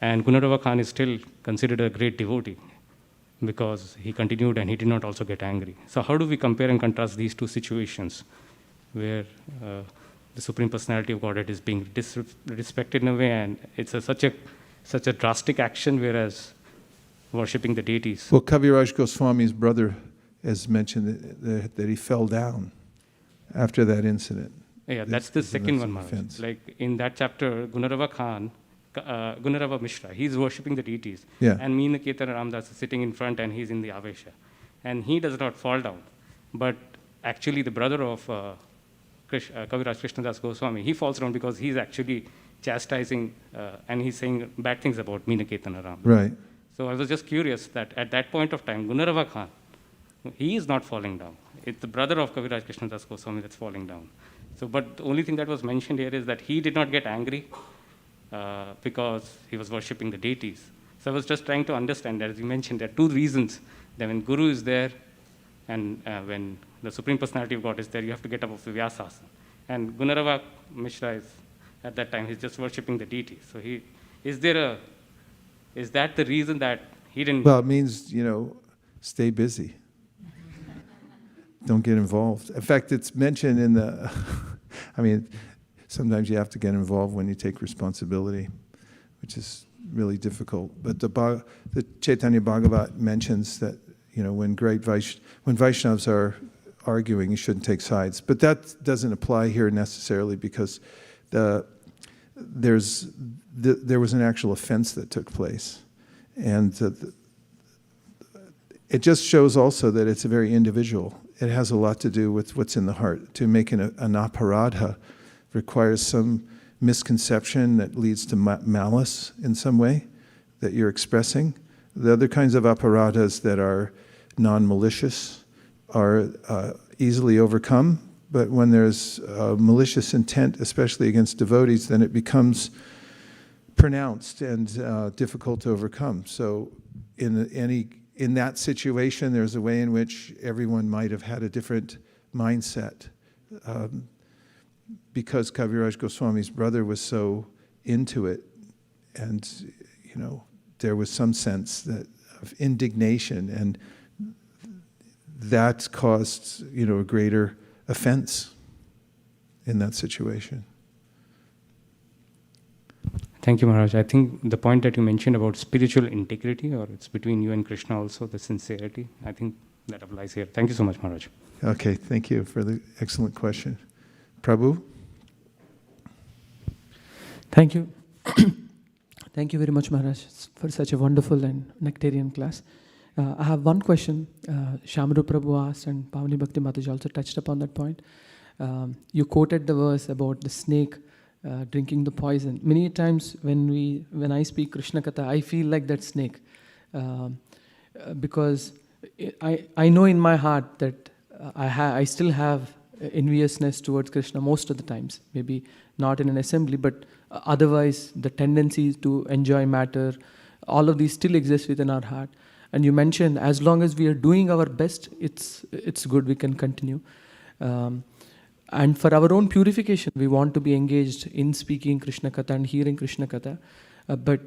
And Gunarava Khan is still considered a great devotee because he continued and he did not also get angry. So how do we compare and contrast these two situations where the Supreme Personality of Godhead is being disrespected in a way, and it's such a drastic action, whereas worshipping the deities? Well, Kaviraj Goswami's brother has mentioned that he fell down after that incident. Yeah, that's the second one, Maharaj. Like in that chapter, Gunarava Mishra, he's worshipping the deities. Yeah. And Meenaketana Ramdas is sitting in front and he's in the Avesha. And he does not fall down. But actually the brother of Kaviraj Krishnadas Goswami, he falls down because he's actually chastising and he's saying bad things about Meenaketana Ram. Right. So I was just curious that at that point of time, Gunarava Khan, he is not falling down. It's the brother of Kaviraj Krishnadas Goswami that's falling down. So, but the only thing that was mentioned here is that he did not get angry because he was worshipping the deities. So I was just trying to understand that, as you mentioned, there are two reasons that when Guru is there and when the Supreme Personality of God is there, you have to get up of the Vyasasana. And Gunarava Mishra is, at that time, he's just worshipping the deity. So is that the reason that he didn't. Well, it means, stay busy. Don't get involved. In fact, it's mentioned in the, sometimes you have to get involved when you take responsibility, which is really difficult. But the Chaitanya Bhagavat mentions that, when Vaishnavas are arguing, you shouldn't take sides. But that doesn't apply here necessarily, because there was an actual offense that took place. And it just shows also that it's a very individual. It has a lot to do with what's in the heart. To make an aparadha requires some misconception that leads to malice in some way that you're expressing. The other kinds of aparadhas that are non-malicious are easily overcome, but when there's malicious intent, especially against devotees, then it becomes pronounced and difficult to overcome. So in that situation, there's a way in which everyone might have had a different mindset. Because Kaviraj Goswami's brother was so into it, and there was some sense of indignation, and that caused a greater offense in that situation. Thank you, Maharaj. I think the point that you mentioned about spiritual integrity, or it's between you and Krishna also, the sincerity, I think that applies here. Thank you so much, Maharaj. Okay, thank you for the excellent question. Prabhu? Thank you. Thank you very much, Maharaj, for such a wonderful and nectarian class. I have one question. Shamaru Prabhu asked, and Pavani Bhakti Mataji also touched upon that point. You quoted the verse about the snake drinking the poison. Many times when I speak Krishna Katha, I feel like that snake, because I know in my heart that I still have enviousness towards Krishna most of the times. Maybe not in an assembly, but otherwise the tendency to enjoy matter, all of these still exist within our heart. And you mentioned as long as we are doing our best, it's good, we can continue. And for our own purification, we want to be engaged in speaking Krishna Katha and hearing Krishna Katha. But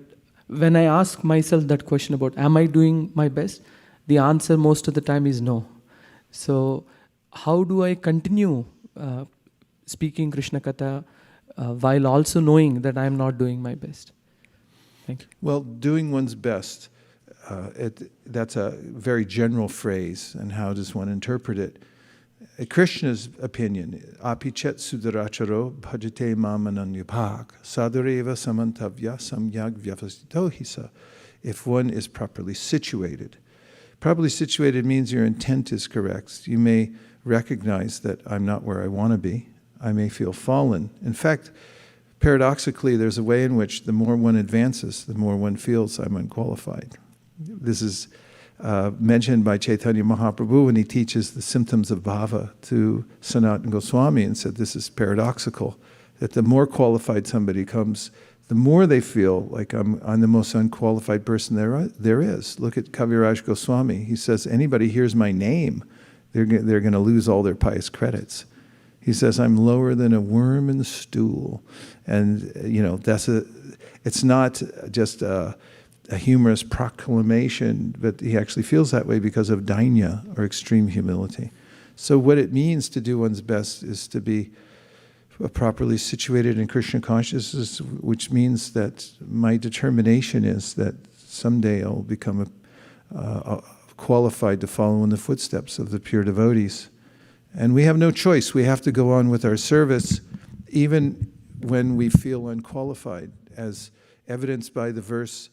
when I ask myself that question about, am I doing my best? The answer most of the time is no. So how do I continue speaking Krishna Katha while also knowing that I am not doing my best? Thank you. Well, doing one's best, that's a very general phrase, and how does one interpret it? Krishna's opinion, apichet sudaracharo bhajate mamananyabhag sadhareva samantavya samyag vyavasito hisa. If one is properly situated. Properly situated means your intent is correct. You may recognize that I'm not where I want to be. I may feel fallen. In fact, paradoxically, there's a way in which the more one advances, the more one feels I'm unqualified. This is mentioned by Chaitanya Mahaprabhu when he teaches the symptoms of bhava to Sanatana Goswami, and said this is paradoxical, that the more qualified somebody comes, the more they feel like I'm the most unqualified person there is. Look at Kaviraj Goswami. He says, anybody hears my name, they're going to lose all their pious credits. He says, I'm lower than a worm in the stool. And, it's not just a humorous proclamation, but he actually feels that way because of dainya, or extreme humility. So what it means to do one's best is to be properly situated in Krishna consciousness, which means that my determination is that someday I'll become qualified to follow in the footsteps of the pure devotees. And we have no choice. We have to go on with our service even when we feel unqualified, as evidenced by the verse,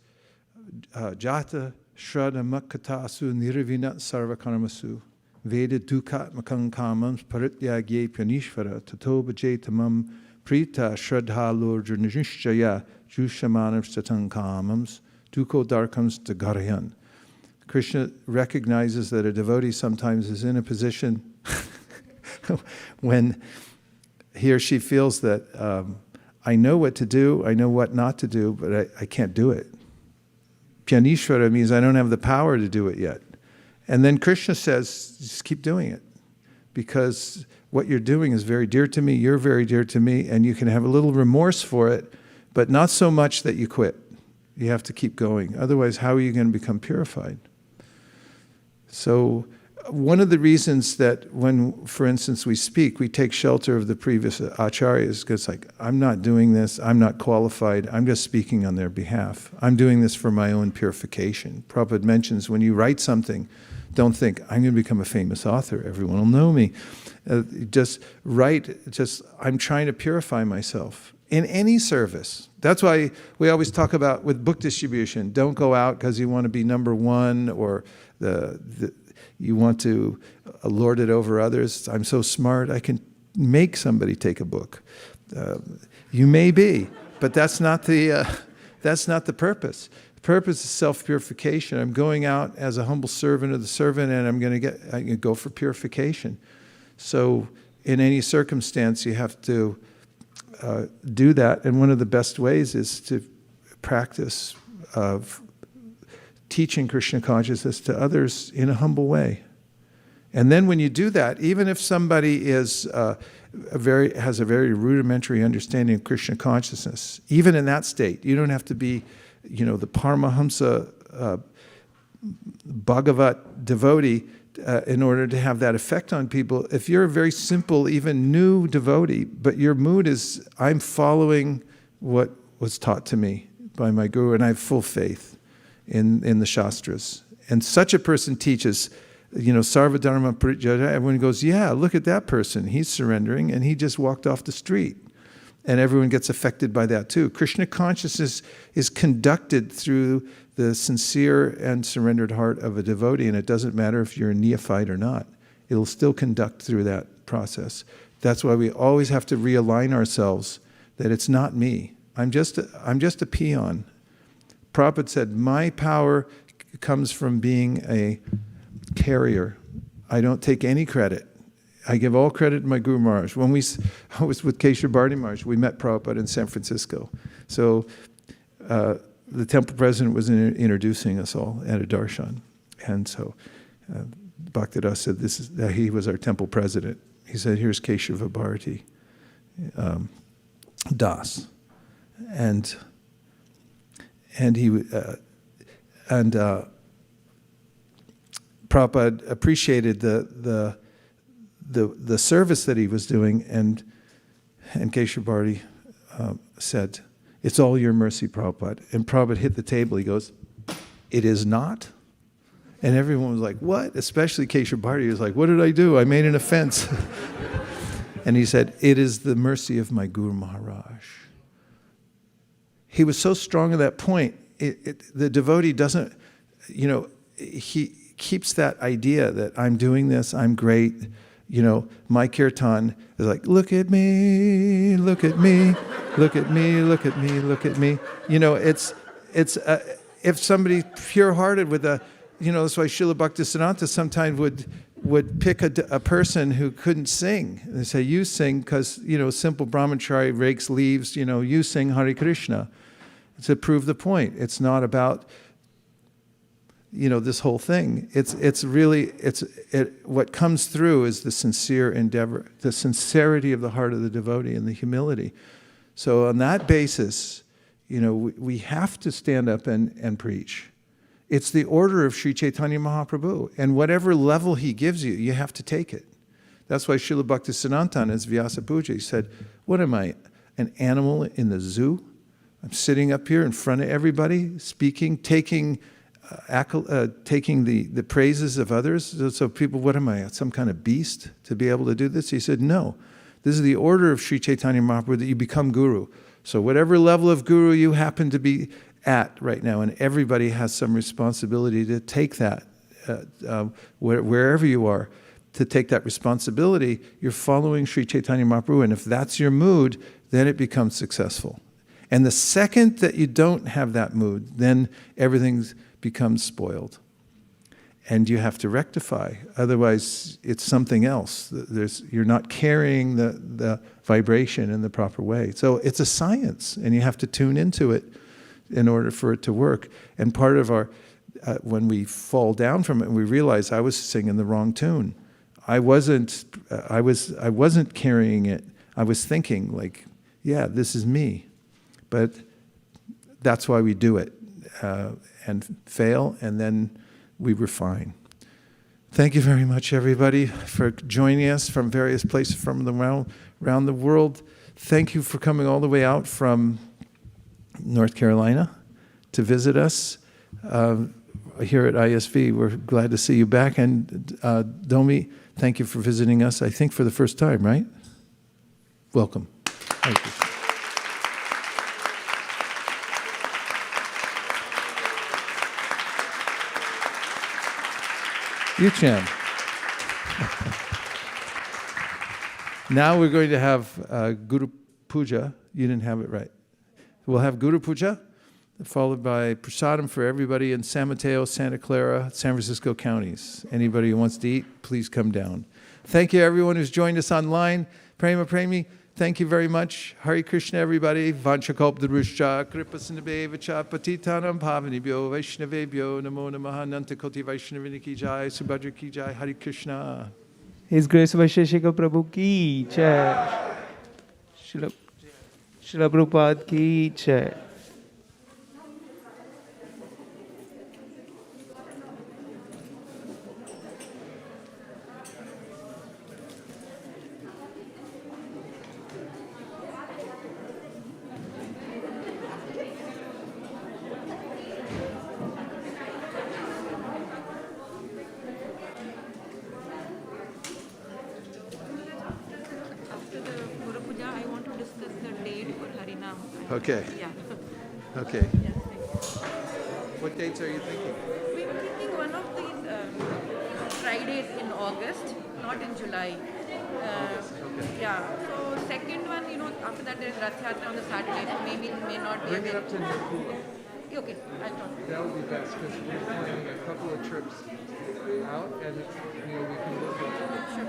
Jata Shraddha Makkatasu Nirvinat Sarvakarmasu Veda Dukatmakam Kamams Parityagye Pyanishvara Tato Bhajetamam Prita Shraddha Lorjurnishjaya Jushamanam Satan Kamams Duko Darkams Dagarayan. Krishna recognizes that a devotee sometimes is in a position when he or she feels that I know what to do, I know what not to do, but I can't do it. Pyanishvara means I don't have the power to do it yet. And then Krishna says, just keep doing it, because what you're doing is very dear to me, you're very dear to me, and you can have a little remorse for it, but not so much that you quit. You have to keep going. Otherwise, how are you going to become purified? So one of the reasons that when, for instance, we speak, we take shelter of the previous acharyas, because like, I'm not doing this, I'm not qualified, I'm just speaking on their behalf. I'm doing this for my own purification. Prabhupada mentions when you write something, don't think, I'm going to become a famous author, everyone will know me. Just write, I'm trying to purify myself in any service. That's why we always talk about with book distribution, don't go out because you want to be number one or you want to lord it over others. I'm so smart, I can make somebody take a book. You may be, but that's not the purpose. The purpose is self-purification. I'm going out as a humble servant of the servant, and I can go for purification. So in any circumstance, you have to do that. And one of the best ways is to practice teaching Krishna consciousness to others in a humble way. And then when you do that, even if somebody is has a very rudimentary understanding of Krishna consciousness, even in that state, you don't have to be, the Paramahamsa Bhagavat devotee in order to have that effect on people. If you're a very simple, even new devotee, but your mood is, I'm following what was taught to me by my guru, and I have full faith in the Shastras. And such a person teaches, Sarvadharma Parijaya. Everyone goes, yeah, look at that person. He's surrendering, and he just walked off the street. And everyone gets affected by that too. Krishna consciousness is conducted through the sincere and surrendered heart of a devotee, and it doesn't matter if you're a neophyte or not. It'll still conduct through that process. That's why we always have to realign ourselves that it's not me. I'm just a peon. Prabhupada said, my power comes from being a carrier. I don't take any credit. I give all credit to my Guru Maharaj. When I was with Keshav Bharti Maharaj, we met Prabhupada in San Francisco. So the temple president was introducing us all at a darshan. And so Bhakti-Das said that he was our temple president. He said, here's Keshav Bharti Das. And Prabhupada appreciated the service that he was doing, and Keshav Bharti said, it's all your mercy, Prabhupada. And Prabhupada hit the table. He goes, it is not? And everyone was like, what? Especially Keshav Bharti. He was like, what did I do? I made an offense. And he said, it is the mercy of my Guru Maharaj. He was so strong at that point. The devotee doesn't, he keeps that idea that I'm doing this, I'm great. My kirtan is like, look at me, look at me, look at me, look at me, look at me. It's if somebody pure-hearted with that's why Srila Bhaktisiddhanta sometimes would pick a person who couldn't sing. And they say, you sing because, simple brahmachari rakes leaves, you sing Hare Krishna. To prove the point. It's not about, this whole thing. What comes through is the sincere endeavor, the sincerity of the heart of the devotee and the humility. So on that basis, we have to stand up and preach. It's the order of Sri Chaitanya Mahaprabhu. And whatever level he gives you, you have to take it. That's why Srila Bhaktisiddhanta in his Vyasa Puja, he said, what am I, an animal in the zoo? I'm sitting up here in front of everybody, speaking, taking the praises of others. So people, what am I, some kind of beast to be able to do this? He said, no. This is the order of Sri Chaitanya Mahaprabhu that you become guru. So whatever level of guru you happen to be at right now, and everybody has some responsibility to take that, wherever you are, to take that responsibility, you're following Sri Chaitanya Mahaprabhu. And if that's your mood, then it becomes successful. And the second that you don't have that mood, then everything becomes spoiled. And you have to rectify. Otherwise, it's something else. You're not carrying the vibration in the proper way. So it's a science, and you have to tune into it in order for it to work. And part of our, when we fall down from it, we realize I was singing the wrong tune. I wasn't carrying it. I was thinking like, yeah, this is me. But that's why we do it. and fail, and then we refine. Thank you very much, everybody, for joining us from various places from around the world. Thank you for coming all the way out from North Carolina to visit us here at ISV. We're glad to see you back. And Domi, thank you for visiting us, I think for the first time, right? Welcome. Thank you. Yuchan. Now we're going to have Guru Puja. You didn't have it right. We'll have Guru Puja, followed by prasadam for everybody in San Mateo, Santa Clara, San Francisco counties. Anybody who wants to eat, please come down. Thank you, everyone who's joined us online. Prema Premi, thank you very much. Hare Krishna, everybody. Vanchakalpadrushcha, Kripasinabhevacha, Patitanam Pavanibhyo, Vaishnavebhyo, Namo Namaha, Nantakoti Vaishnavini ki jai, Subhadra ki jai, Hare Krishna. His Grace Vaisesika Prabhu ki jai. Srila Prabhupada ki jai. Okay. Yeah. Okay. What dates are you thinking? We were thinking one of these Fridays in August, not in July. Okay. Yeah. So second one, after that there is Rath Yatra on the Saturday. So maybe it may not be Bring it up to Nakula. Okay, I'll talk. That would be best because we're planning a couple of trips out, and we can look at. Sure.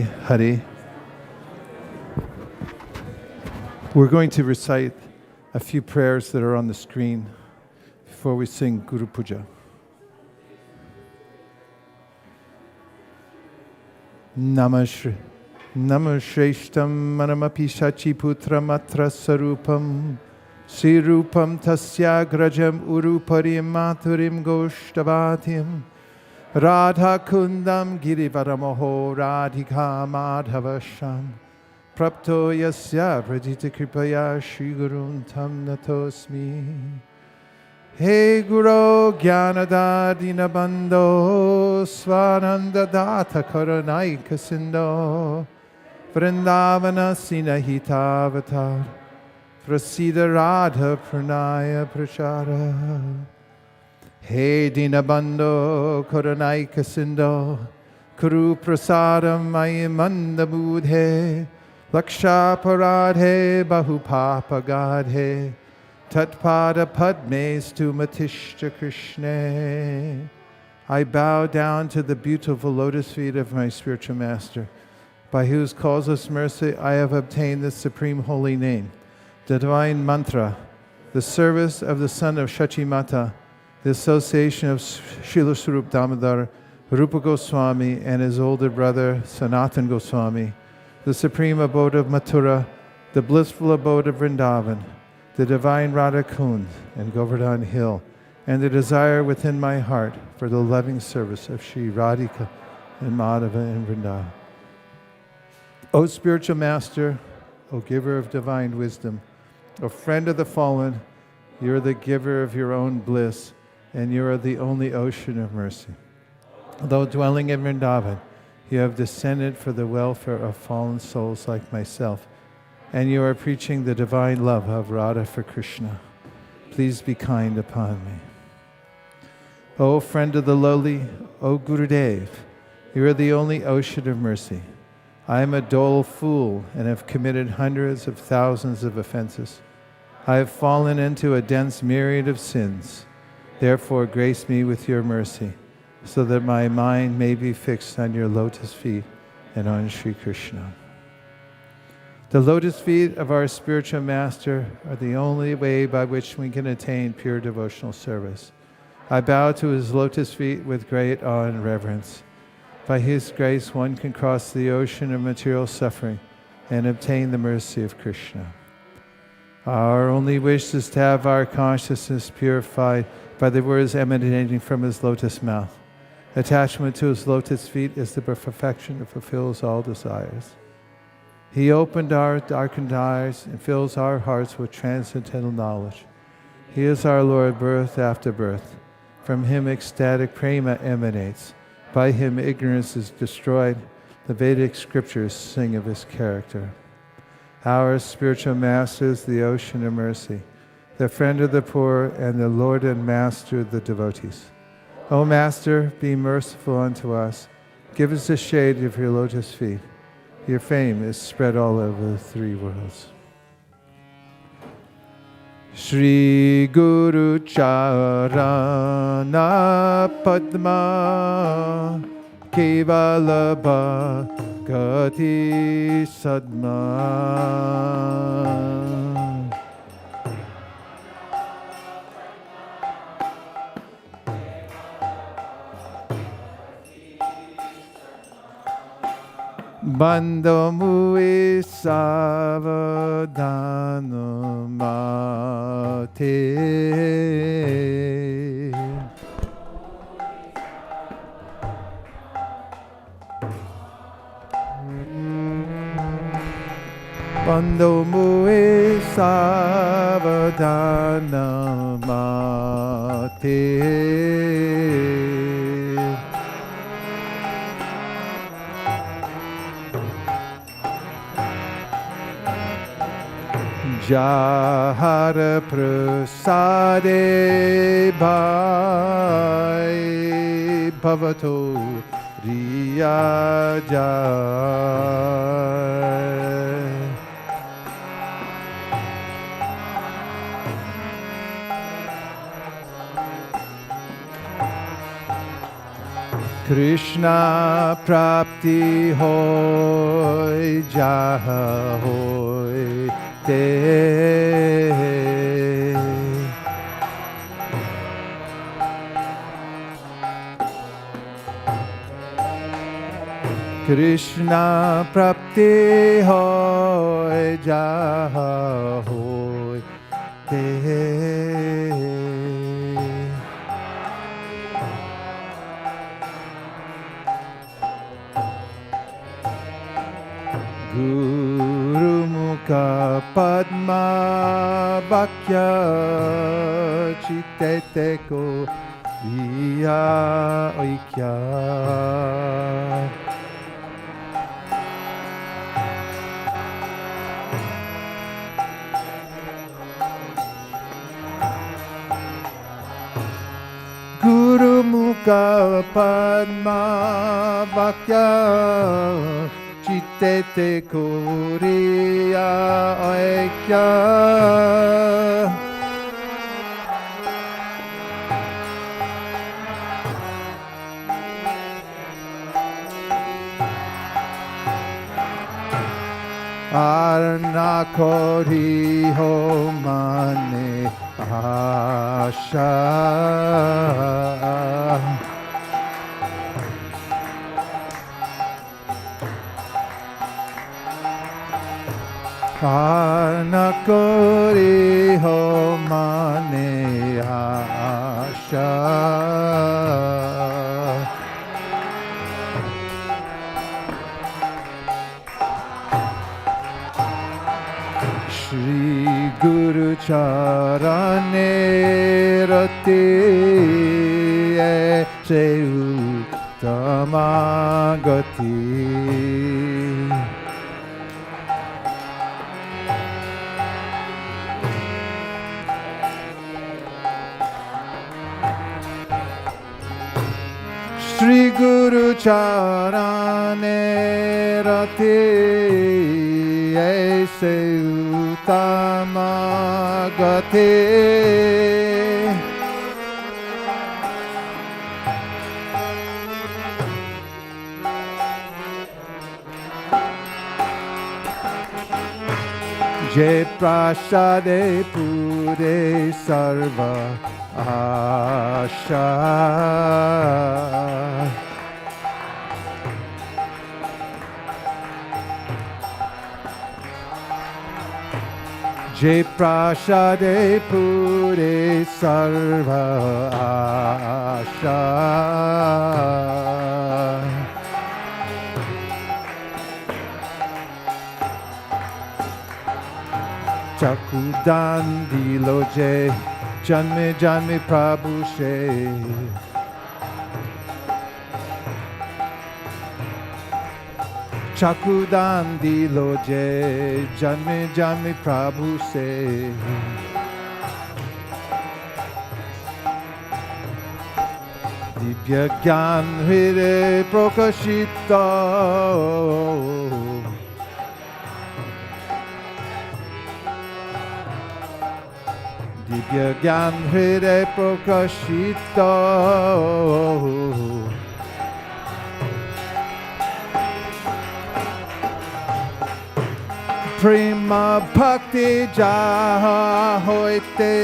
Hari. We're going to recite a few prayers that are on the screen before we sing Guru Puja. Namah Shreshtam Manamapi Shachi Putram Atra Sarupam Sri Rupam Tasya Grajam Uruparim Maturim Goshtavatim Radha Kundam Girivaramoho Radhika Madhavasham Prapto Yasya Pradita Kripaya Shri Gurun Tam Natosmi He Guru Gyanada Dinabando Swananda Data Karanaika Sindo Vrindavana Sinahita Avatar Prasida Radha Pranaya Prachara He Dinabando Karanaika Sindo Kuru Prasadam Mayimanda Budhe Laksha Paradhe Bahupapa Gadhe Tatpada Padmestu Matishta Krishna. I bow down to the beautiful lotus feet of my spiritual master, by whose causeless mercy I have obtained the supreme holy name, the divine mantra, the service of the son of Shachi Mata, the association of Srila Swarup Damodar, Rupa Goswami, and his older brother Sanatan Goswami, the supreme abode of Mathura, the blissful abode of Vrindavan, the divine Radha Kund and Govardhan Hill, and the desire within my heart for the loving service of Sri Radhika and Madhava and Vrindavan. O spiritual master, O giver of divine wisdom, O friend of the fallen, you are the giver of your own bliss, and you are the only ocean of mercy. Though dwelling in Vrindavan, you have descended for the welfare of fallen souls like myself, and you are preaching the divine love of Radha for Krishna. Please be kind upon me. O friend of the lowly, O Gurudev, you are the only ocean of mercy. I am a dull fool and have committed hundreds of thousands of offenses. I have fallen into a dense myriad of sins. Therefore, grace me with your mercy, so that my mind may be fixed on your lotus feet and on Sri Krishna. The lotus feet of our spiritual master are the only way by which we can attain pure devotional service. I bow to his lotus feet with great awe and reverence. By his grace, one can cross the ocean of material suffering and obtain the mercy of Krishna. Our only wish is to have our consciousness purified by the words emanating from his lotus mouth. Attachment to his lotus feet is the perfection that fulfills all desires. He opened our darkened eyes and fills our hearts with transcendental knowledge. He is our Lord, birth after birth. From him ecstatic prema emanates. By him ignorance is destroyed. The Vedic scriptures sing of his character. Our spiritual master is the ocean of mercy, the friend of the poor, and the Lord and master of the devotees. O Master, be merciful unto us. Give us the shade of your lotus feet. Your fame is spread all over the three worlds. Shri Guru Charana Padma Kevala Bhakti Sadma Bando mui savadano mate Bando mui savadano mate Jahara prasade bhai bhavato riyajai Krishna prapti hoy jaha hoy te. Krishna prapti hoy jaha hoy te. Guru Mukha Padma Vakya Chitte Ko Iya Oikea. Guru Mukha Padma Vakya Chitte Koriya Aikya. Arna Kori Ho Mane Asha. Karnakori ho mane asha. Shri Guru Charane Rati Se Uttama Gati. Shri Guru Charane Rati Aise Uttama Gati. Je prasade pure sarva asha. Je prasade pure sarva asha. Chakudan diloje janme janme prabhu se. Chakudan diloje janme janme prabhu se. Divya gyan hire prokashita. Divya gyan hire prokashita. Prema bhakti jaha hoite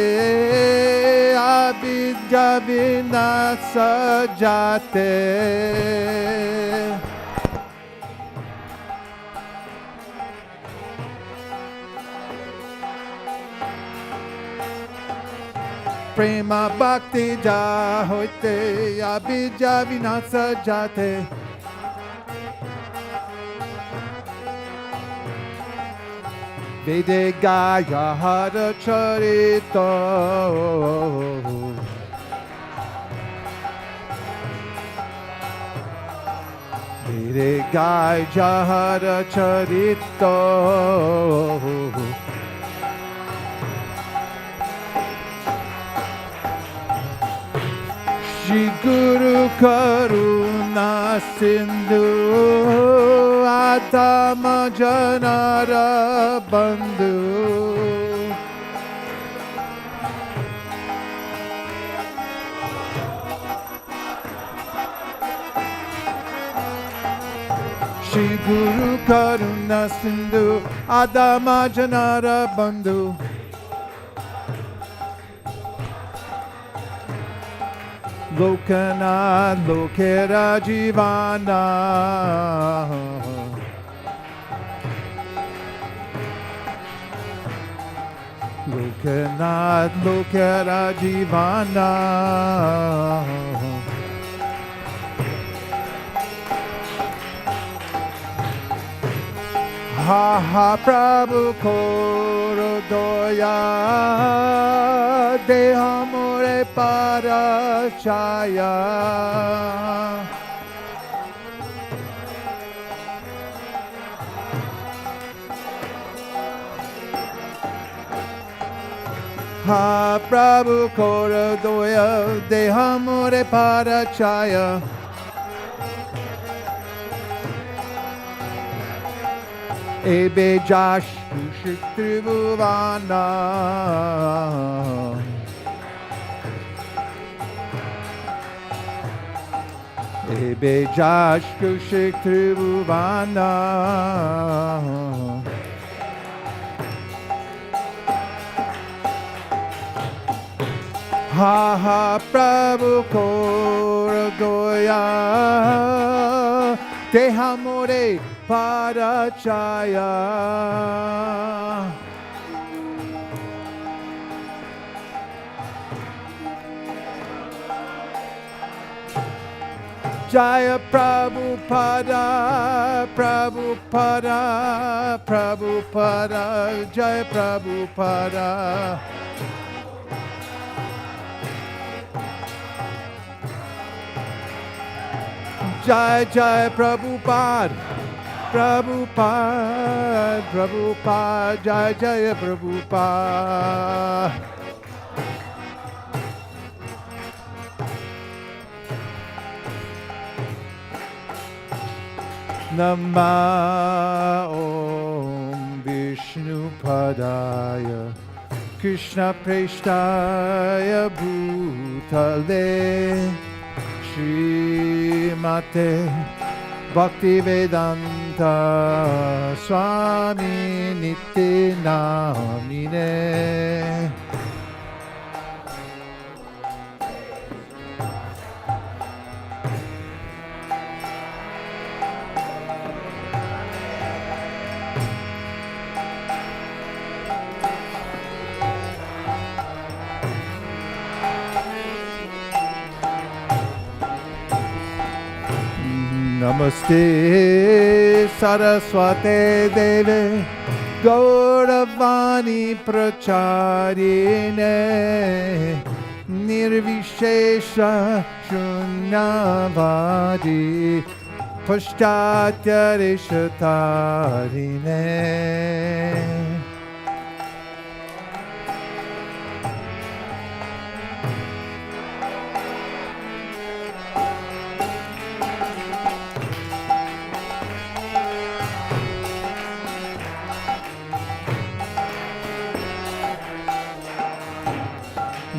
avidya vinasa jate. Prema bhakti ja hoite abhija vinasa jate. Vede gaya hara charito. Vede gaya hara charito. Shri Guru Karuna Sindhu Adama Janara Bandhu. Shri Guru Karuna Sindhu Adama Janara Bandhu Lokanath Lokera Jivana Lokanath Lokera Jivana Ha ha Prabhu Koro Doya Dehamore Parachaya Ha Prabhu Koro Doya Dehamore Parachaya Ebe Jash Kushik Tribhuvana Ebe Jash Kushik Tribhuvana Ha ha Prabhu Kora Goya Dehamore Parachaya Jaya Prabhupada Prabhupada Prabhupada Jaya Prabhupada Jai Jai Prabhupada Prabhupada Prabhupada Jai Jai Prabhupada Nama Om Vishnu Padaya Krishna Preshtaya Bhutale Srimate Bhakti Vedanta Swami Niti Namine Namaste Saraswate Deve Gauravani Pracharine Nirvishesha Shunyavadi Paschatya Rishatarine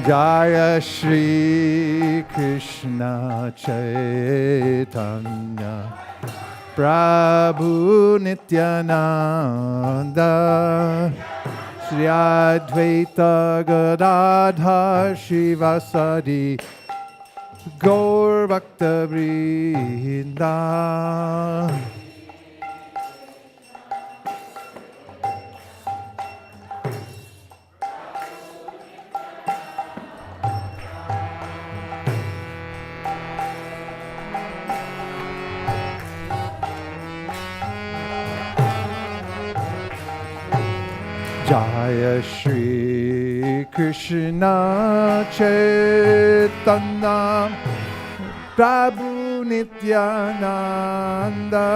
Jaya Shri Krishna Chaitanya Prabhu Nityananda Shri Advaita Gadadhar Shivasadi Gaur Bhakta Vrinda Jaya Shri Krishna Chaitanya Prabhu Nityananda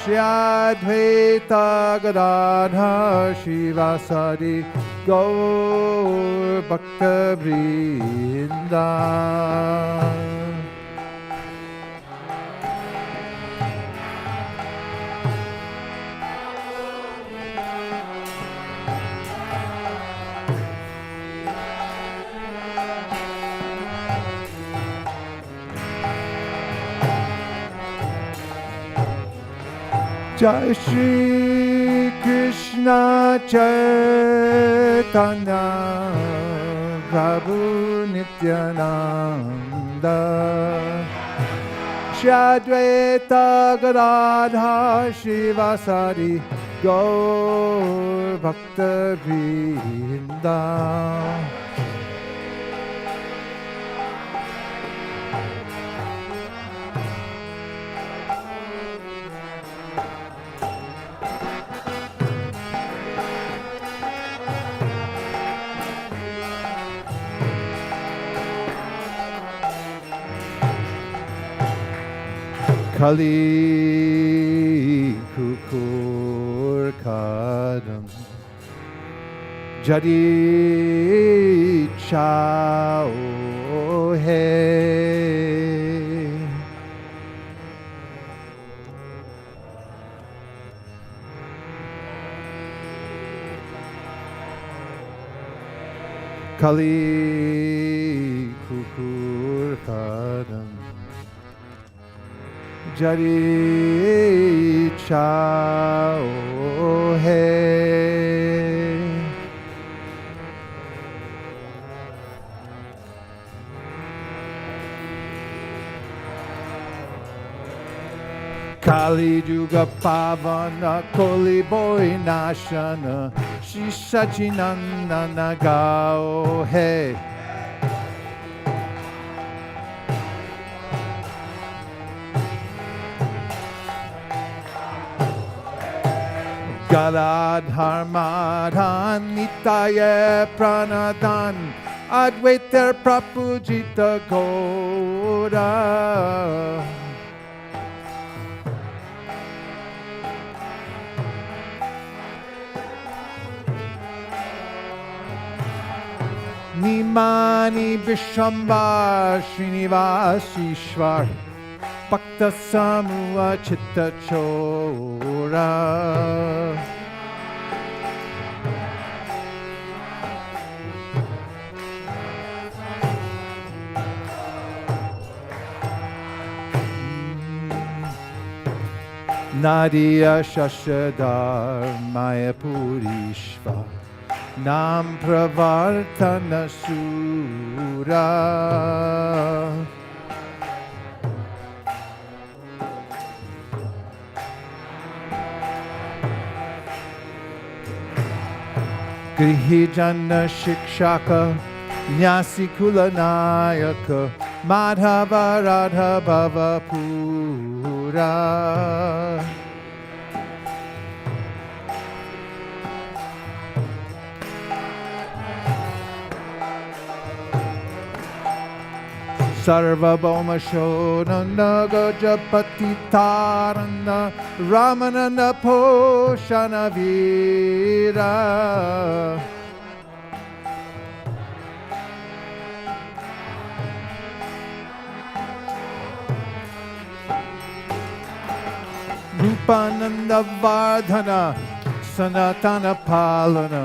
Shri Advaita Gadadhar Shivasadi Gaur Bhakta Vrinda Jai Shri Krishna Chaitanya Prabhu Nityananda Shri Advaita Gadadhar Shivasari Gaur Bhakta Vrinda Kali Kukur Kadam Jadi Chao Hai Kali Kukur Kadam Jari Chao Hai Kali Juga Pavana Koli Boy Nashana Shisachinandana Gao Hai Galadhar Madhan Nitaya Pranadan Advaita Prapujita Gora Nimani Vishwambar Srinivasishwar Bhakta Samuha Chitta Chora Nadia Shashadar Mayapurishva Nam Pravartana Sura Grihijana Shikshaka Nyasikula Nayaka Madhava Radha Bhava Pura Sarva Bhoma Shonana Gajapati Tarana Ramanana Poshana Vira Rupananda Vardhana Sanatana Palana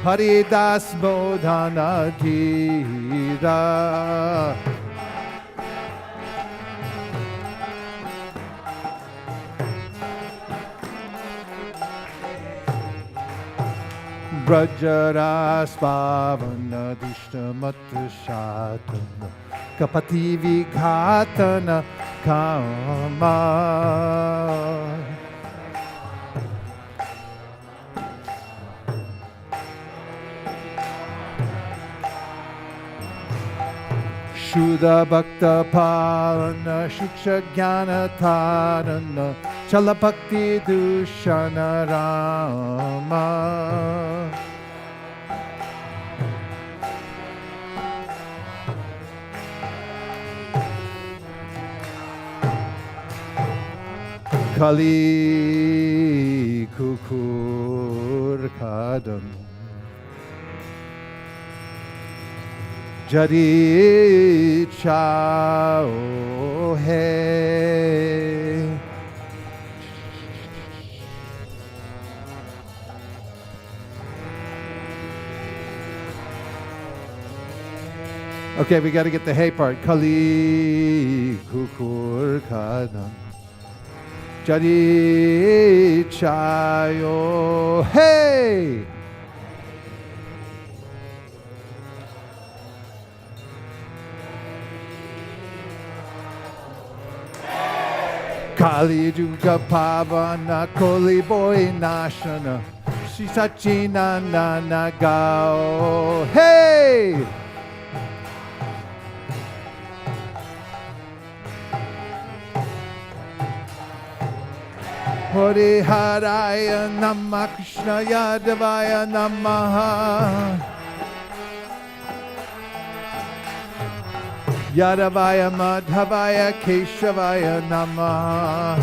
Haridas Bodhana Dhira Brajaras Pavana Dishtamatra Shatana Kapati Vighatana Kama Shuddha Bhakta Palana Shiksha Jnana Tarana Chala Bhakti Dushana Rama Kali Kukur Kadam Jadi Chao Hai Okay, we got to get the hey part. Kali Kukur Kadam Jadi Chayo. Hey! Kali Juga Pavana Koli Boy Nashana Shisachina Nanagao. Hey! Hare Haraya Namah Krishna Yadavaya Namaha Yadavaya Madhavaya Keshavaya Namaha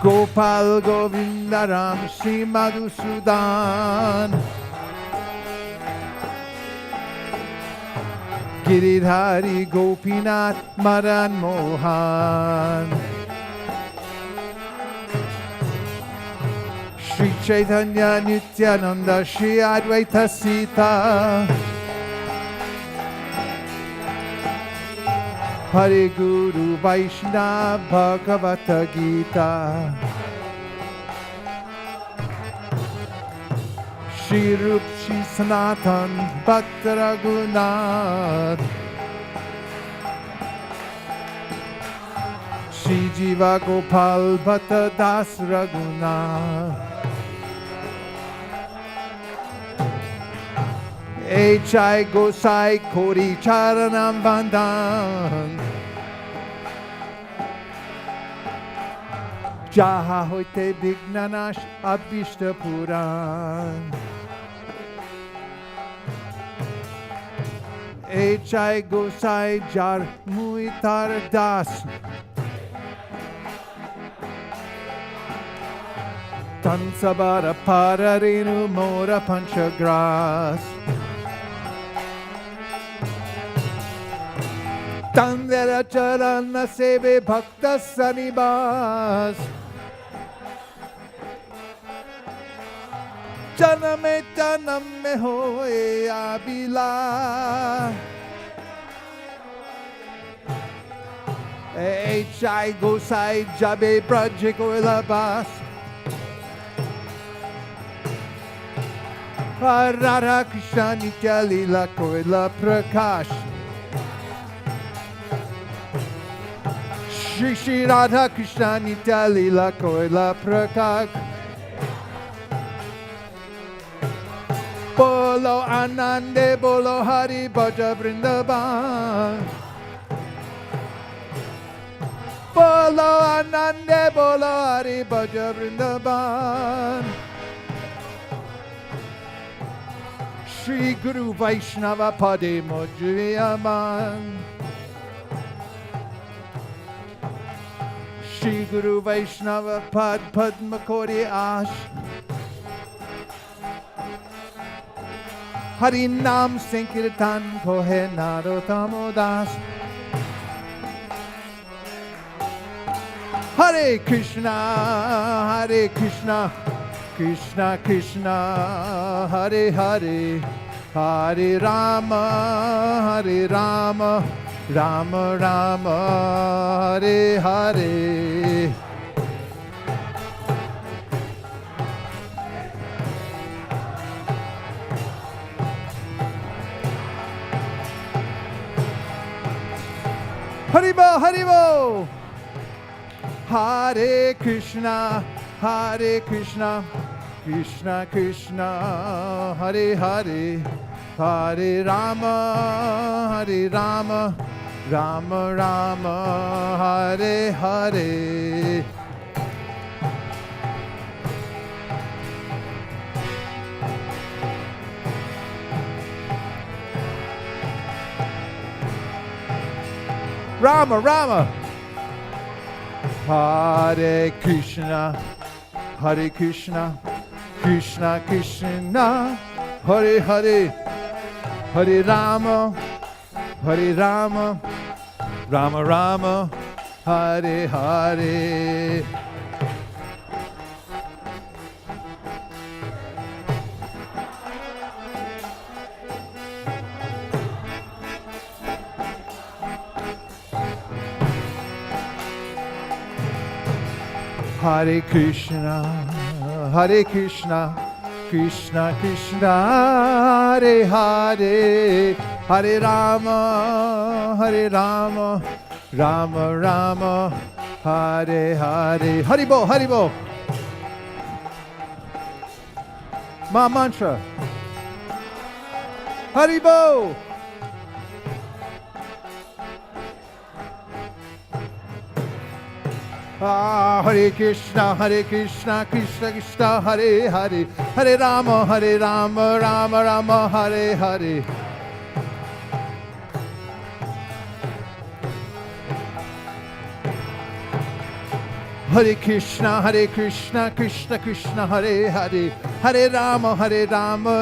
Gopal Govindaram Shri Madhusudan Giridhari Gopinath Madan Mohan Shri Chaitanya Nityananda Shri Advaita Sita Hare Guru Vaishnava Bhagavata Gita Shri Rup Shri Sanatan Bhakta Raghunath Shri Jiva Gopal Bhatta Das Raghunath H.I. Gosai Kori Charanam Vandan Jaha Hoite Vignanash Abhishta Puran H.I. Gosai Jar Muitar Das Tansabara Pararinu Mora Panchagras Tandera Charana Seve Bhakta Sanibas Janame Janame Hoye Abila H.I. Gosai Jabe Brajikoila Bas Radha Krishna Nitya Lila Koila Prakash Shri Shri Radha Krishna Nitya Lila Koila Prakash Bolo Anande Bolo Hari Bhaja Vrindavan Bolo Anande Bolo Hari Bhaja Vrindavan Shri Guru Vaishnava Pade Mojriyaman Shri Guru Vaishnava Pad Padma Kori Ash Hari Nam Sankirtan Kohe Narotamo Das Hare Krishna Krishna Krishna Hare Hare Hare Rama Rama Rama Hare Hare Haribo Haribo Hare Krishna Krishna Krishna Hare Hare Hare Rama Rama Rama Hare Hare Rama Rama Hare Krishna Krishna Krishna Hare Hare Hare Rama Rama Rama Hare Hare Hare Krishna, Krishna Krishna, Hare Hare, Hare Rama, Rama Rama, Hare Hare. Haribo, Haribo. Ma mantra. Haribo. Hare Krishna, Krishna Krishna, Hare Hare, Hare Rama, Rama Rama, Hare Hare. Hare Krishna, Krishna Krishna, Hare Hare, Hare Rama,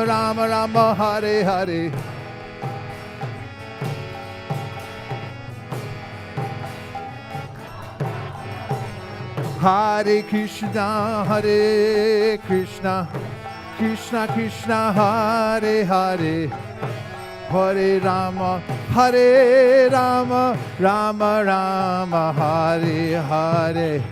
Rama Rama, Hare Hare. Hare Krishna, Krishna Krishna, Hare Hare, Hare Rama, Rama Rama, Hare Hare.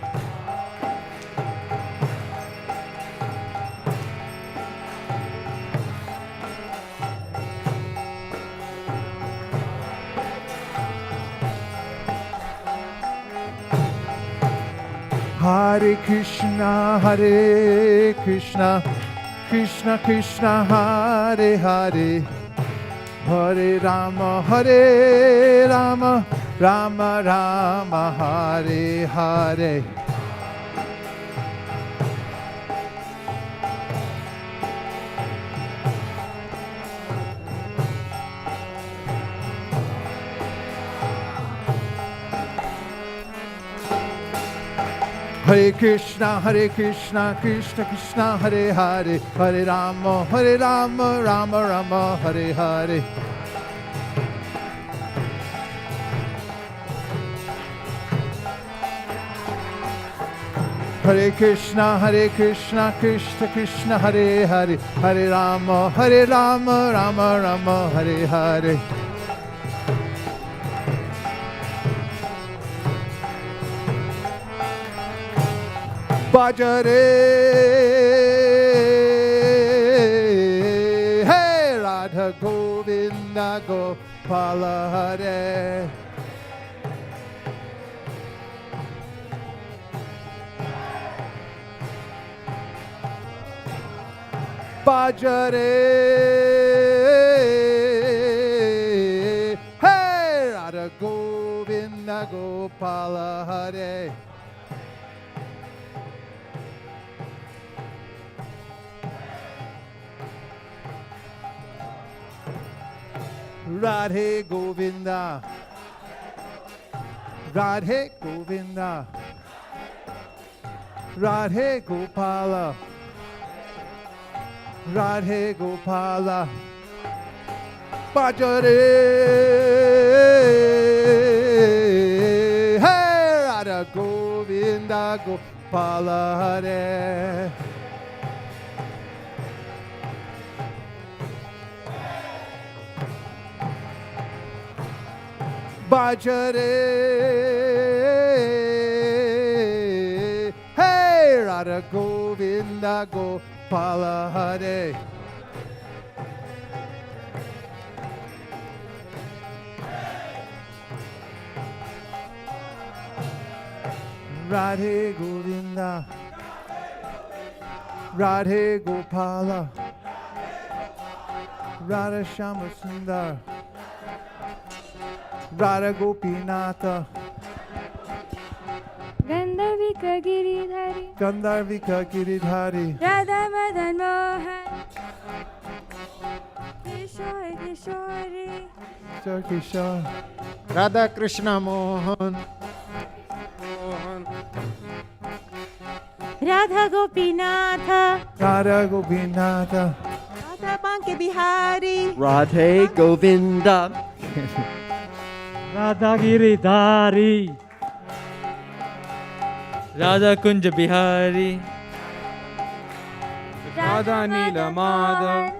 Hare Krishna, Krishna Krishna, Hare Hare, Hare Rama, Rama Rama, Hare Hare. Hare Krishna, Krishna Krishna, Hare Hare, Hare Rama, Rama Rama, Hare Hare. Hare Krishna, Krishna Krishna, Hare Hare, Hare Rama, Rama Rama, Hare Hare. Bhajare, hey Radha Govinda Gopala Hare. Bhajare, hey Radha Govinda Gopala Hare. Radhe Govinda, Radhe Govinda, Radhe Gopala, Radhe Gopala. Bhajare, hey Radha Govinda Gopala Hare. Bhajare, hey Radha Govinda Gopala Hare. Radhe Govinda, Radhe Gopala, Radha Shama Sundar, Radha Gopinatha, Gandharvika Giridhari, Gandharvika Giridhari, Radha Madan Mohan, Kishore Kishori, Kishore, Radha Krishna Mohan, Radha Gopinatha, Radha Gopinatha, Radha Banke Bihari, Radhe Govinda, Radha Giridhari, Radha Kunja Bihari, Radha Nila Madhav,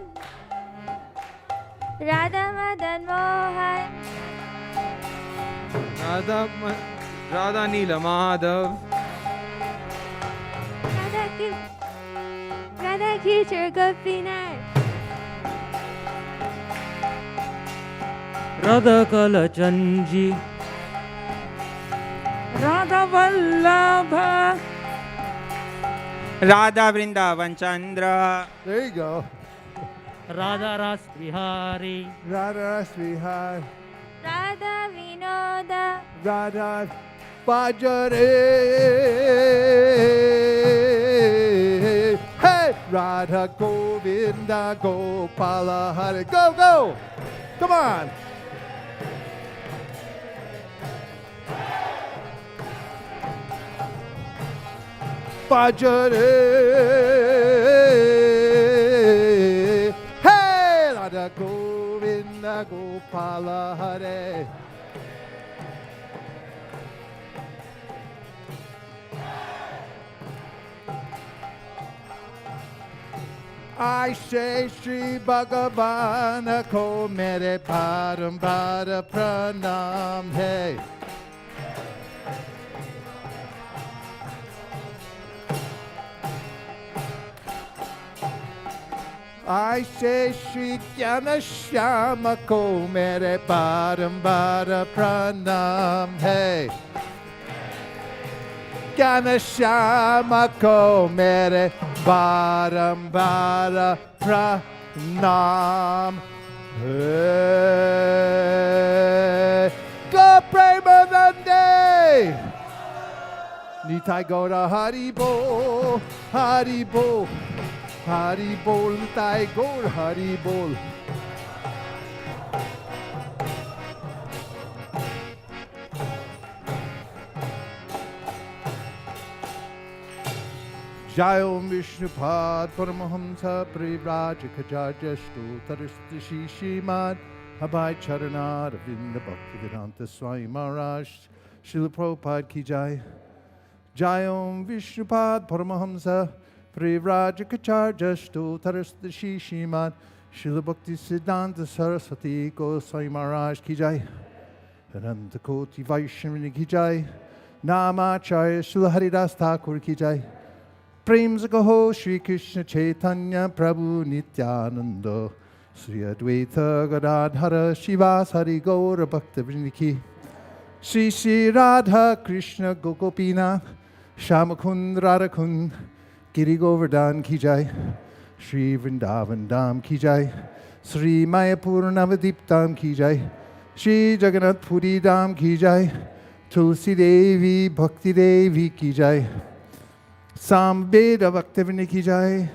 Radha Madan Mohan, Radha Nila Madhav, Radha Kishore Gopinath. Radha Kalachanji. Radha Vallabha. Radha Vrindavan Chandra. There you go. Radha Ras Vihari. Radha Srihar. Radha Vinoda. Radha Bhajare. Hey! Radha Govinda Gopala Hare. Go, go! Come on! Bhajare. Hey! Radha Govinda Gopala Hare. I say Shri Bhagavan ko mere parambara pranam hai. I say Shri Jnana Shyama ko mere parambara pranam hai. Jnana Shyama ko mere Barambara Pranam. Hey. Go Premanande! Nitai Gaura Haribo, Haribo, Haribo, Nitai Gaura Haribo. Jayom Vishnupad Paramahamsa Privrajakajajastu Tarasti Shishimad Abhay Charana Ravinda Bhaktivedanta Swami Maharaj Srila Prabhupada Ki Jai. Jayom Vishnupad Paramahamsa Privrajakajajastu Tarasti Shishimad Srila Bhakti Siddhanta Saraswati Goswami Maharaj Ki Jai. Ananta Koti Vaishnavini Ki Jai. Namacharya Srila Haridas Thakur Ki Jai. Prem Sakaho Shri Krishna Chaitanya Prabhu Nityananda Sri Advaita Gadadhara Shivasari Gaura Bhakta Vriniki Shri Shri Radha Krishna Gokopina Shamakund Radhakund Giri Govardhan Ki Jai Shri Vrindavan Dham Ki Jai Sri Mayapur Navadip Dham Ki Jai Shri Jagannath Puri Dham Ki Jai Tulsi Devi Bhakti Devi Ki Jai Samveda Bhaktivinoda Ki Jai.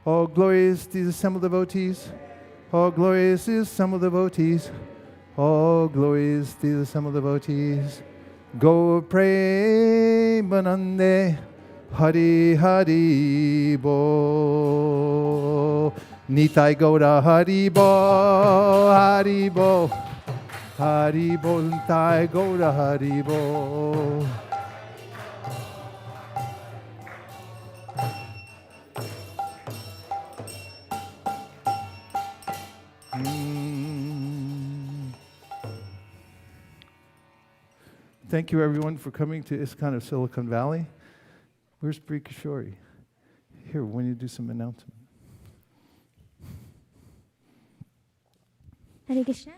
All glorious these assembled devotees. All glorious these assembled devotees. All glorious these assembled devotees. Go Premanande Hari Hari Bo. Nitai Gaura Hari Bo. Hari Bo. Hari Bo. Nitai Gaura Hari Bo. Thank you, everyone, for coming to ISKCON of Silicon Valley. Where's Bri Kishori? Here, when you do some announcement. Hare Krishna.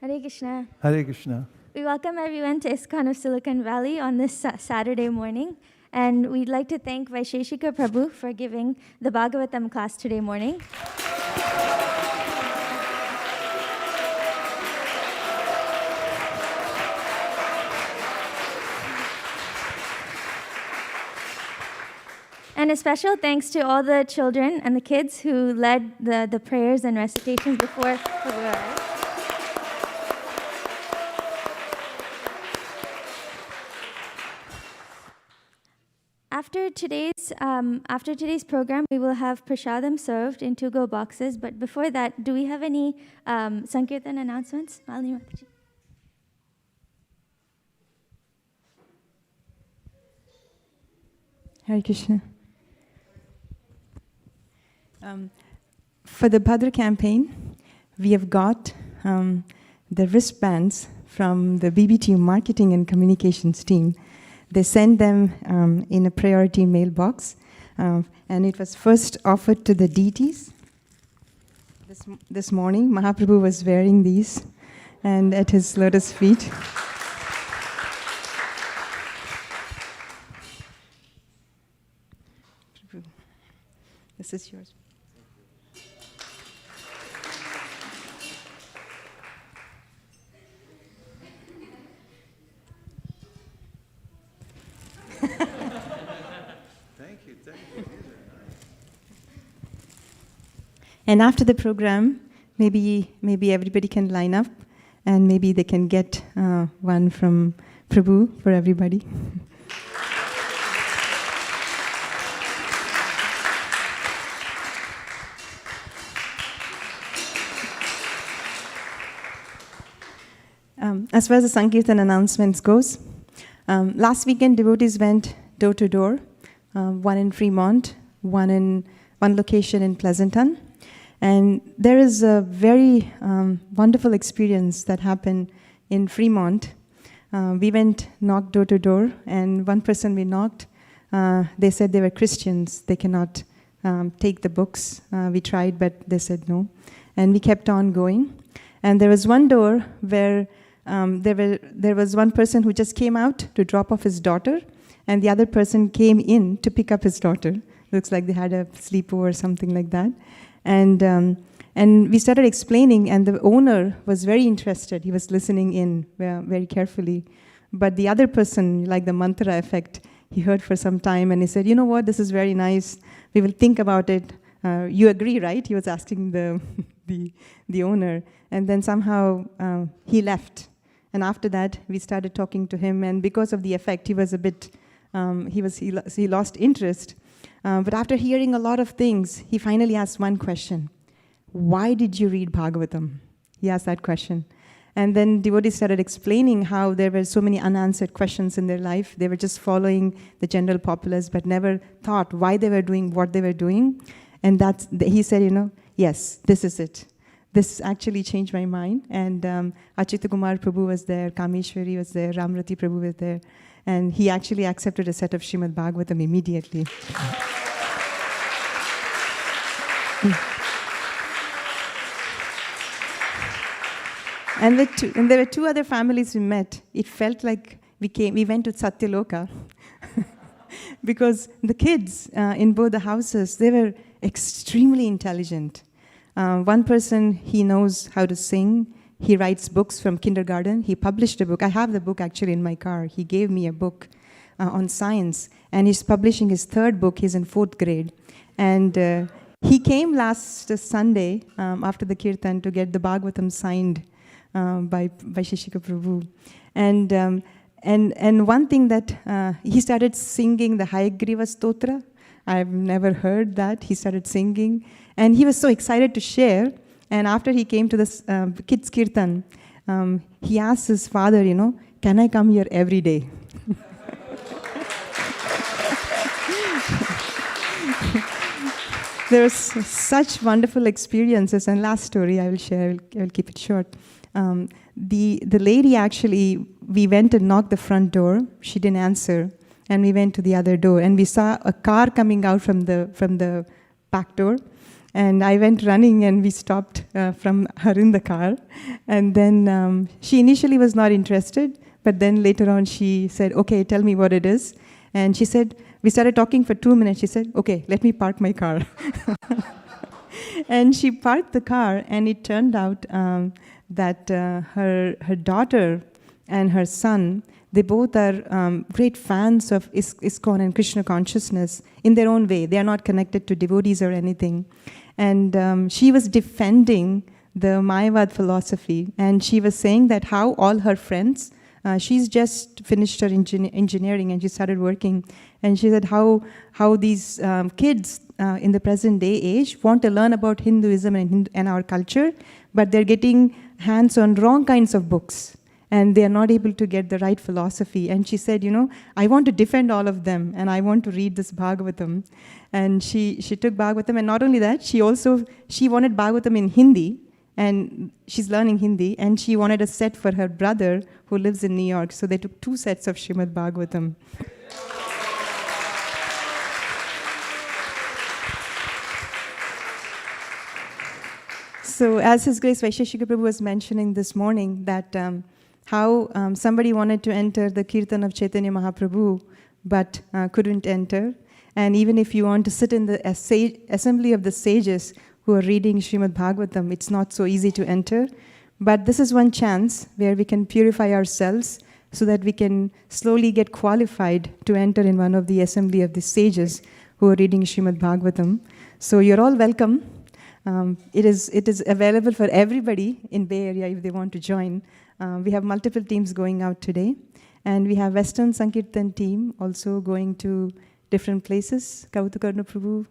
Hare Krishna. Hare Krishna. We welcome everyone to ISKCON of Silicon Valley on this Saturday morning. And we'd like to thank Vaisesika Prabhu for giving the Bhagavatam class today morning. And a special thanks to all the children and the kids who led the prayers and recitations before Prabhu arrived. After today's program, we will have prasadam served in 2-go boxes. But before that, do we have any Sankirtan announcements? Malini Mataji. Hare Krishna. For the Bhadra campaign, we have got the wristbands from the BBTU marketing and communications team. They send them in a priority mailbox. And it was first offered to the deities. This morning, Mahaprabhu was wearing these and at his lotus feet. This is yours. Thank you. And after the program, maybe everybody can line up, and maybe they can get one from Prabhu for everybody. As far as the Sankirtan announcements goes, last weekend devotees went door to door, one in Fremont, one location in Pleasanton. And there is a very wonderful experience that happened in Fremont. We went, knocked door to door, and one person we knocked, they said they were Christians. They cannot take the books. We tried, but they said no. And we kept on going. And there was one door where there was one person who just came out to drop off his daughter, and the other person came in to pick up his daughter. Looks like they had a sleepover or something like that. And we started explaining, and the owner was very interested. He was listening in very carefully. But the other person, like the mantra effect, he heard for some time, and he said, "You know what, this is very nice. We will think about it. You agree, right?" He was asking the owner. And then somehow he left. And after that, we started talking to him, and because of the effect, he was a bit, he lost interest. But after hearing a lot of things, he finally asked one question. Why did you read Bhagavatam? He asked that question. And then devotees started explaining how there were so many unanswered questions in their life. They were just following the general populace, but never thought why they were doing what they were doing. And he said, yes, this is it. This actually changed my mind. And Achyuta Kumar Prabhu was there, Kameshwari was there, Ramrati Prabhu was there. And he actually accepted a set of Srimad Bhagavatam immediately. And there were two other families we met. It felt like we went to Satyaloka. Because the kids in both the houses, they were extremely intelligent. One person, he knows how to sing. He writes books from kindergarten. He published a book. I have the book actually in my car. He gave me a book on science. And he's publishing his third book. He's in 4th grade. And he came last Sunday after the kirtan to get the Bhagavatam signed by Vaisesika Prabhu. And one thing that he started singing the Hayagriva Stotra. I've never heard that. He started singing. And he was so excited to share. And after he came to this kids' kirtan, he asked his father, can I come here every day? There was such wonderful experiences. And last story I will share, I will keep it short. The lady actually, we went and knocked the front door. She didn't answer. And we went to the other door. And we saw a car coming out from the back door. And I went running, and we stopped from her in the car. And then she initially was not interested, but then later on she said, okay, tell me what it is. And she said, we started talking for 2 minutes. She said, okay, let me park my car. And she parked the car, and it turned out that her daughter and her son, they both are great fans of ISKCON and Krishna consciousness in their own way. They are not connected to devotees or anything. And she was defending the Mayavad philosophy. And she was saying that how all her friends, she's just finished her engineering and she started working. And she said how these kids in the present day age want to learn about Hinduism and our culture, but they're getting hands on wrong kinds of books. And they are not able to get the right philosophy. And she said, I want to defend all of them, and I want to read this Bhagavatam. And she took Bhagavatam, and not only that, she wanted Bhagavatam in Hindi, and she's learning Hindi, and she wanted a set for her brother who lives in New York. So they took 2 sets of Srimad Bhagavatam. So as His Grace Vaisesika Prabhu was mentioning this morning, that how somebody wanted to enter the Kirtan of Chaitanya Mahaprabhu, but couldn't enter. And even if you want to sit in the assembly of the sages who are reading Srimad Bhagavatam, it's not so easy to enter. But this is one chance where we can purify ourselves so that we can slowly get qualified to enter in one of the assembly of the sages who are reading Srimad Bhagavatam. So you're all welcome. It is available for everybody in Bay Area if they want to join. We have multiple teams going out today. And we have Western Sankirtan team also going to different places. Kautukarna Prabhu.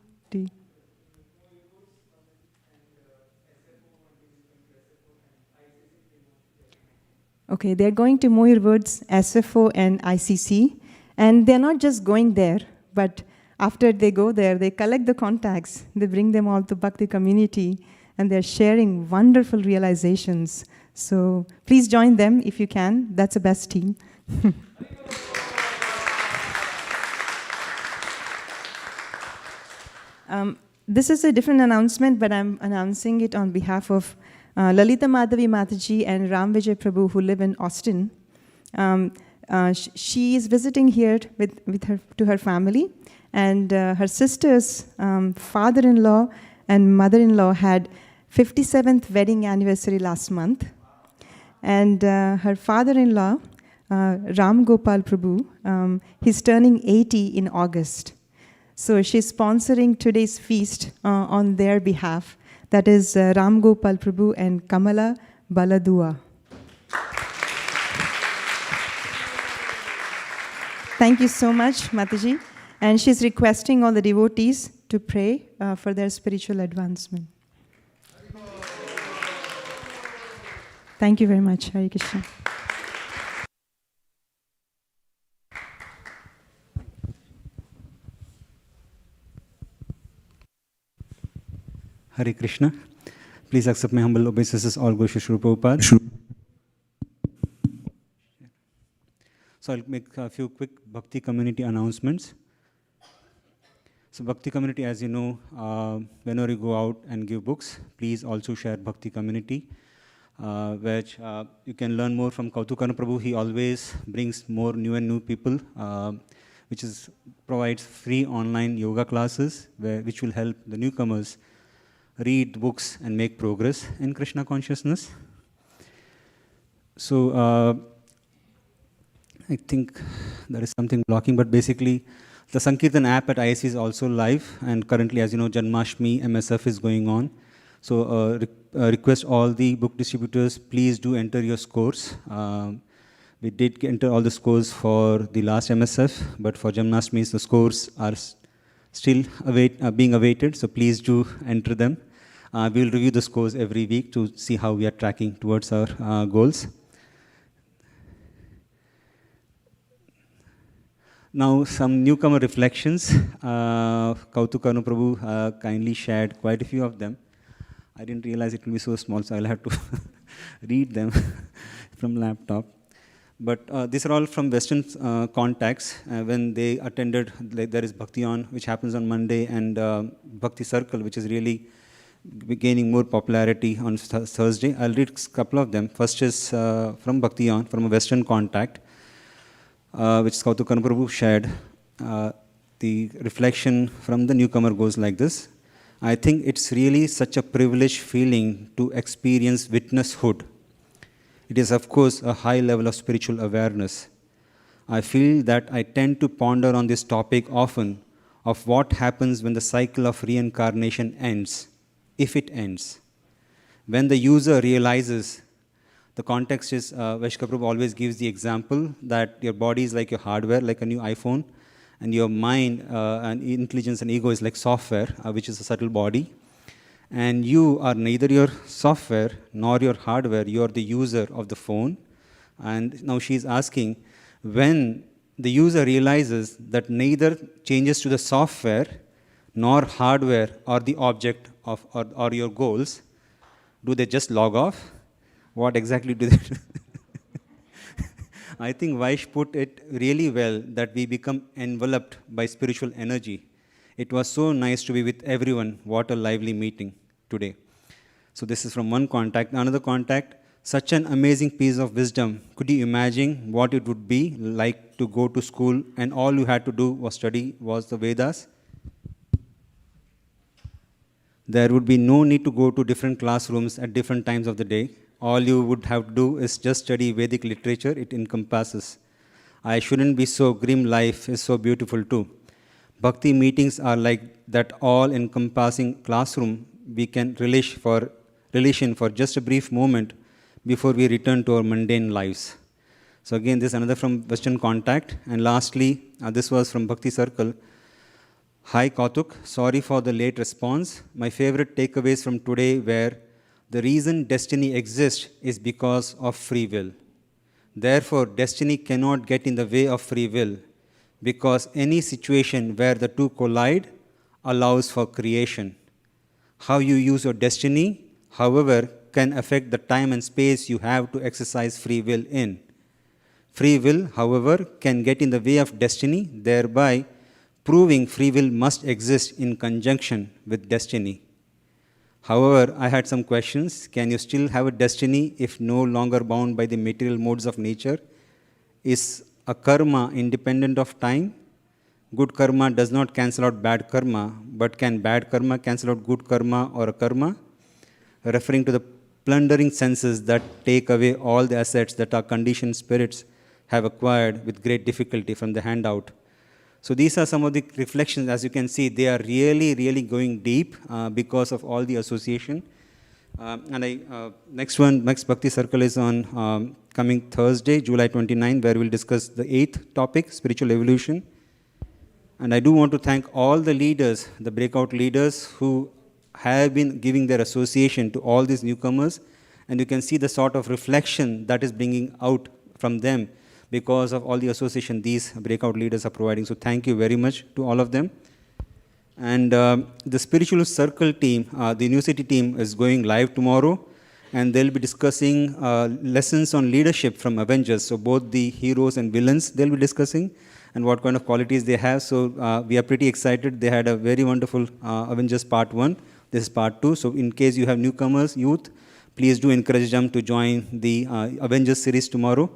Okay, they're going to Moir Woods, SFO, and ICC. And they're not just going there, but after they go there, they collect the contacts, they bring them all to Bhakti community, and they're sharing wonderful realizations. So please join them if you can. That's the best team. This is a different announcement, but I'm announcing it on behalf of Lalita Madhavi Mataji and Ram Vijay Prabhu, who live in Austin. She is visiting here to her family, and her sister's father-in-law and mother-in-law had 57th wedding anniversary last month. And her father-in-law, Ram Gopal Prabhu, he's turning 80 in August. So she's sponsoring today's feast on their behalf. That is Ram Gopal Prabhu and Kamala Baladua. Thank you so much, Mataji. And she's requesting all the devotees to pray for their spiritual advancement. Thank you very much. Hare Krishna. Hare Krishna. Please accept my humble obeisances, all Guru Shri Prabhupada. So I'll make a few quick Bhakti community announcements. So Bhakti community, as you know, whenever you go out and give books, please also share Bhakti community, which you can learn more from Kautukarna Prabhu. He always brings more new people, which provides free online yoga classes, which will help the newcomers read books and make progress in Krishna consciousness. So I think there is something blocking, but basically the Sankirtan app at ISC is also live, and currently, as you know, Janmashtami MSF is going on. So request all the book distributors, please do enter your scores. We did enter all the scores for the last MSF, but for Janmashtami, the scores are still being awaited, so please do enter them. We will review the scores every week to see how we are tracking towards our goals. Now, some newcomer reflections. Kautukarna Prabhu kindly shared quite a few of them. I didn't realize it will be so small, so I'll have to read them from laptop. But these are all from Western contacts. When they attended, like there is Bhakti On, which happens on Monday, and Bhakti Circle, which is really gaining more popularity on Thursday. I'll read a couple of them. First is from Bhakti On, from a Western contact, which Kautukarna Prabhu shared. The reflection from the newcomer goes like this. I think it's really such a privileged feeling to experience witnesshood. It is, of course, a high level of spiritual awareness. I feel that I tend to ponder on this topic often, of what happens when the cycle of reincarnation ends, if it ends. When the user realizes, the context is, Vaisesika Prabhu always gives the example that your body is like your hardware, like a new iPhone, and your mind and intelligence and ego is like software, which is a subtle body. And you are neither your software nor your hardware, you are the user of the phone. And now she is asking, when the user realizes that neither changes to the software nor hardware or the object of or your goals, do they just log off? What exactly do they do? I think Vaish put it really well, that we become enveloped by spiritual energy. It was so nice to be with everyone. What a lively meeting today. So this is from one contact. Another contact, such an amazing piece of wisdom. Could you imagine what it would be like to go to school and all you had to do was study was the Vedas? There would be no need to go to different classrooms at different times of the day. All you would have to do is just study Vedic literature. It encompasses. I shouldn't be so grim. Life is so beautiful too. Bhakti meetings are like that all-encompassing classroom we can relation for just a brief moment before we return to our mundane lives. So again, this is another from Western Contact. And lastly, this was from Bhakti Circle. Hi Kautuk, sorry for the late response. My favorite takeaways from today were the reason destiny exists is because of free will. Therefore, destiny cannot get in the way of free will because any situation where the two collide allows for creation. How you use your destiny, however, can affect the time and space you have to exercise free will in. Free will, however, can get in the way of destiny, thereby proving free will must exist in conjunction with destiny. However, I had some questions. Can you still have a destiny if no longer bound by the material modes of nature? Is a karma independent of time? Good karma does not cancel out bad karma, but can bad karma cancel out good karma or a karma? Referring to the plundering senses that take away all the assets that our conditioned spirits have acquired with great difficulty from the handout. So these are some of the reflections. As you can see, they are really, really going deep because of all the association. Next Bhakti Circle is on coming Thursday, July 29, where we'll discuss the 8th topic, spiritual evolution. And I do want to thank all the leaders, the breakout leaders who have been giving their association to all these newcomers. And you can see the sort of reflection that is bringing out from them because of all the association these breakout leaders are providing. So thank you very much to all of them. And the spiritual circle team, the university team is going live tomorrow, and they'll be discussing lessons on leadership from Avengers. So both the heroes and villains they'll be discussing and what kind of qualities they have. So we are pretty excited. They had a very wonderful Avengers Part 1. This is Part 2. So in case you have newcomers, youth, please do encourage them to join the Avengers series tomorrow.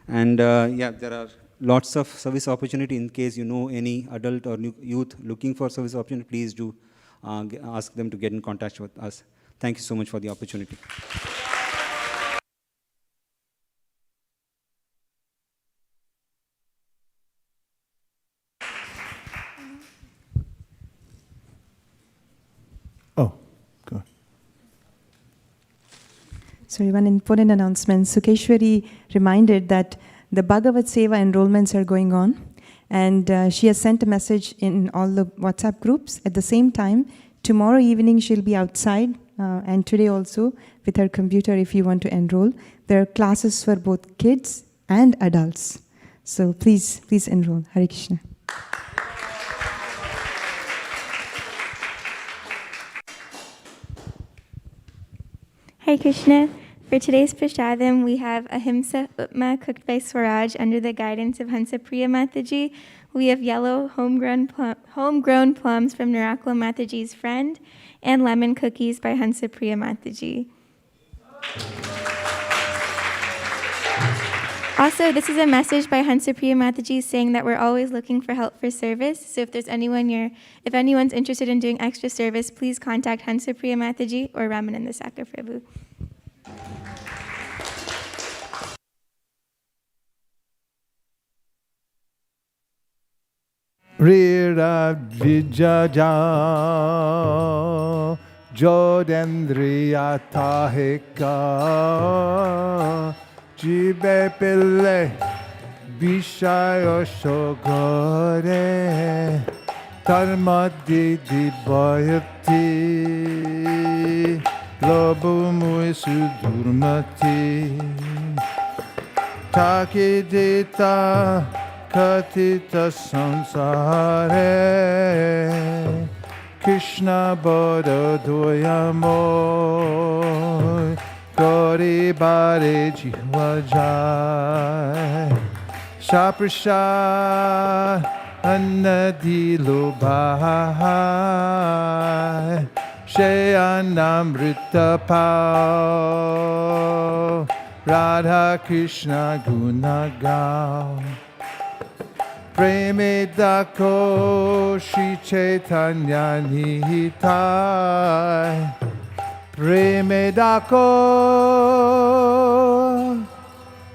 And yeah, there are lots of service opportunity. In case you know any adult or youth looking for service opportunity, please do ask them to get in contact with us. Thank you so much for the opportunity. Oh, go on. So one important announcement. Sukeshwari reminded that the Bhagavad Seva enrollments are going on, and she has sent a message in all the WhatsApp groups. At the same time, tomorrow evening she'll be outside, and today also with her computer if you want to enroll. There are classes for both kids and adults. So please enroll. Hare Krishna. Hare Krishna. For today's Prashadam, we have Ahimsa Upma cooked by Swaraj under the guidance of Hansa Priya Mataji. We have yellow homegrown plums from Nirakula Mataji's friend, and lemon cookies by Hansa Priya Mataji. Also, this is a message by Hansa Priya Mataji saying that we're always looking for help for service. So if anyone's interested in doing extra service, please contact Hansa Priya Mataji or Ramananda Sakar Prabhu. Rira Vijaja Jodendriya Tahika Jibe Pille Vishayo Shogore Tarmadi Dibayati Lobu Muisu Durmati Takidita Katita Sansare Krishna Bodha Doyamoy Gauri Bare Jihwajai Shaprashad Annadi Lubhai Shayanamrita Pao, Radha Krishna Guna Gao. Premidako Shri Chaitanya Nihitai. Premidako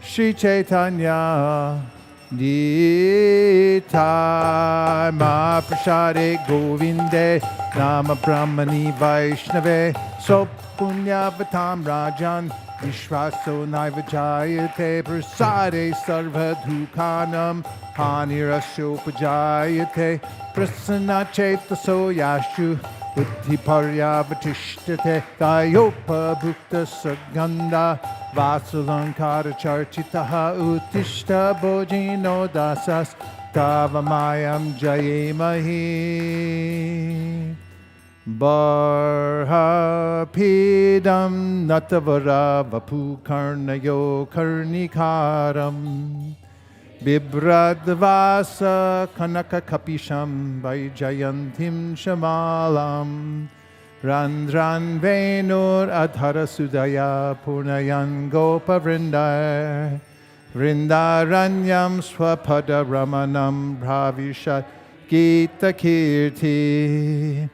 Shri Chaitanya Nihitai. Mahaprasade Govinde Nama Brahmani Vaishnave So Punyavatam Rajan Vishwaso Naivajayate Prasade Sarvadhukanam Hanirasopajayate Prasanna Chetaso Yashu Buddhi Paryavatishtate Dayopa Bhukta Saganda Vasulankara Charchitaha Uttishta Bojino Dasas Tavamayam Jayemahi Barhapidam Natavara Vapu Karnayo Karnikaram Bibradvasa Kanaka Kapisham Vaijayantim Shamalam Randran Venur Adhara Sudaya Purnayan Gopa Vrindar Vrindaranyam Swapada Ramanam Bhavishat Gita Kirti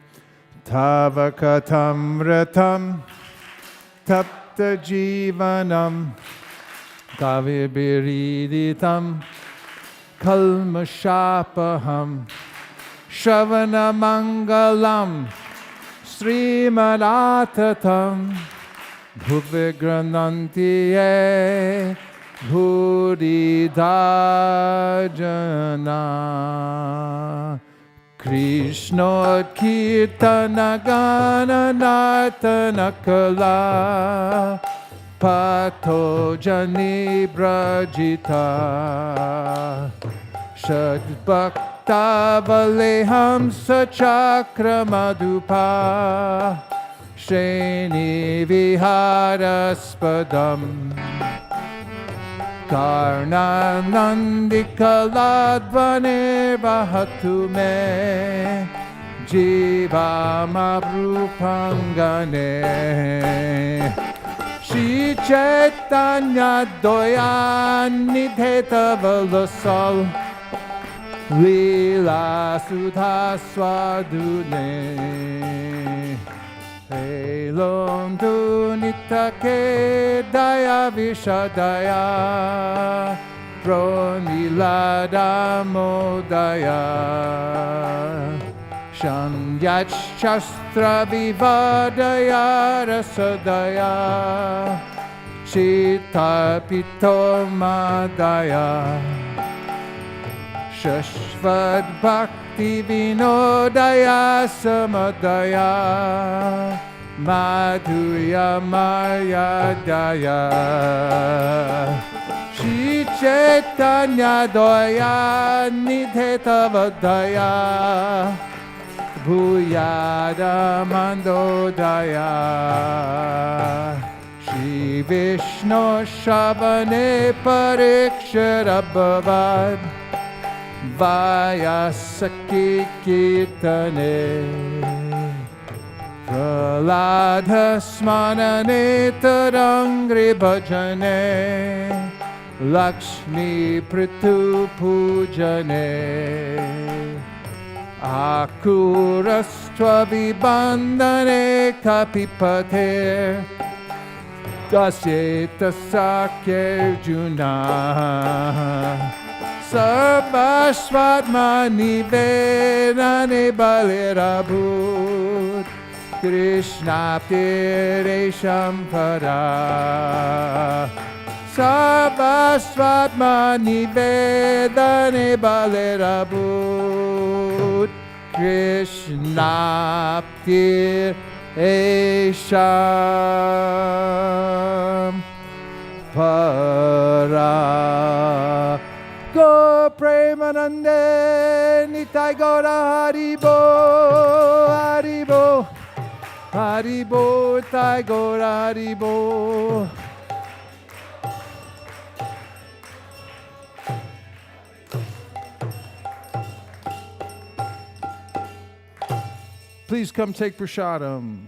Tavakatam Ratam Tapta Jivanam Kavibiriditam Kalmashapaham Shravana Mangalam Srimadatatam Bhuvigranantiye Bhuridajana Krishna Kirtana Gana Nartana Kala Pato Jani Brajita Shad Bhakta Valeham Sachakra Madhupa Shreni Viharaspadam Karnanandikaladvane Vahatu me Jivamabrupangane Shri Chaitanya Doyanidheta Valasal Lila Sudha Swadune Elom Dunitake Daya Vishadaya Pronilada Modaya Shamyach Shastra Vivadaya Rasadaya Chita Pitomadaya Shashvad Bhakti Vinodaya Samadaya Madhuya Mayadaya Shri Chaitanya Daya Nidheta Vadaya Bhuyada Mandodaya Shri Vishnu Shabane Parikshara Bhavad Vaisesika Kirtane Praladha Smanane Tarangri Bhajane Lakshmi Pritu Pujane Akurastva Vibandane Kapipate Dasyeta Sakyarjuna Sarvasvatmani Vedane Balirabhut Krishna Tiresham Para Sarvasvatmani Vedane Balirabhut Krishna Tiresham Para Go Premanande Nitai Gora Haribo Haribo Haribo Tai Gora Haribo Please come take prasadam.